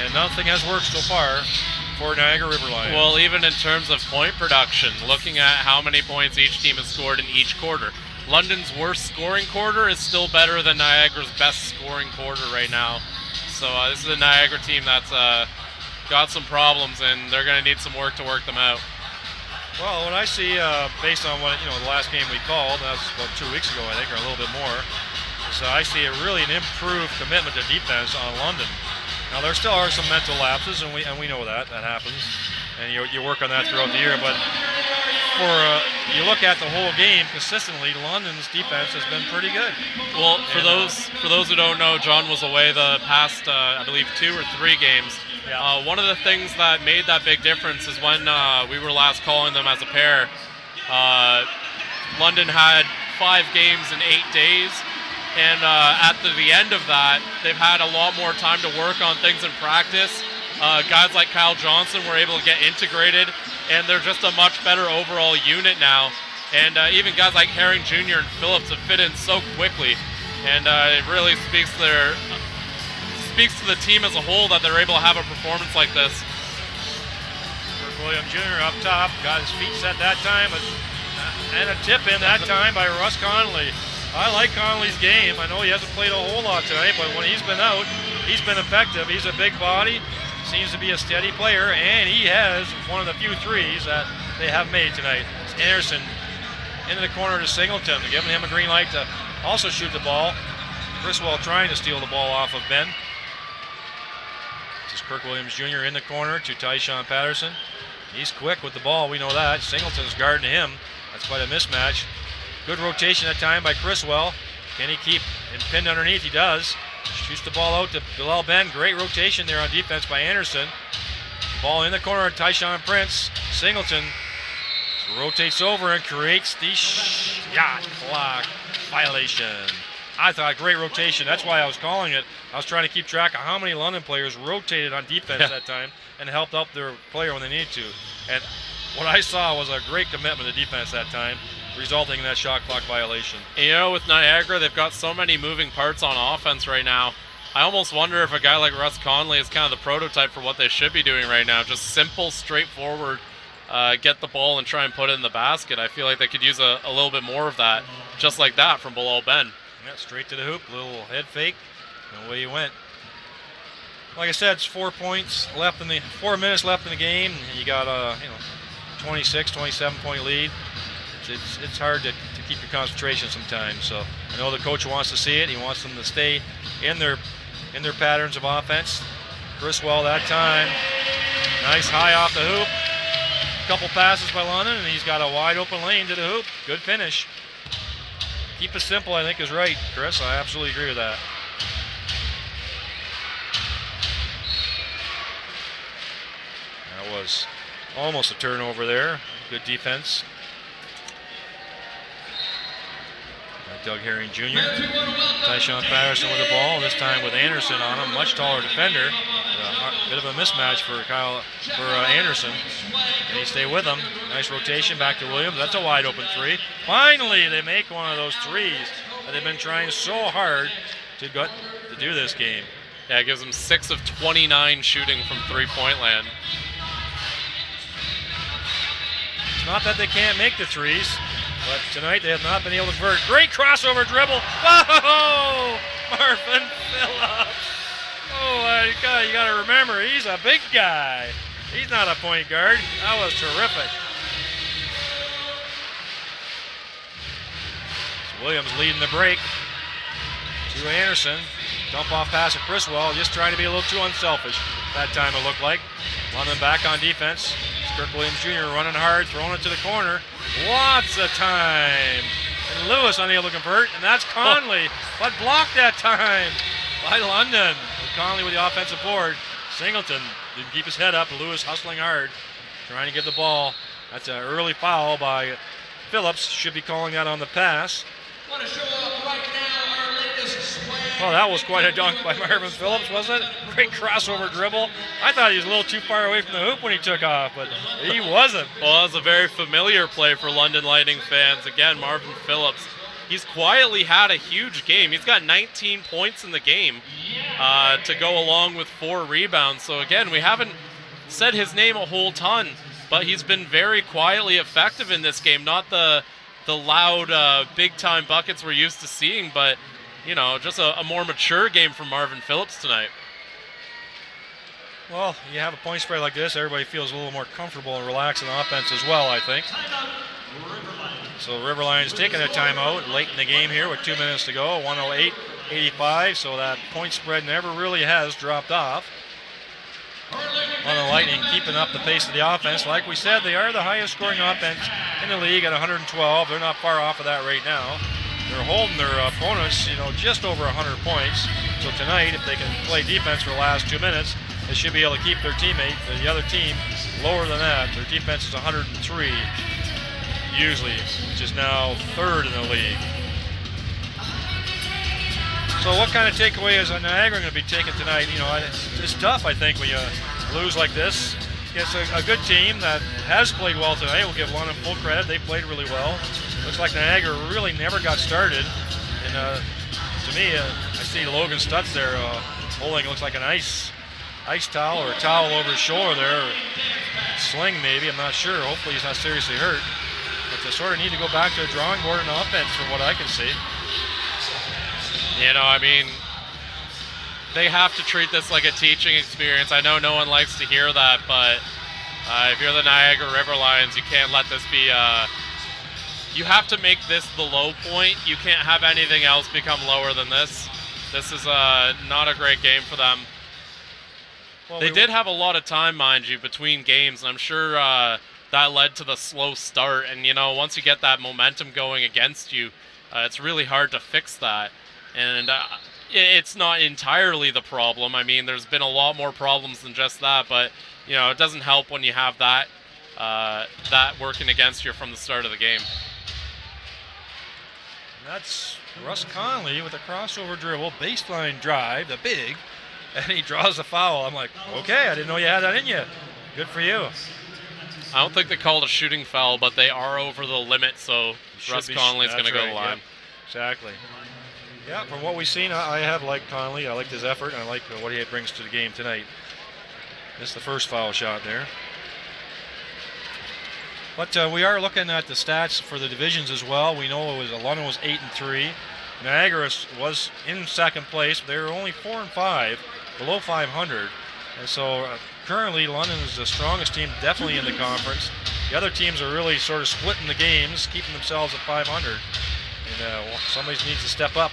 and nothing has worked so far for Niagara River Lions. Well, even in terms of point production, looking at how many points each team has scored in each quarter, London's worst scoring quarter is still better than Niagara's best scoring quarter right now. So this is a Niagara team that's got some problems, and they're going to need some work to work them out. Well, what I see, based on what the last game we called, that was about 2 weeks ago, I think, or a little bit more, is I see really an improved commitment to defense on London. Now there still are some mental lapses, and we know that happens, and you work on that throughout the year. But for you look at the whole game consistently, London's defense has been pretty good. Well, for those who don't know, John was away the past I believe 2 or 3 games. Yeah. One of the things that made that big difference is when we were last calling them as a pair. London had 5 games in 8 days. And at the end of that, they've had a lot more time to work on things in practice. Guys like Kyle Johnson were able to get integrated, and they're just a much better overall unit now. And even guys like Herring Jr. and Phillips have fit in so quickly. And it really speaks to the team as a whole that they're able to have a performance like this. Kirk Williams Jr. up top, got his feet set that time, and a tip in that time by Russ Connolly. I like Connolly's game. I know he hasn't played a whole lot tonight, but when he's been out, he's been effective. He's a big body, seems to be a steady player, and he has one of the few threes that they have made tonight. It's Anderson into the corner to Singleton, giving him a green light to also shoot the ball. Griswold trying to steal the ball off of Ben. This is Kirk Williams Jr. in the corner to Tyshawn Patterson. He's quick with the ball, we know that. Singleton's guarding him. That's quite a mismatch. Good rotation that time by Criswell. Can he keep him pinned underneath? He does. Shoots the ball out to Bilal Ben. Great rotation there on defense by Anderson. Ball in the corner, Tyshawn Prince. Singleton rotates over and creates the shot clock violation. I thought great rotation. That's why I was calling it. I was trying to keep track of how many London players rotated on defense that time and helped out their player when they needed to. And what I saw was a great commitment to defense that time, resulting in that shot clock violation. You know, with Niagara, they've got so many moving parts on offense right now. I almost wonder if a guy like Russ Conley is kind of the prototype for what they should be doing right now. Just simple, straightforward, get the ball and try and put it in the basket. I feel like they could use a little bit more of that, just like that from below Ben. Yeah, straight to the hoop, little head fake, and away you went. Like I said, it's 4 minutes left in the game. And you got a 26, 27-point lead. It's hard to keep your concentration sometimes. So I know the coach wants to see it. He wants them to stay in their patterns of offense. Criswell that time, nice high off the hoop. Couple passes by London, and he's got a wide open lane to the hoop. Good finish. Keep it simple, I think, is right, Chris. I absolutely agree with that. That was almost a turnover there. Good defense. Doug Herring Jr. Tyshawn Patterson with the ball, this time with Anderson on him, much taller defender. A bit of a mismatch for Anderson. And he stay with him. Nice rotation back to Williams. That's a wide open three. Finally, they make one of those threes that they've been trying so hard to do this game. Yeah, it gives them 6 of 29 shooting from three-point land. It's not that they can't make the threes, but tonight they have not been able to convert. Great crossover dribble. Whoa! Marvin Phillips. Oh, you got to remember, he's a big guy. He's not a point guard. That was terrific. So Williams leading the break to Anderson. Dump off pass at Criswell, just trying to be a little too unselfish. That time it looked like. London back on defense. Kirk Williams Jr. running hard, throwing it to the corner. Lots of time. And Lewis unable to convert, and that's Conley, but blocked that time by London. And Conley with the offensive board. Singleton didn't keep his head up. Lewis hustling hard, trying to get the ball. That's an early foul by Phillips. Should be calling that on the pass. Want to show up right now our latest swag. Well, that was quite a dunk by Marvin Phillips, wasn't it? Great crossover dribble. I thought he was a little too far away from the hoop when he took off, but he wasn't. Well, that was a very familiar play for London Lightning fans. Again, Marvin Phillips. He's quietly had a huge game. He's got 19 points in the game to go along with 4 rebounds. So again, we haven't said his name a whole ton, but he's been very quietly effective in this game. Not the loud, big-time buckets we're used to seeing, but, you know, just a more mature game from Marvin Phillips tonight. Well, you have a point spread like this, everybody feels a little more comfortable and relaxed in offense as well, I think. So River Lions taking a timeout late in the game here with 2 minutes to go, 108-85, so that point spread never really has dropped off. London Lightning keeping up the pace of the offense. Like we said, they are the highest scoring offense in the league at 112. They're not far off of that right now. They're holding their opponents, just over 100 points. So tonight, if they can play defense for the last 2 minutes, they should be able to keep their teammate, the other team, lower than that. Their defense is 103, usually, which is now 3rd in the league. So what kind of takeaway is Niagara going to be taking tonight? It's tough, I think, when you lose like this. It's a good team that has played well tonight. We'll give London full credit. They played really well. Looks like Niagara really never got started. And to me, I see Logan Stutz there holding, looks like an ice towel or a towel over his shoulder there. Or sling maybe, I'm not sure. Hopefully he's not seriously hurt. But they sort of need to go back to the drawing board in offense from what I can see. They have to treat this like a teaching experience. I know no one likes to hear that, but if you're the Niagara River Lions, you can't let this be you have to make this the low point. You can't have anything else become lower than this. This is not a great game for them. Well, they did have a lot of time, mind you, between games, and I'm sure that led to the slow start. And, once you get that momentum going against you, it's really hard to fix that. And it's not entirely the problem. I mean, there's been a lot more problems than just that, but, it doesn't help when you have that working against you from the start of the game. That's Russ Conley with a crossover dribble, baseline drive, the big, and he draws a foul. I'm like, okay, I didn't know you had that in you. Good for you. I don't think they called a shooting foul, but they are over the limit, so Russ Conley's going to go to the line. Yep, exactly. Yeah, from what we've seen, I have liked Conley. I liked his effort, and I like what he brings to the game tonight. Missed the first foul shot there. But we are looking at the stats for the divisions as well. We know London was 8-3. Niagara was in second place. They were only 4-5, below 500. And so currently London is the strongest team definitely in the conference. The other teams are really sort of splitting the games, keeping themselves at 500. And somebody needs to step up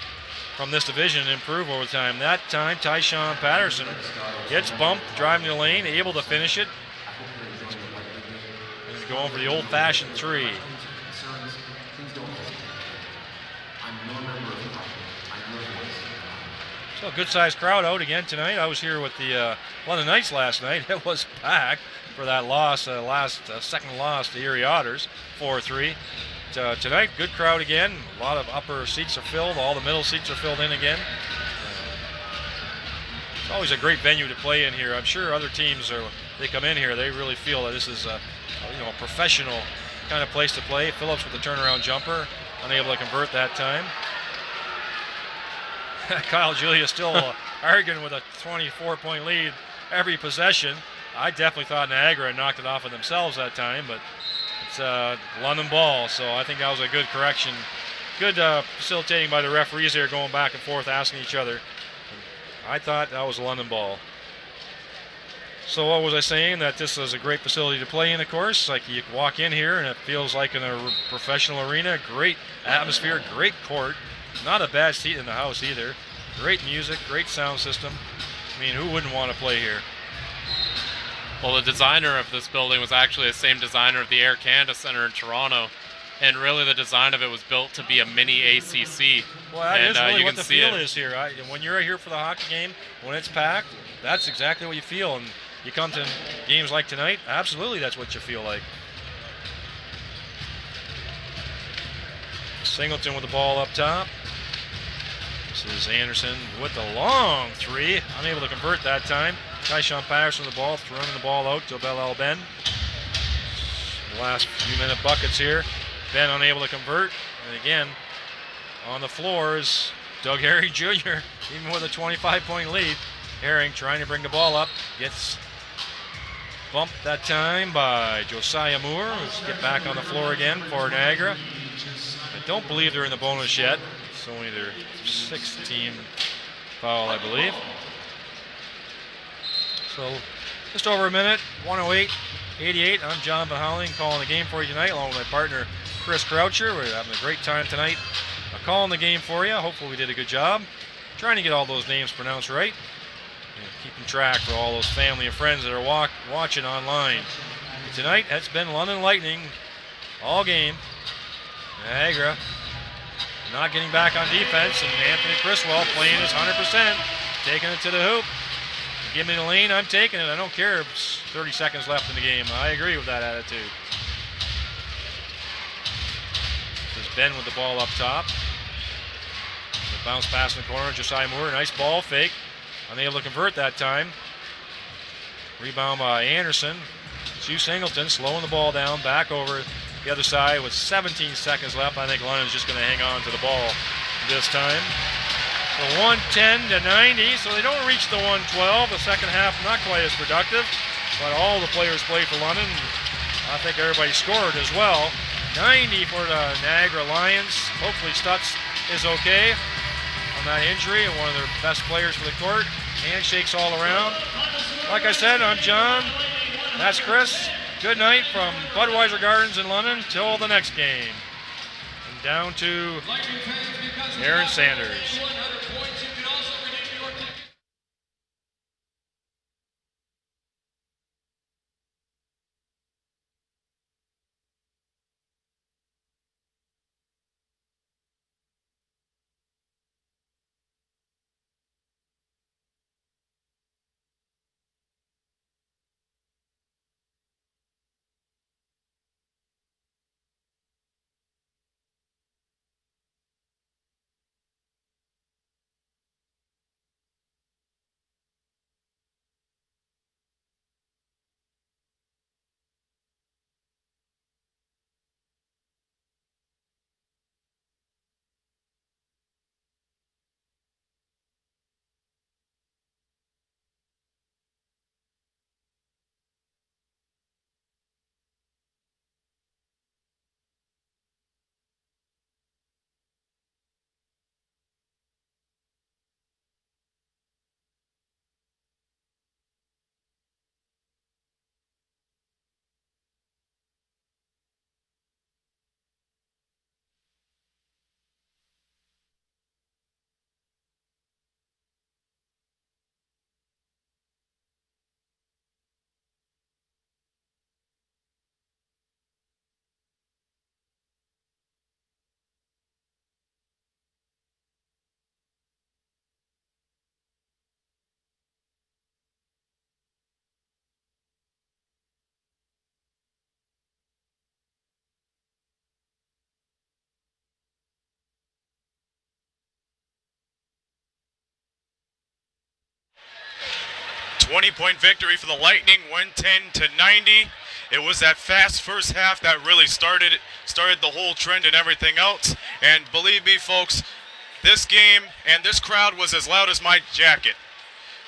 from this division and improve over time. That time, Tyshawn Patterson gets bumped, driving the lane, able to finish it. He's going for the old-fashioned three. So a good-sized crowd out again tonight. I was here with the London Knights last night. It was packed for that loss, second loss to Erie Otters, 4-3. Tonight, good crowd again. A lot of upper seats are filled. All the middle seats are filled in again. It's always a great venue to play in here. I'm sure other teams they come in here, they really feel that this is a professional kind of place to play. Phillips with the turnaround jumper, unable to convert that time. Kyle Julia still arguing with a 24-point lead every possession. I definitely thought Niagara knocked it off of themselves that time, but it's London ball, so I think that was a good correction. Good facilitating by the referees here, going back and forth, asking each other. I thought that was London ball. So what was I saying? That this is a great facility to play in, of course. Like, you walk in here and it feels like in a professional arena. Great atmosphere, great court. Not a bad seat in the house either. Great music, great sound system. I mean, who wouldn't want to play here? Well, the designer of this building was actually the same designer of the Air Canada Centre in Toronto. And really the design of it was built to be a mini ACC. Well, that is really what the feel it. is here. When you're here for the hockey game, when it's packed, that's exactly what you feel. And you come to games like tonight, absolutely that's what you feel like. Singleton with the ball up top. This is Anderson with the long three. Unable to convert that time. Tyshawn Patterson with the ball, running the ball out to Bel Ben. The last few minute buckets here. Ben unable to convert. And again, on the floor is Doug Herring Jr., even with a 25-point lead. Herring trying to bring the ball up. Gets bumped that time by Josiah Moore, who's get back on the floor again for Niagara. I don't believe they're in the bonus yet. It's only their 6th-team foul, I believe. So just over a minute, 1:08:88. I'm John Van Houweling calling the game for you tonight, along with my partner Chris Croucher. We're having a great time tonight calling the game for you. Hopefully we did a good job trying to get all those names pronounced right and keeping track for all those family and friends that are watching online. And tonight, it's been London Lightning all game. Niagara not getting back on defense, and Anthony Criswell playing his 100%, taking it to the hoop. Give me the lane, I'm taking it. I don't care if it's 30 seconds left in the game. I agree with that attitude. This is Ben with the ball up top. The bounce pass in the corner, Josiah Moore, nice ball fake. Unable to convert that time. Rebound by Anderson. Hugh Singleton slowing the ball down, back over the other side with 17 seconds left. I think London's just going to hang on to the ball this time. So 110 to 90, so they don't reach the 112. The second half not quite as productive, but all the players played for London. I think everybody scored as well. 90 for the Niagara Lions. Hopefully Stutz is okay on that injury, and one of their best players for the court. Handshakes all around. Like I said, I'm John. That's Chris. Good night from Budweiser Gardens in London till the next game. And down to Aaron Sanders. 20-point victory for the Lightning, 110-90. It was that fast first half that really started the whole trend and everything else. And believe me, folks, this game and this crowd was as loud as my jacket.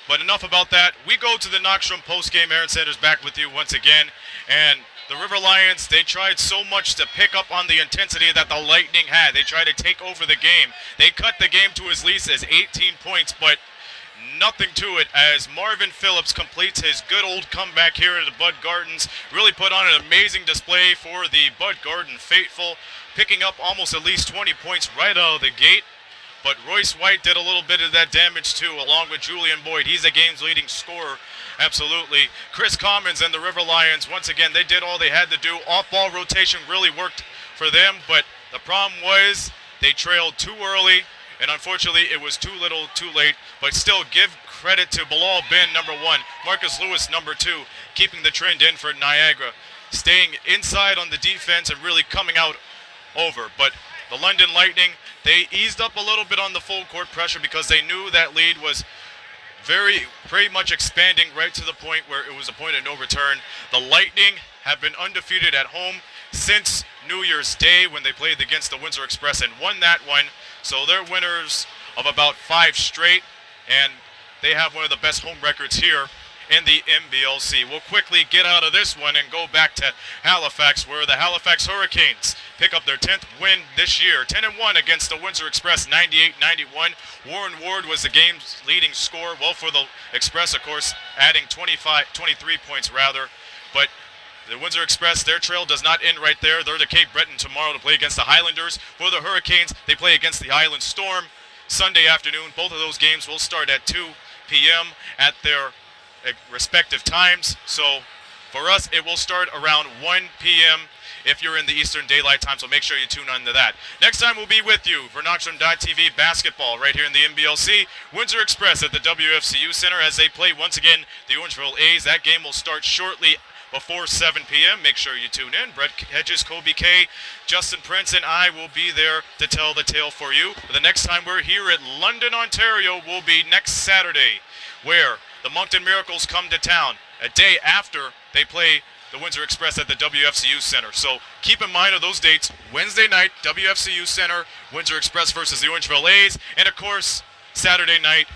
But enough about that. We go to the Knockstrom postgame. Aaron Sanders back with you once again. And the River Lions, they tried so much to pick up on the intensity that the Lightning had. They tried to take over the game. They cut the game to as least as 18 points, but nothing to it as Marvin Phillips completes his good old comeback here at the Bud Gardens. Really put on an amazing display for the Bud Garden faithful, picking up almost at least 20 points right out of the gate. But Royce White did a little bit of that damage too, along with Julian Boyd. He's the game's leading scorer, absolutely. Chris Commons and the River Lions, once again, they did all they had to do. Off-ball rotation really worked for them, but the problem was they trailed too early, and unfortunately it was too little, too late. But still, give credit to Bilal Ben, number 1, Marcus Lewis, number 2, keeping the trend in for Niagara, staying inside on the defense and really coming out over. But the London Lightning, they eased up a little bit on the full court pressure because they knew that lead was pretty much expanding right to the point where it was a point of no return. The Lightning have been undefeated at home since New Year's Day when they played against the Windsor Express and won that one. So they're winners of about 5 straight, and they have one of the best home records here in the MBLC. We'll quickly get out of this one and go back to Halifax, where the Halifax Hurricanes pick up their 10th win this year, 10-1 against the Windsor Express, 98-91. Warren Ward was the game's leading scorer, well, for the Express, of course, adding 23 points rather. But the Windsor Express, their trail does not end right there. They're to Cape Breton tomorrow to play against the Highlanders. For the Hurricanes, they play against the Island Storm Sunday afternoon. Both of those games will start at 2 p.m. at their respective times. So for us, it will start around 1 p.m. if you're in the Eastern Daylight Time, so make sure you tune in to that. Next time we'll be with you for Knockstrom.tv basketball right here in the MBLC. Windsor Express at the WFCU Center as they play once again the Orangeville A's. That game will start shortly before 7 p.m. Make sure you tune in. Brett Hedges, Kobe K, Justin Prince, and I will be there to tell the tale for you. But the next time we're here at London, Ontario will be next Saturday, where the Moncton Miracles come to town a day after they play the Windsor Express at the WFCU Center. So keep in mind of those dates: Wednesday night, WFCU Center, Windsor Express versus the Orangeville A's, and of course, Saturday night,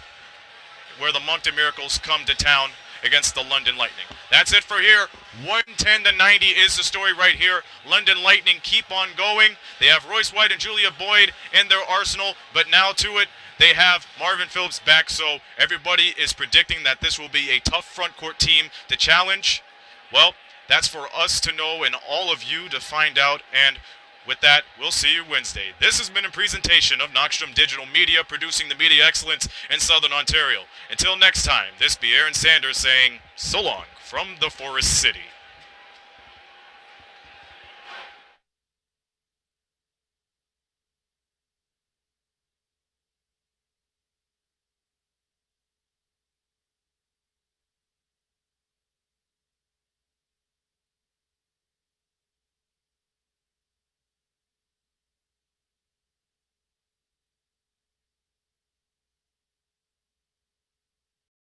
where the Moncton Miracles come to town against the London Lightning. That's it for here. 110-90 is the story right here. London Lightning keep on going. They have Royce White and Julia Boyd in their arsenal, but now to it, they have Marvin Phillips back, so everybody is predicting that this will be a tough front court team to challenge. Well, that's for us to know and all of you to find out, and with that, we'll see you Wednesday. This has been a presentation of Knockstrom Digital Media, producing the media excellence in Southern Ontario. Until next time, this be Aaron Sanders saying so long from the Forest City.